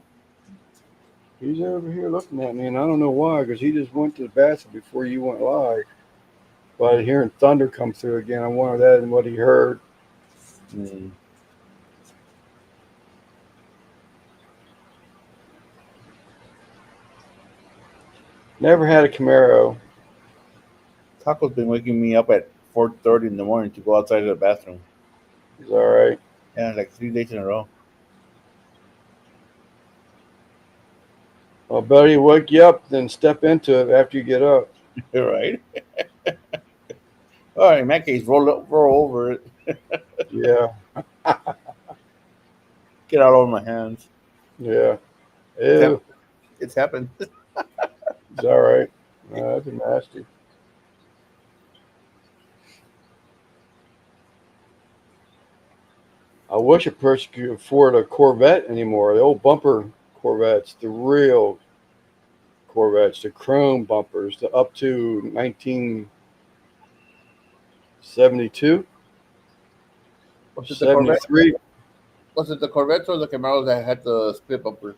He's over here looking at me, and I don't know why, because he just went to the bathroom before you went live. But hearing thunder come through again, I wonder that and what he heard. Mm. Never had a Camaro. Taco's been waking me up at 4:30 in the morning to go outside of the bathroom. He's all right. Yeah, like 3 days in a row. Well, buddy, wake you up, then step into it after you get up. You're right. All right, in that case, roll over it. Yeah, Get all over my hands. yeah. It's Ew, happened. It's happened. it's all right. That's nasty. I wish a person could afford a Corvette anymore. The old bumper Corvettes, the real Corvettes, the chrome bumpers, the up to 1972, Was it the Corvette? 73. Was it the Corvettes or the Camaros that had the split bumpers?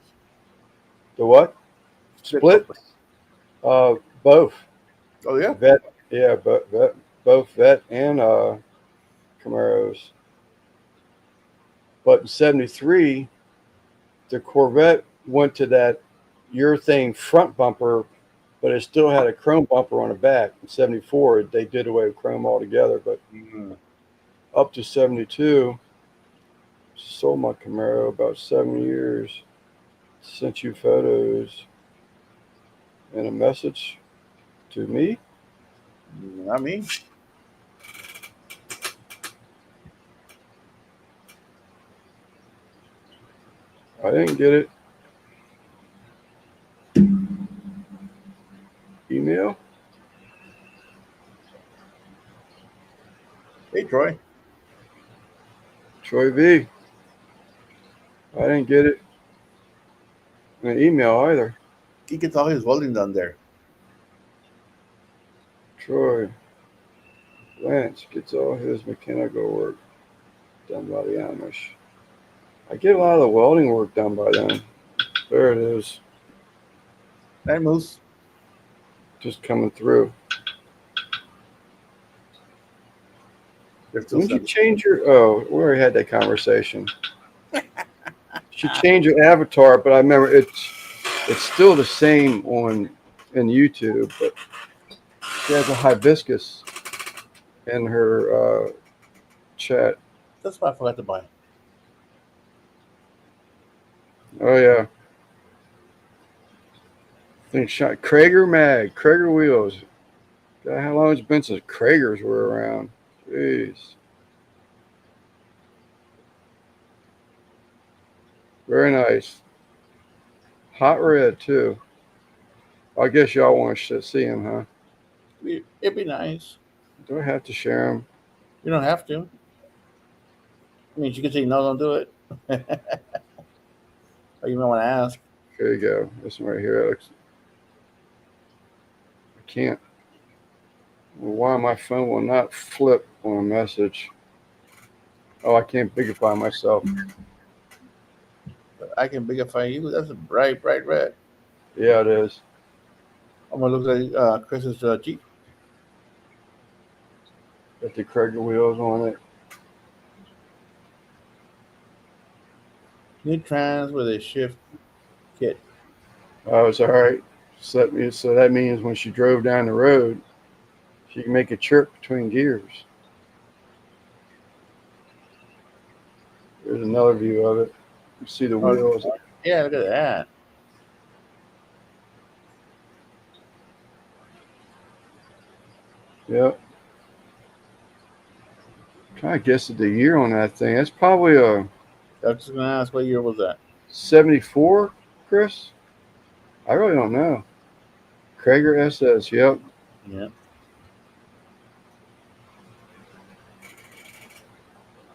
The what? Split Split? bumpers. Both. Oh yeah. Vet, yeah, but both Vet and Camaros. But in '73, the Corvette went to that urethane front bumper, but it still had a chrome bumper on the back. In '74, they did away with chrome altogether, but Mm. up to '72, sold my Camaro about 7 years. Sent you photos and a message to me. I mean, I didn't get it. Email? hey Troy, Troy V. I didn't get it. An email either. he gets all his welding done there. Troy Lance gets all his mechanical work done by the Amish. I get a lot of the welding work done by them. There it is. Right, Moose? Just coming through. They're still When did you sending. change your? Oh, we already had that conversation. She changed her avatar, but I remember it's still the same on in YouTube, but she has a hibiscus in her chat. That's what I forgot to buy. Oh yeah, I think shot Krager Mag, Krager wheels. God, how long has it been since Kragers were around? Jeez, very nice. Hot red too. I guess y'all want to see them, huh? It'd be nice. Do I have to share them? You don't have to. I mean, you can say no, don't do it. Or you might want to ask. Here you go. This one right here. I can't. Why my phone will not flip on a message? Oh, I can't bigify myself. But I can bigify you. That's a bright, bright red. Yeah, it is. I'm gonna look at Chris's Jeep. Got the Krager wheels on it. New trans with a shift kit. Oh, it's all right. So that means when she drove down the road, she can make a chirp between gears. There's another view of it. You see the Oh, wheels. yeah, look at that. Yep. Trying to guess at the year on that thing. That's probably a I was just gonna ask what year was that? '74, Chris. I really don't know. Krager SS. Yep. Yeah.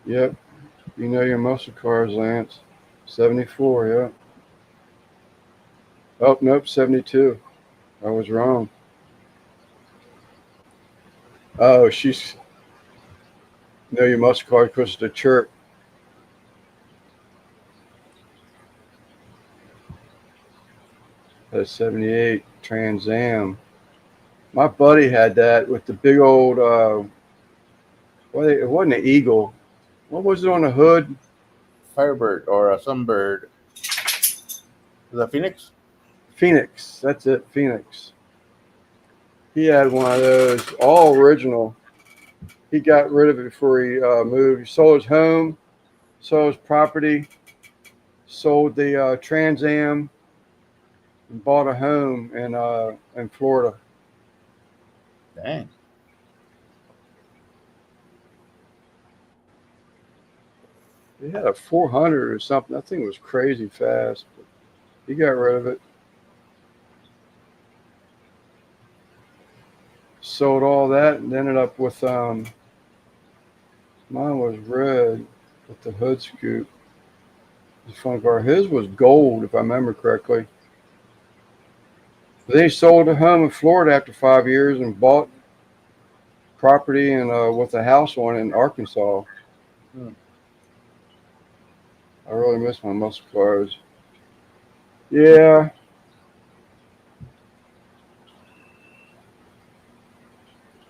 Yep. You know your muscle cars, Lance. '74. Yep. Oh nope. '72. I was wrong. Oh, she's know your muscle cars because of the chirp. That's '78 Trans Am. My buddy had that with the big old. Well, it wasn't an eagle. What was it on the hood? Firebird or a Sunbird. Is that Phoenix? Phoenix. That's it. Phoenix. He had one of those, all original. He got rid of it before he moved. He sold his home, sold his property, sold the Trans Am, and bought a home in Florida. Dang. He had a 400 or something. That thing was crazy fast. But he got rid of it. Sold all that and ended up with mine was red with the hood scoop. The front car. His was gold, if I remember correctly. But then he sold a home in Florida after 5 years and bought property and with a house on it in Arkansas. Hmm. I really miss my muscle cars. Yeah,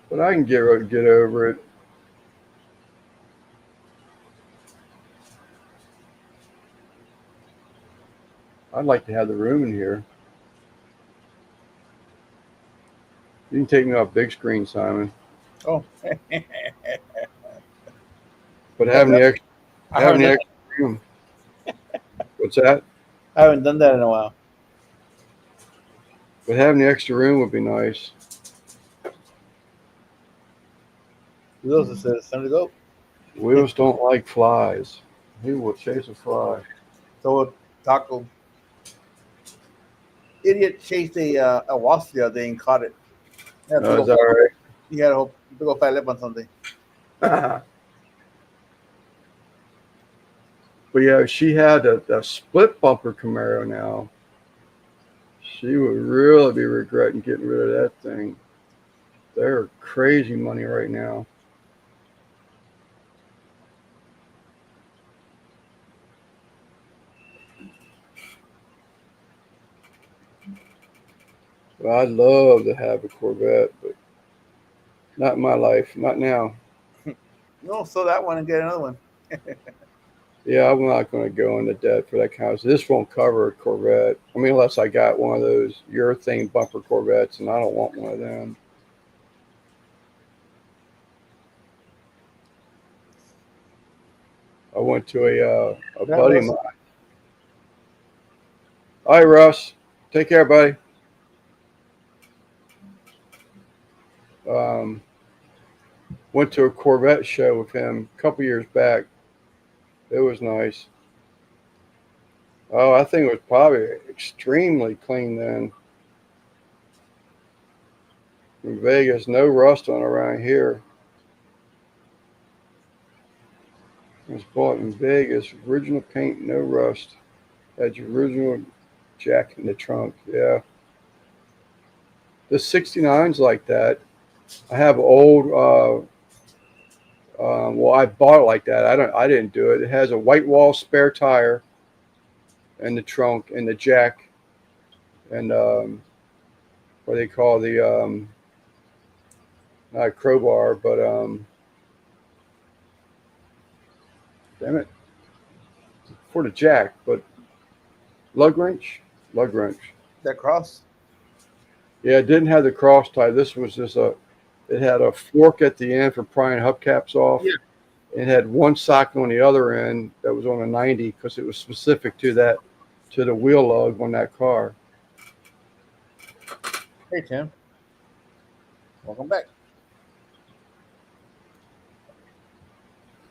but I can get over it. I'd like to have the room in here. You can take me off big screen, Simon. Oh, But I having haven't the done extra room. What's that? I haven't done that in a while. But having the extra room would be nice. Who else says it's time to go? Wheels don't like flies. He will chase a fly. So Taco idiot chased a wasp the other day and caught it. Yeah, big Is old, that he had a whole, big old fat lip on something. right? But yeah, she had a split bumper Camaro now. She would really be regretting getting rid of that thing. They're crazy money right now. Well, I'd love to have a Corvette, but not in my life, not now. No, sell that one and get another one. Yeah, I'm not going to go into debt for that kind of. This won't cover a Corvette. I mean, unless I got one of those urethane bumper Corvettes, and I don't want one of them. I went to a That buddy of was mine. Hi, Russ. Take care, buddy. Um, Went to a Corvette show with him a couple years back. It was nice. Oh, I think it was probably extremely clean then. In Vegas, no rust on around here. It was bought in Vegas. Original paint, no rust. Had your original jack in the trunk. Yeah. The 69's like that. I have old. Well, I bought it like that. I didn't do it. It has a white wall spare tire in the trunk and the jack and what they call the not a crowbar, but damn it, for the jack, but lug wrench. that cross. Yeah, it didn't have the cross tie. This was just a. It had a fork at the end for prying hubcaps off. Yeah. It had one socket on the other end that was on a 90 because it was specific to that, to the wheel lug on that car. Hey Tim, welcome back.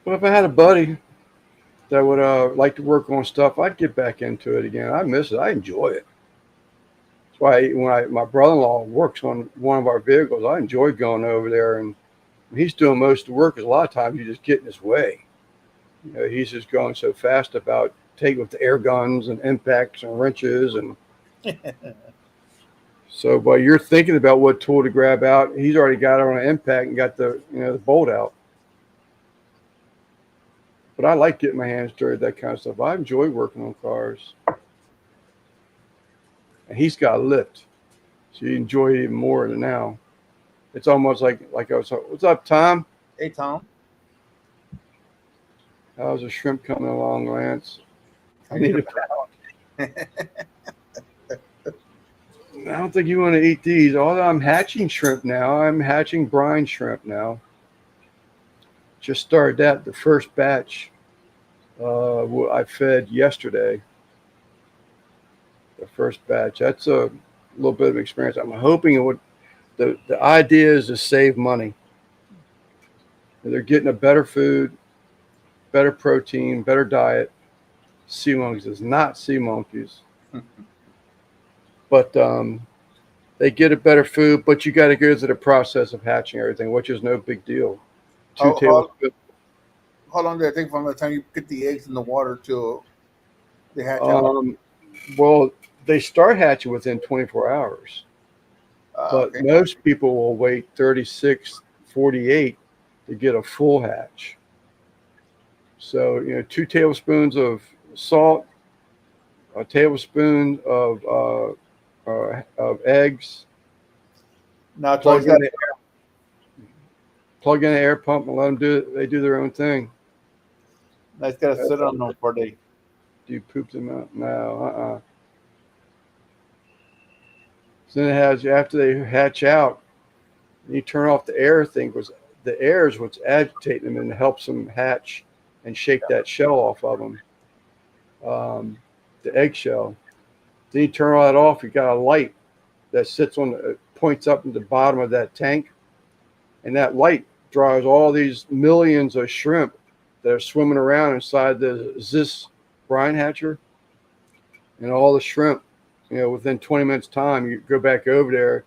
But if I had a buddy that would like to work on stuff, I'd get back into it again. I miss it. I enjoy it. That's why my brother-in-law works on one of our vehicles, I enjoy going over there and he's doing most of the work. Because a lot of times you just get in his way. You know, he's just going so fast about taking with the air guns and impacts and wrenches and so. But you're thinking about what tool to grab out. He's already got it on an impact and got the bolt out. But I like getting my hands dirty, that kind of stuff. I enjoy working on cars. And he's got a lift, so you enjoy it even more than now. It's almost like I was. What's up, Tom? Hey Tom, How's the shrimp coming along, Lance? I I need need a to. I don't think you want to eat these. Although I'm hatching shrimp now. I'm hatching brine shrimp now. Just started that. The first batch I fed yesterday. The first batch. That's a little bit of experience. I'm hoping it would. The idea is to save money. They're getting a better food, better protein, better diet. Sea monkeys is not sea monkeys, but they get a better food. But you got to go through the process of hatching everything, which is no big deal. Two how, how tablespoons. how long did it take from the time you get the eggs in the water till they hatch out? Um, well, they start hatching within 24 hours, but Okay. most people will wait 36, 48 to get a full hatch. So, 2 tablespoons of salt, a tablespoon of eggs, Now it's plug always in got. the plug in the air pump and let them do it. They do their own thing. Now it's got to sit on them for a day. Do you poop them out? No, So then it has after they hatch out, You turn off the air thing was the air is what's agitating them and helps them hatch and shake that shell off of them, the eggshell. Then you turn all that off. You got a light that sits on the points up in the bottom of that tank, and that light draws all these millions of shrimp that are swimming around inside the Zis brine hatcher, and all the shrimp. Within 20 minutes time, you go back over there,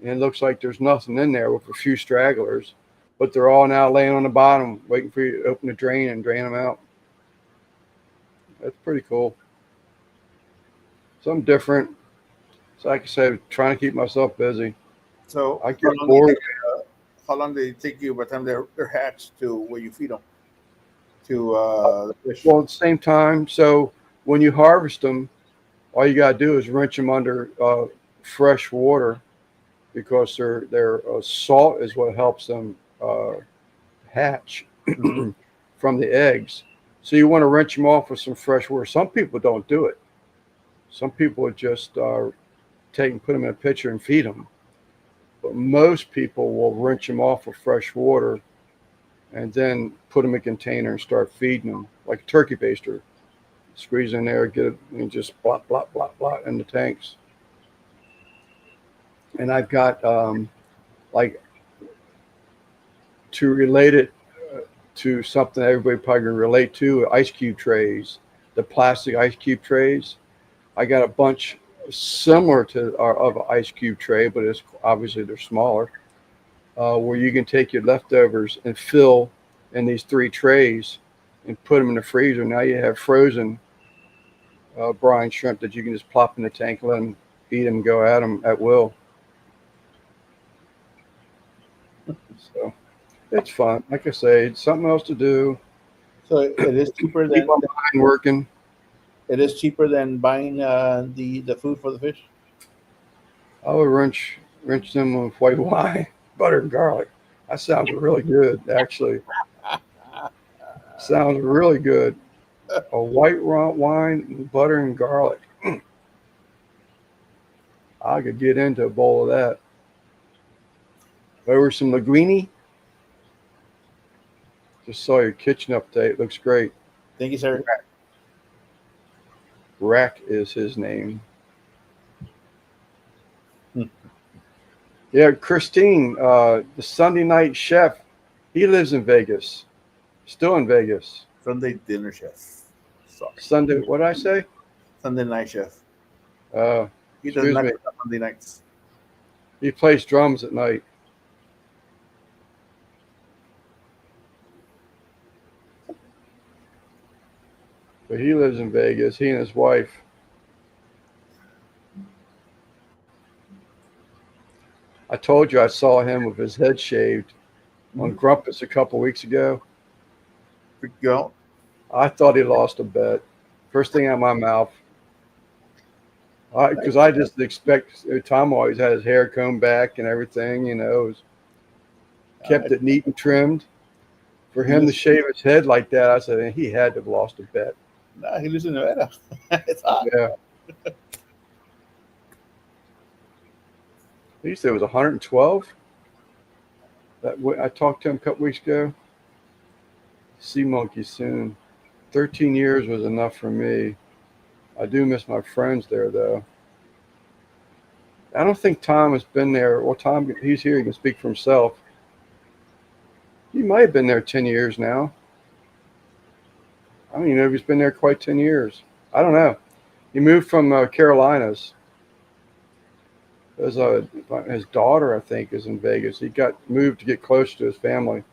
and it looks like there's nothing in there with a few stragglers, but they're all now laying on the bottom, waiting for you to open the drain and drain them out. That's pretty cool. Something different. So like I said, trying to keep myself busy. So I get bored. how long do it take you by the time they're hatched to where you feed them to the fish? Well, at the same time, so when you harvest them, all you gotta do is rinse them under fresh water because their salt is what helps them hatch Mhm. from the eggs. So you want to rinse them off with some fresh water. Some people don't do it. Some people would just take and put them in a pitcher and feed them. But most people will rinse them off with fresh water and then put them in a container and start feeding them like a turkey baster. Squeeze in there, get it, and just blop, blop, blop, blop in the tanks. And I've got like to relate it to something everybody probably can relate to ice cube trays, the plastic ice cube trays. I got a bunch similar to our of an ice cube tray, but it's obviously they're smaller. Where you can take your leftovers and fill in these three trays and put them in the freezer. Now you have frozen brine shrimp that you can just plop in the tank, let them eat them, go at them at will. So it's fun. Like I say, it's something else to do. So it is cheaper Keep than my mind working. buying the food for the fish. I would rinse them with white wine, butter and garlic. That sounds really good, actually. Sounds really good. A white wine, butter and garlic. I could get into a bowl of that. Over some linguine. Just saw your kitchen update. Looks great. Thank you, sir. Rack is his name. Hmm. Yeah, Christine, the Sunday night chef, he lives in Vegas. Still in Vegas. Sunday dinner chef. Sorry, Sunday, what did I say? Sunday night chef. Uh, He does Excuse not me. cook on Sunday nights. He plays drums at night. But he lives in Vegas. He and his wife. I told you I saw him with his head shaved on Mm-hmm. Grumpus a couple weeks ago. Freak you out. I thought he lost a bet. First thing out of my mouth. Right. Because I just expect Tom always had his hair combed back and everything, kept Uh, it neat and trimmed. For he him to lives. shave his head like that, I said he had to have lost a bet. Nah, he lives in Nevada. It's hot. Yeah. He said it was 112. I talked to him a couple weeks ago. Sea monkey soon. 13 years was enough for me. I do miss my friends there, though. I don't think Tom has been there. Well, Tom, he's here. He can speak for himself. He might have been there 10 years now. I don't even know if he's been there quite 10 years. I don't know. He moved from Carolinas. His daughter, I think, is in Vegas. He got moved to get closer to his family.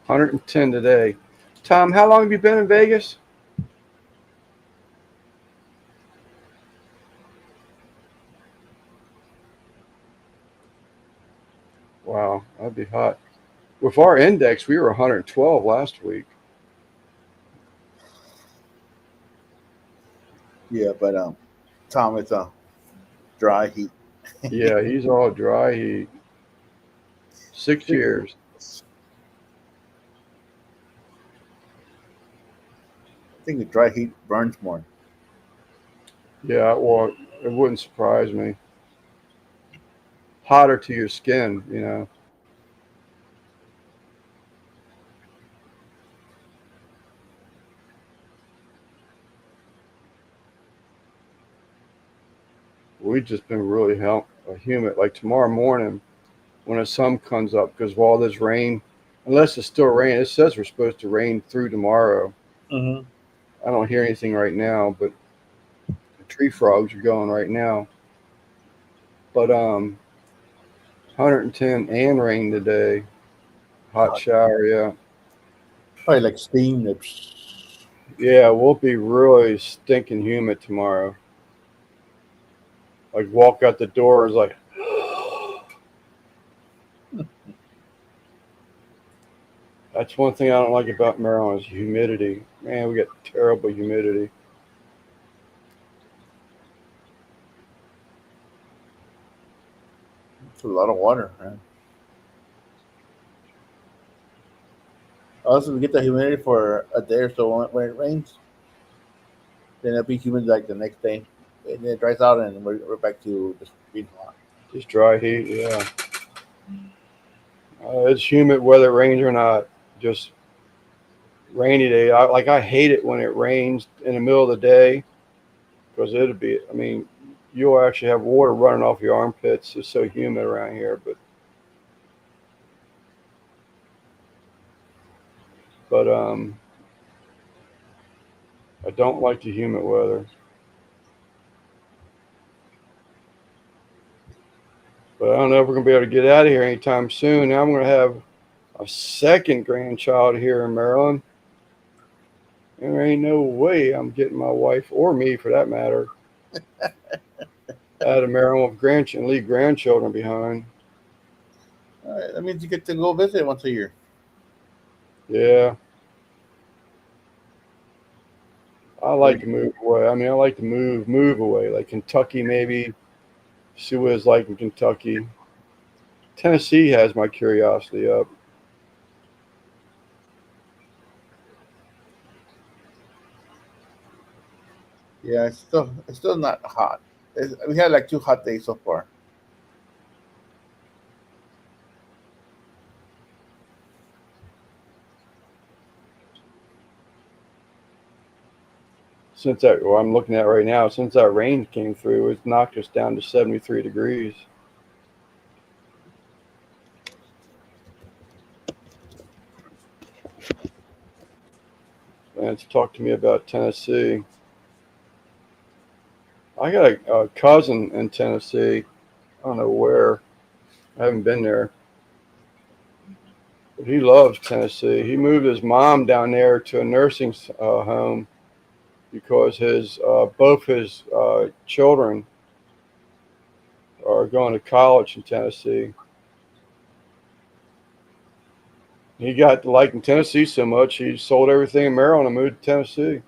110 today. Tom, how long have you been in Vegas? Wow, that'd be hot. With our index, we were 112 last week. Yeah, but Tom, it's dry heat. Yeah, he's all dry. 6 years. I think the dry heat burns more. Yeah, well, it wouldn't surprise me. hotter to your skin, you know. We've just been really humid. Like tomorrow morning when the sun comes up, because of all this rain, unless it's still raining, it says we're supposed to rain through tomorrow. Mm-hmm. I don't hear anything right now, but the tree frogs are going right now. But 110 and rain today. Hot God, shower, yeah. probably like steam. Yeah, we'll be really stinking humid tomorrow. Like walk out the door is like that's one thing I don't like about Maryland is humidity. Man, we get terrible humidity. It's a lot of water, man. Also, we get the humidity for a day or so when it rains. Then it'll be humid like the next day. And then it dries out and we're back to just being hot. Just dry heat, yeah. It's humid whether it rains or not. Just rainy day. I hate it when it rains in the middle of the day because it'll be. I mean, you'll actually have water running off your armpits. It's so humid around here. But I don't like the humid weather. But I don't know if we're gonna be able to get out of here anytime soon. Now I'm gonna have a second grandchild here in Maryland. And there ain't no way I'm getting my wife or me, for that matter, out of Maryland with and leave grandchildren behind. All right, that means you get to go visit once a year. Yeah, I Or like to move away. I mean, I like to move away, like Kentucky maybe. See what it's like in Kentucky. Tennessee has my curiosity up. yeah, it's still not hot. We had like 2 hot days so far. Since that, well, I'm looking at right now, since that rain came through, it's knocked us down to 73 degrees. Lance talked to me about Tennessee. I got a cousin in Tennessee. I don't know where. I haven't been there. But he loves Tennessee. He moved his mom down there to a nursing home because his both his children are going to college in Tennessee. He got to liking Tennessee so much he sold everything in Maryland and moved to Tennessee.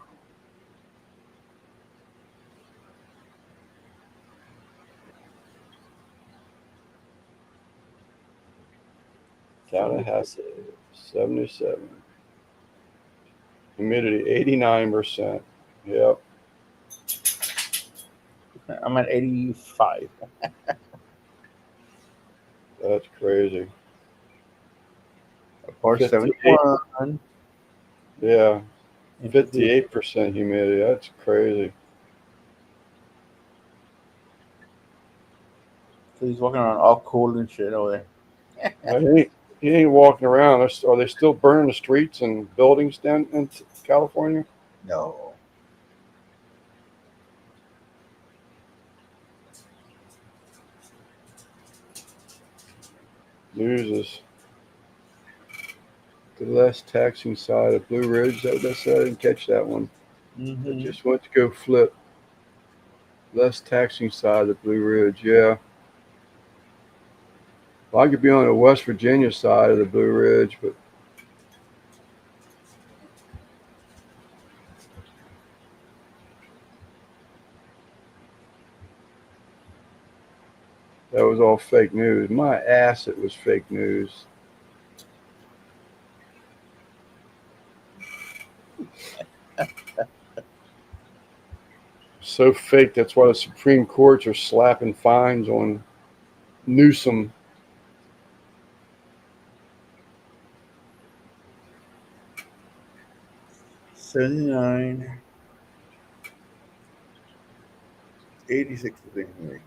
Tallahassee, 77. Humidity, 89%. Yep, I'm at 85. that's crazy. Of course, 58, 71. yeah, And 58% humidity. That's crazy. so he's walking around all cold and shit over Uh, He ain't, he ain't walking around. Are they still burning the streets and buildings down in California? there. No. News is the less taxing side of Blue Ridge. That what they said? I didn't catch that one. I Mm-hmm. just went to go flip. Less taxing side of Blue Ridge. Yeah. Well, I could be on the West Virginia side of the Blue Ridge, but that was all fake news. My ass, it was fake news. So fake. That's why the Supreme Courts are slapping fines on Newsom. $79, $86 today.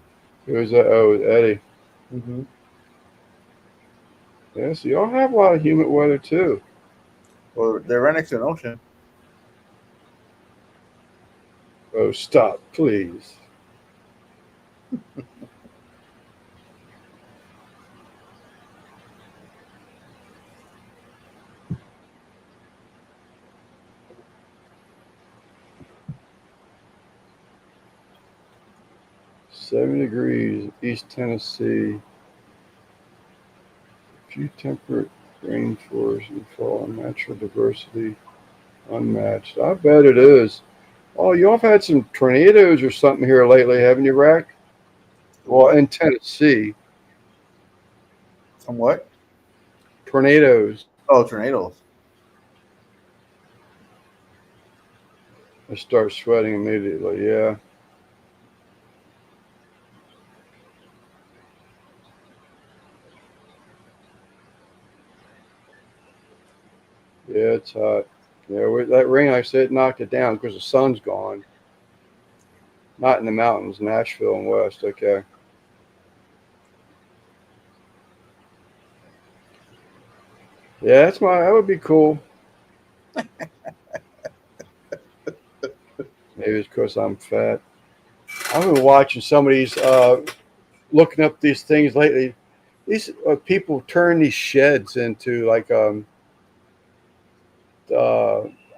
Who is that? Oh, Eddie. Mm-hmm. Yeah, so y'all have a lot of humid weather too. Well, they're right next to an ocean. Oh, stop, please. $70 East Tennessee. Few temperate rainforests and fall. Natural diversity unmatched. I bet it is. Oh, y'all have had some tornadoes or something here lately, haven't you, Rack? Well, What? in Tennessee, Somewhat? tornadoes. Oh, tornadoes. I start sweating immediately. Yeah. Yeah, it's hot. Yeah, that rain, like I said, knocked it down because the sun's gone. Not in the mountains, Nashville and West. Okay. Yeah, that would be cool. Maybe it's because I'm fat. I've been watching some of these, looking up these things lately. These people turn these sheds into like, uh,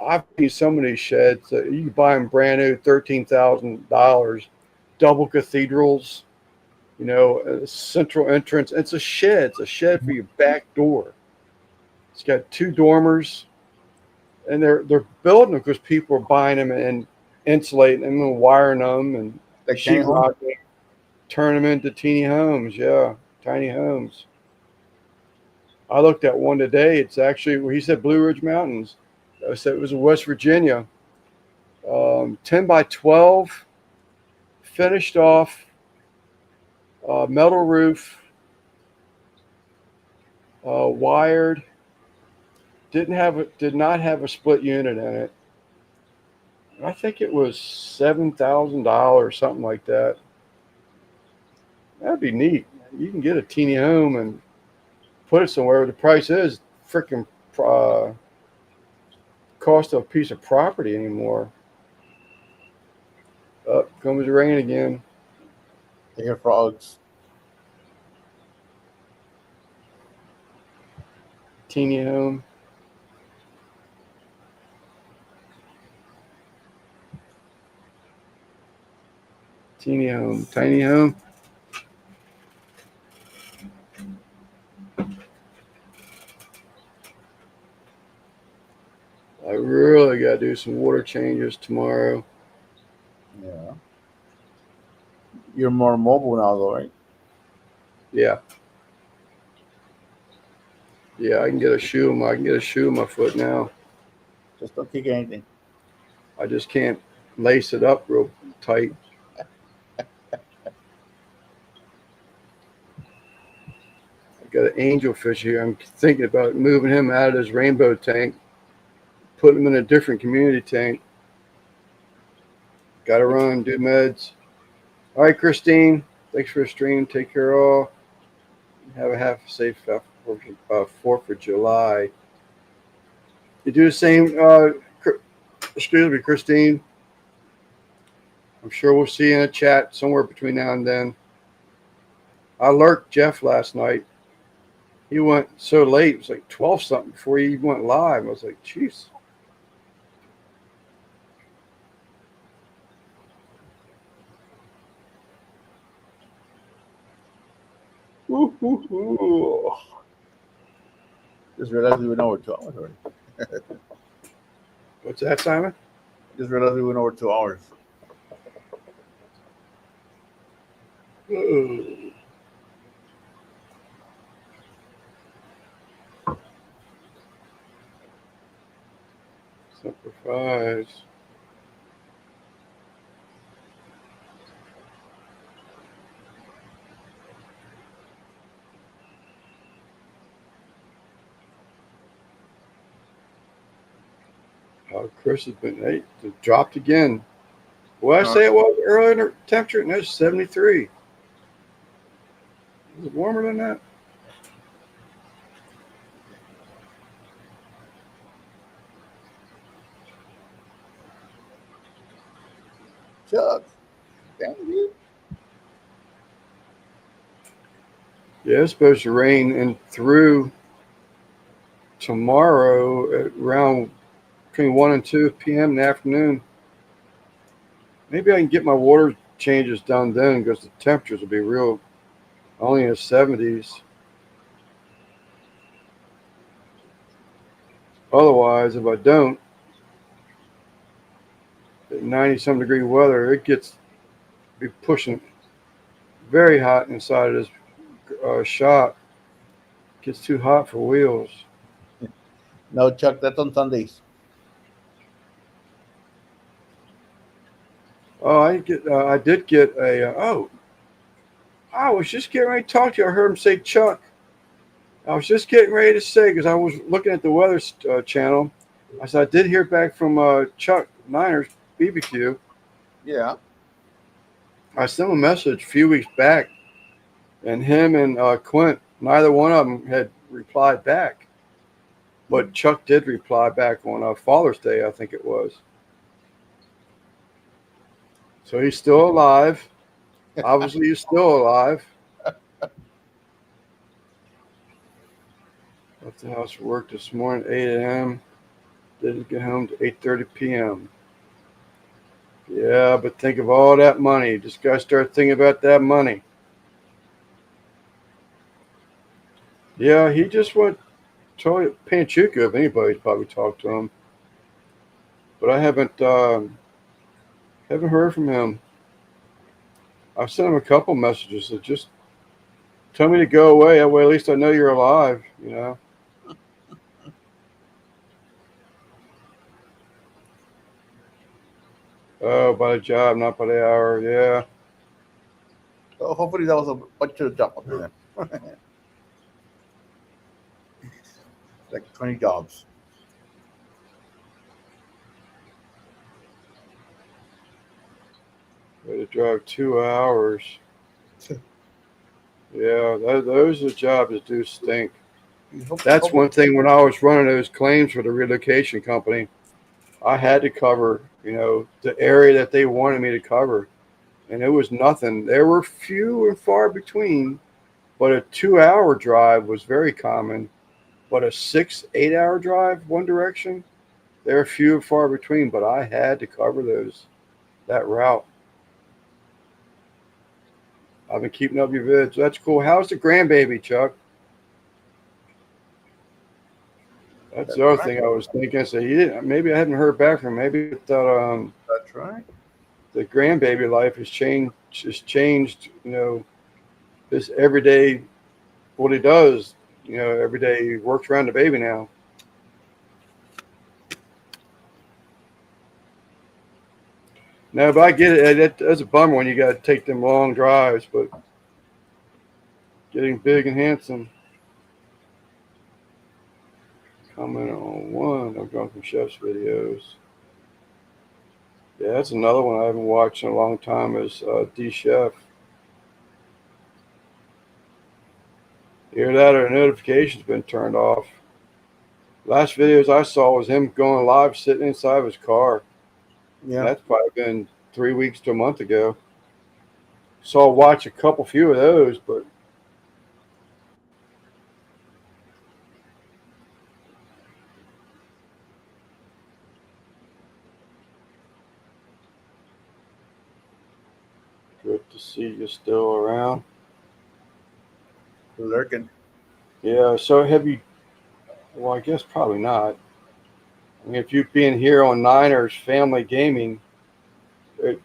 I've seen some of these sheds. You can buy them brand new, $13,000, double cathedrals. Central entrance. It's a shed. It's a shed for your back door. It's got two dormers, and they're building them because people are buying them and insulating them and wiring them and Like tiny home? sheetrock them, turn them into teeny homes. Yeah, tiny homes. I looked at one today. It's actually where he said Blue Ridge Mountains. I said it was in West Virginia. 10 by 12, finished off, metal roof, wired. Did not have a split unit in it. I think it was $7,000, something like that. That'd be neat. You can get a teeny home and put it somewhere. The price is freaking uh, cost of a piece of property anymore. Up comes the rain again. They hear frogs. Teeny home. Teeny home. Tiny home. I really got to do some water changes tomorrow. Yeah. You're more mobile now, though, right? Yeah. Yeah, I can get a shoe in my foot now. Just don't kick anything. I just can't lace it up real tight. I got an angelfish here. I'm thinking about moving him out of his rainbow tank, putting him in a different community tank. Got to run, do meds. All right, Christine. Thanks for the stream. Take care, all. Have a safe 4th of July. You do the same, excuse me, Christine. I'm sure we'll see you in a chat somewhere between now and then. I lurked Jeff last night. He went so late. It was like 12 something before he went live. I was like, jeez. Woo, woo, woo. Just realized we went over 2 hours already. What's that, Simon? Just realized we went over 2 hours. Uh-oh. Simplifies. Chris has been, hey, it dropped again. What did I Uh, say it was earlier temperature? No, 73. Is it warmer than that? Chuck, dang you. Yeah, it's supposed to rain and through tomorrow at around between 1 and 2 p.m. in the afternoon. Maybe I can get my water changes done then because the temperatures will be real, only in the 70s. Otherwise, if I don't, at 90 some degree weather, it gets be pushing very hot inside of this shop. It gets too hot for wheels. No, Chuck, that's on Sundays. Oh, I did get a. I was just getting ready to talk to you. I heard him say Chuck. I was just getting ready to say because I was looking at the weather channel. I said I did hear back from Chuck Niners BBQ. Yeah. I sent him a message a few weeks back, and him and Quint, neither one of them had replied back. But Chuck did reply back on Father's Day, I think it was. So he's still alive. Obviously, he's still alive. Left the house for work this morning, 8 a.m. Didn't get home to 8:30 p.m. Yeah, but think of all that money. Just got to start thinking about that money. Yeah, he just went to Panchuca, if anybody's probably talked to him. But I haven't heard from him. I've sent him a couple messages that just tell me to go away. That way, at least I know you're alive. You know. Oh, by the job, not by the hour. Yeah. So hopefully that was a bunch of job up there. Like 20 jobs. Way to drive 2 hours. Yeah, those are jobs that do stink. That's one thing when I was running those claims for the relocation company, I had to cover, the area that they wanted me to cover. And it was nothing. There were few and far between, but a 2 hour drive was very common. But a 6, 8 hour drive one direction, there are few and far between, but I had to cover that route. I've been keeping up your vids. That's cool. How's the grandbaby, Chuck? That's That's the other right. thing I was thinking. So he didn't. Maybe I hadn't heard back from him. Maybe that That's right. the grandbaby life has changed. Has changed. His everyday what he does. Every day he works around the baby now. No, but I get it. That's a bummer when you got to take them long drives. But getting big and handsome. Comment on one of Drunken Chef's videos. Yeah, that's another one I haven't watched in a long time. Is D Chef. Hear that? Our notifications been turned off. Last videos I saw was him going live sitting inside of his car. And Yeah. that's probably been 3 weeks to a month ago. So I'll watch a few of those, but good to see you still around. Lurking. Yeah, so have you, well, I guess probably not. I mean, if you've been here on Niners Family Gaming,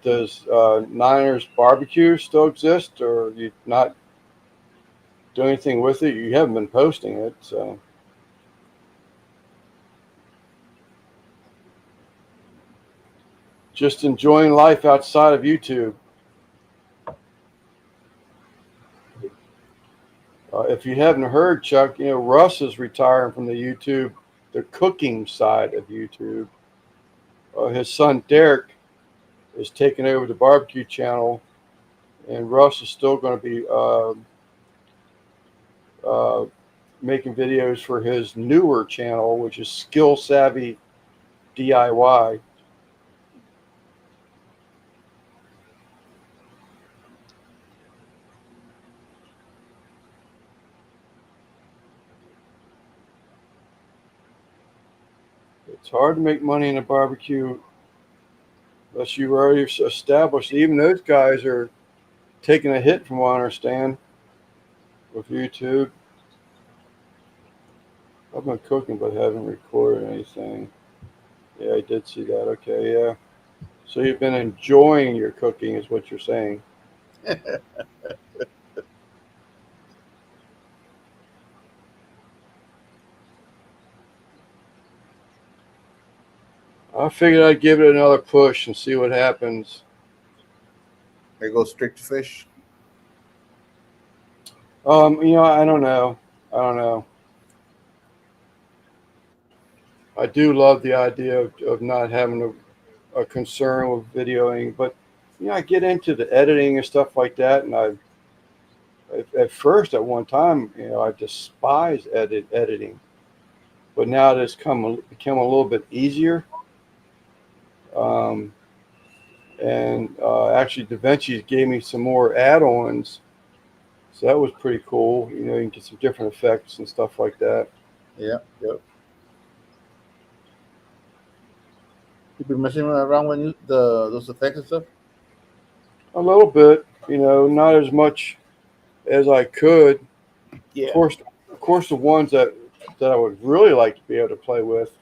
does Niners Barbecue still exist, or you not do anything with it? You haven't been posting it, so just enjoying life outside of YouTube. If you haven't heard, Chuck, Russ is retiring from the cooking side of YouTube. his son Derek is taking over the barbecue channel, and Russ is still going to be uh, making videos for his newer channel, which is Skill Savvy DIY. It's hard to make money in a barbecue unless you already established. Even those guys are taking a hit, from what I understand, with YouTube. I've been cooking but haven't recorded anything. Yeah, I did see that. Okay, yeah. So you've been enjoying your cooking, is what you're saying. I figured I'd give it another push and see what happens. They go straight to fish. I don't know. I don't know. I do love the idea of not having a concern with videoing, but I get into the editing and stuff like that, and at first at one time, I despised editing, but now it's become a little bit easier. Um, and actually, DaVinci gave me some more add-ons, so that was pretty cool. You can get some different effects and stuff like that. Yeah, yep. You've been messing around with those effects and stuff. A little bit, not as much as I could. Yeah. Of course, the ones that I would really like to be able to play with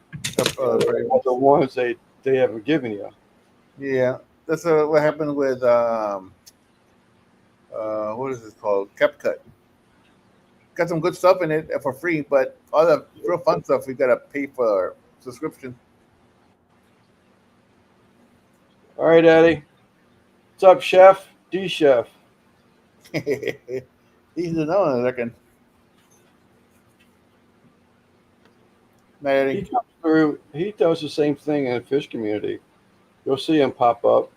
are the ones they haven't given you. Yeah, that's what happened with what is this called? CapCut. Got some good stuff in it for free, but all the real fun stuff we gotta pay for subscription. All right, Eddie. What's up, Chef? D Chef. Easy to know, I reckon. He Mary, comes through. He does the same thing in the fish community. You'll see him pop up.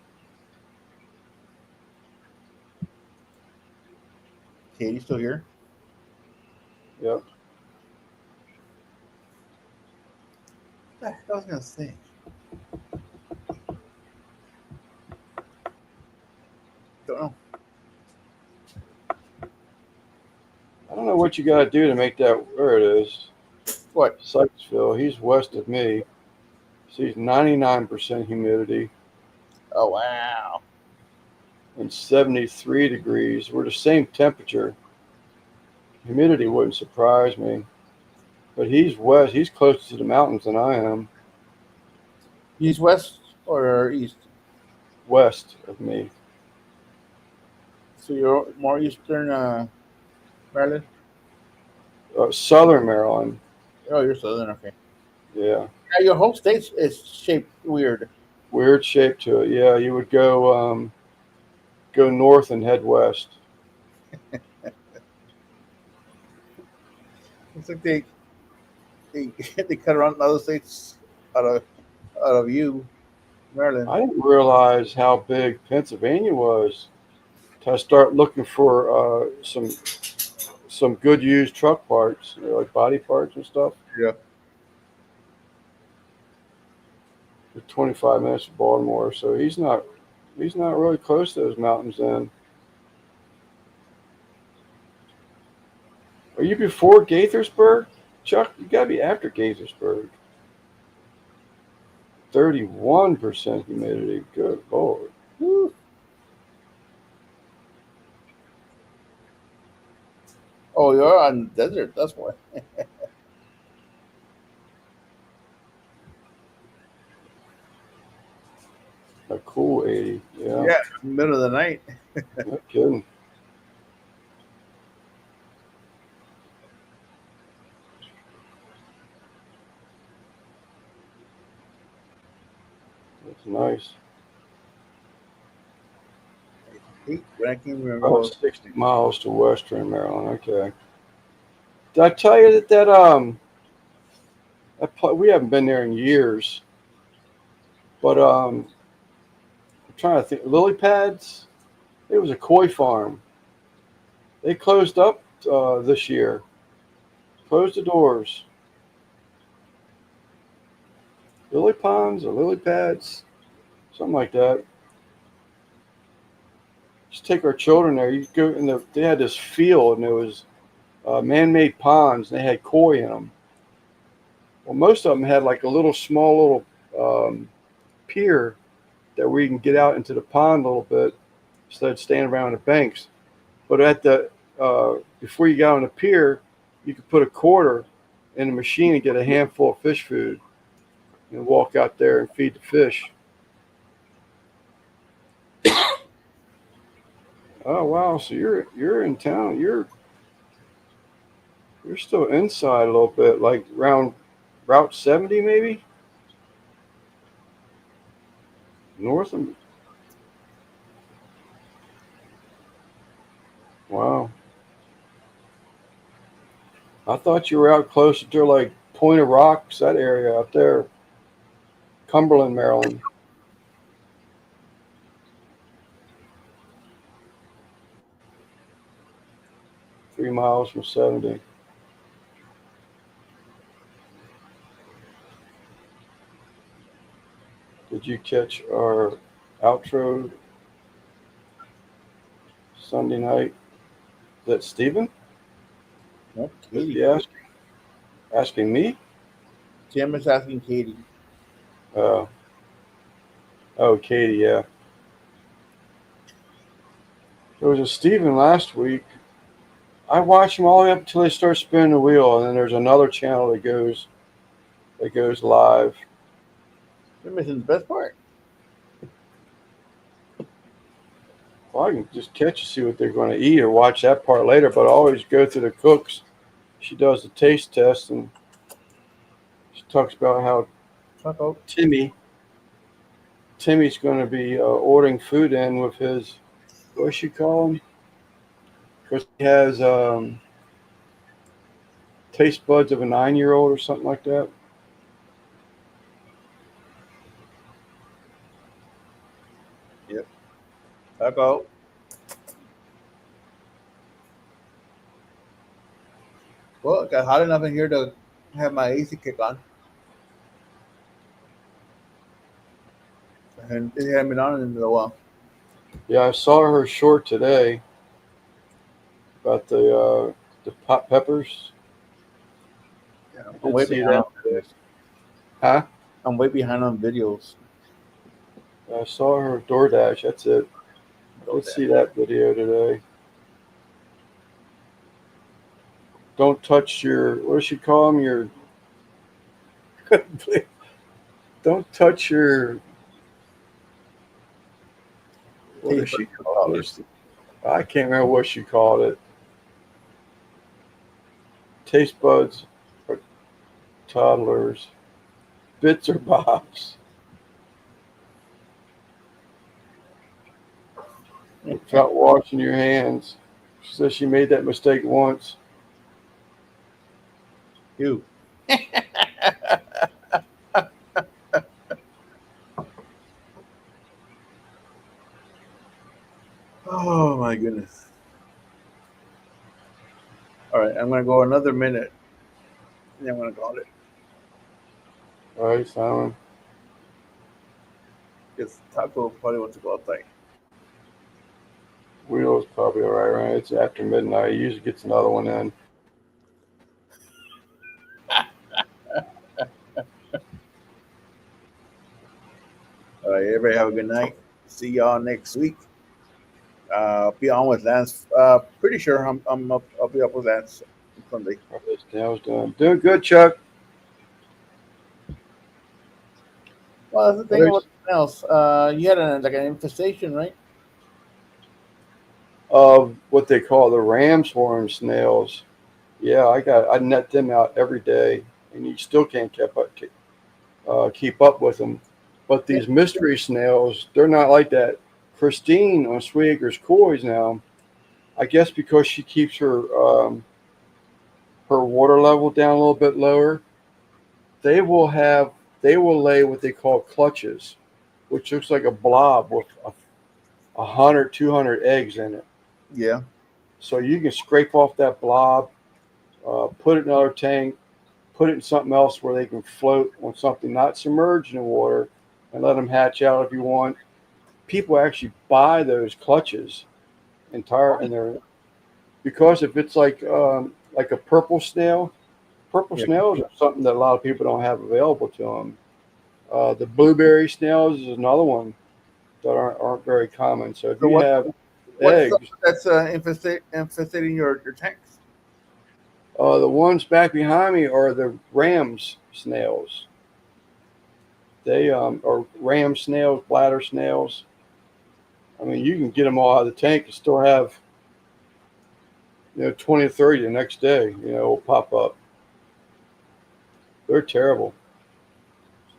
Katie, still here? Yep. What the hell was I gonna say? Don't know. I don't know what you got to do to make that. Where it is. What? Sykesville. He's west of me. Sees 99% humidity Oh wow. and 73 degrees. We're the same temperature. Humidity wouldn't surprise me. But he's west. He's closer to the mountains than I am. He's west or east? West of me. So you're more eastern Maryland? Southern Maryland. Oh, you're southern, okay. Yeah. Yeah, your whole state is shaped weird. Weird shape to it. Yeah, you would go north and head west. It's like they they cut around other states out of out of you, Maryland. I didn't realize how big Pennsylvania was till I start looking for some good used truck parts, like body parts and stuff. Yeah. For 25 minutes to Baltimore, so he's not really close to those mountains. Then, are you before Gaithersburg, Chuck? You gotta be after Gaithersburg. 31% humidity. Good lord. Whew. Oh, you're on desert. That's why. A cool 80. Yeah, Yeah, middle of the night. no kidding. That's nice. When I came remember. About 60 miles to Western Maryland. Okay. Did I tell you we haven't been there in years, But I'm trying to think. Lily pads. It was a koi farm. They closed up this year. Closed the doors. Lily ponds or lily pads, something like that. Just take our children there. You go in the. They had this field, and there was man-made ponds, and they had koi in them. Well, most of them had like a little small little pier that we can get out into the pond a little bit instead of standing around the banks. But at the before you got on the pier, you could put a quarter in the machine and get a handful of fish food and walk out there and feed the fish. Oh wow! So you're in town. You're still inside a little bit, like around Route 70 maybe north of. Wow! I thought you were out closer to like Point of Rocks, that area out there, Cumberland, Maryland. 3 miles from 70. Did you catch our outro Sunday night? Is that Steven? No, Is Katie. he asking me? Tim is asking Katie. Uh, oh, Katie, yeah. There was a Steven last week. I watch them all the way up until they start spinning the wheel, and then there's another channel that goes live. You're missing the best part. Well, I can just catch and see what they're going to eat or watch that part later, but I always go through the cooks. She does the taste test, and she talks about how Taco. Timmy's going to be ordering food in with his, what does she call him? Because he has taste buds of a 9-year-old or something like that. Yep. Taco. Well, it got hot enough in here to have my AC kick on. And it hadn't been on in a while. Yeah, I saw her short today about the pot peppers. Yeah, I I'm did way see behind. that today. Huh? I'm way behind on videos. I saw her DoorDash. That's it. I did see that video today. Don't touch your, what does she call them? Your, don't touch your, what does she call it? I can't remember what she called it. Taste buds for toddlers. Bits or bobs. Without washing your hands. She says she made that mistake once. You. Oh my goodness. All right, I'm gonna go another minute. And I'm gonna call it. All right, Simon. Because Taco probably wants to go outside. Wheel's probably all right? It's after midnight. He usually gets another one in. All right, everybody have a good night. See y'all next week. Be on with Lance. Pretty sure I'm up. I'll be up with Lance Sunday. This nail's done. Doing good, Chuck. Well, that's the thing about else. You had like an infestation, right? Of what they call the ram's horn snails. Yeah, I net them out every day, and you still can't keep up with them. But these mystery snails, they're not like that. Christine on Sweeger's Coys now, I guess because she keeps her water level down a little bit lower, they will lay what they call clutches. which looks like a blob with 100, 200 eggs in it. Yeah. So you can scrape off that blob, put it in another tank, put it in something else where they can float on something not submerged in the water, and let them hatch out if you want. People actually buy those clutches entire and they're because if it's like a purple Yeah. snails are something that a lot of people don't have available to them. The blueberry snails is another one that aren't very common. So if So you have what's eggs, that's infestating your tanks? the ones back behind me are the ram's snails. They are ram snails, bladder snails. I mean, you can get them all out of the tank and still have 20 or 30 the next day. Will pop up. They're terrible.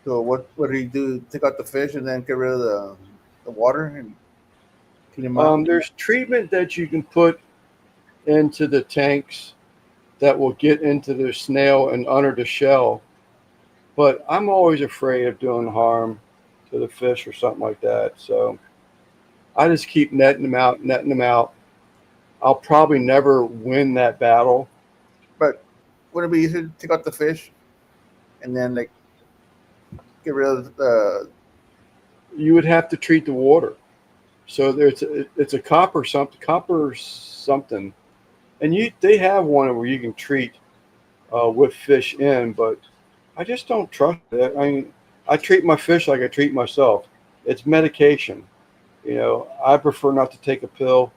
So what do you do? Take out the fish and then get rid of the water and clean them out. There's treatment that you can put into the tanks that will get into the snail and under the shell. But I'm always afraid of doing harm to the fish or something like that. So I just keep netting them out, netting them out. I'll probably never win that battle. But would it be easier to take out the fish and then like get rid of the? You would have to treat the water. So it's a copper something, and they have one where you can treat with fish in, but I just don't trust it. I mean, I treat my fish like I treat myself. It's medication. I prefer not to take a pill.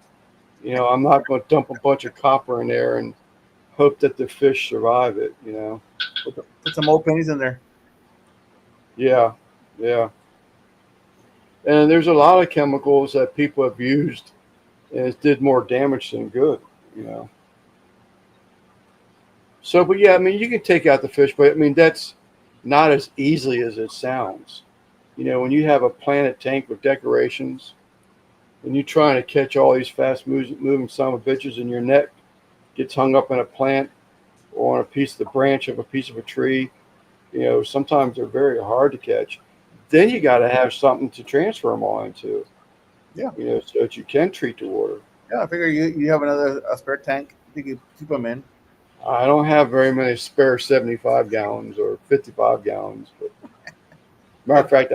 I'm not going to dump a bunch of copper in there and hope that the fish survive it. Put some old pennies in there. Yeah, yeah. And there's a lot of chemicals that people have used and it did more damage than good. You know. So, but yeah, I mean, you can take out the fish, but I mean that's not as easily as it sounds. When you have a planted tank with decorations and you're trying to catch all these moving son of bitches, and your net gets hung up in a plant or on a piece of the branch of a piece of a tree, sometimes they're very hard to catch. Then you got to have something to transfer them all into, Yeah. so that you can treat the water. Yeah, I figure you have a spare tank. You could keep them in. I don't have very many spare 75 gallons or 55 gallons, but matter of fact,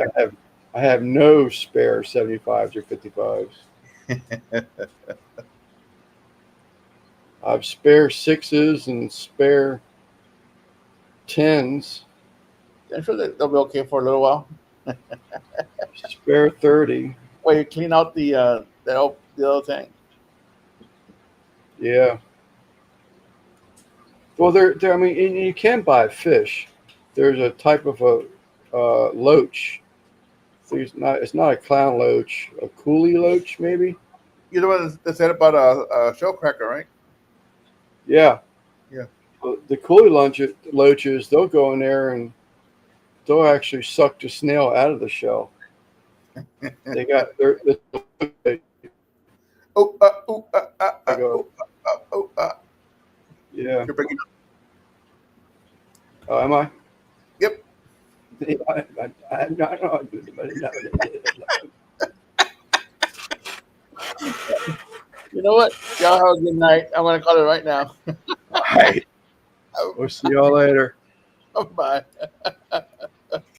I have no spare 75s or 55s. I have spare sixes and spare tens, I'm sure they'll be okay for a little while. spare 30. While you clean out the other tank. Yeah. Well, I mean, and you can buy fish. There's a type of a loach. It's not a clown loach, a coolie loach, maybe. You're the one that said about a shell cracker, right? Yeah. Yeah. The coolie loaches, they'll go in there and they'll actually suck the snail out of the shell. They got they Oh, go, oh. yeah. You're breaking up. Oh, am I? Yep. I'm not. You know what? Y'all have a good night. I'm gonna call it right now. All right. We'll see y'all later. Bye.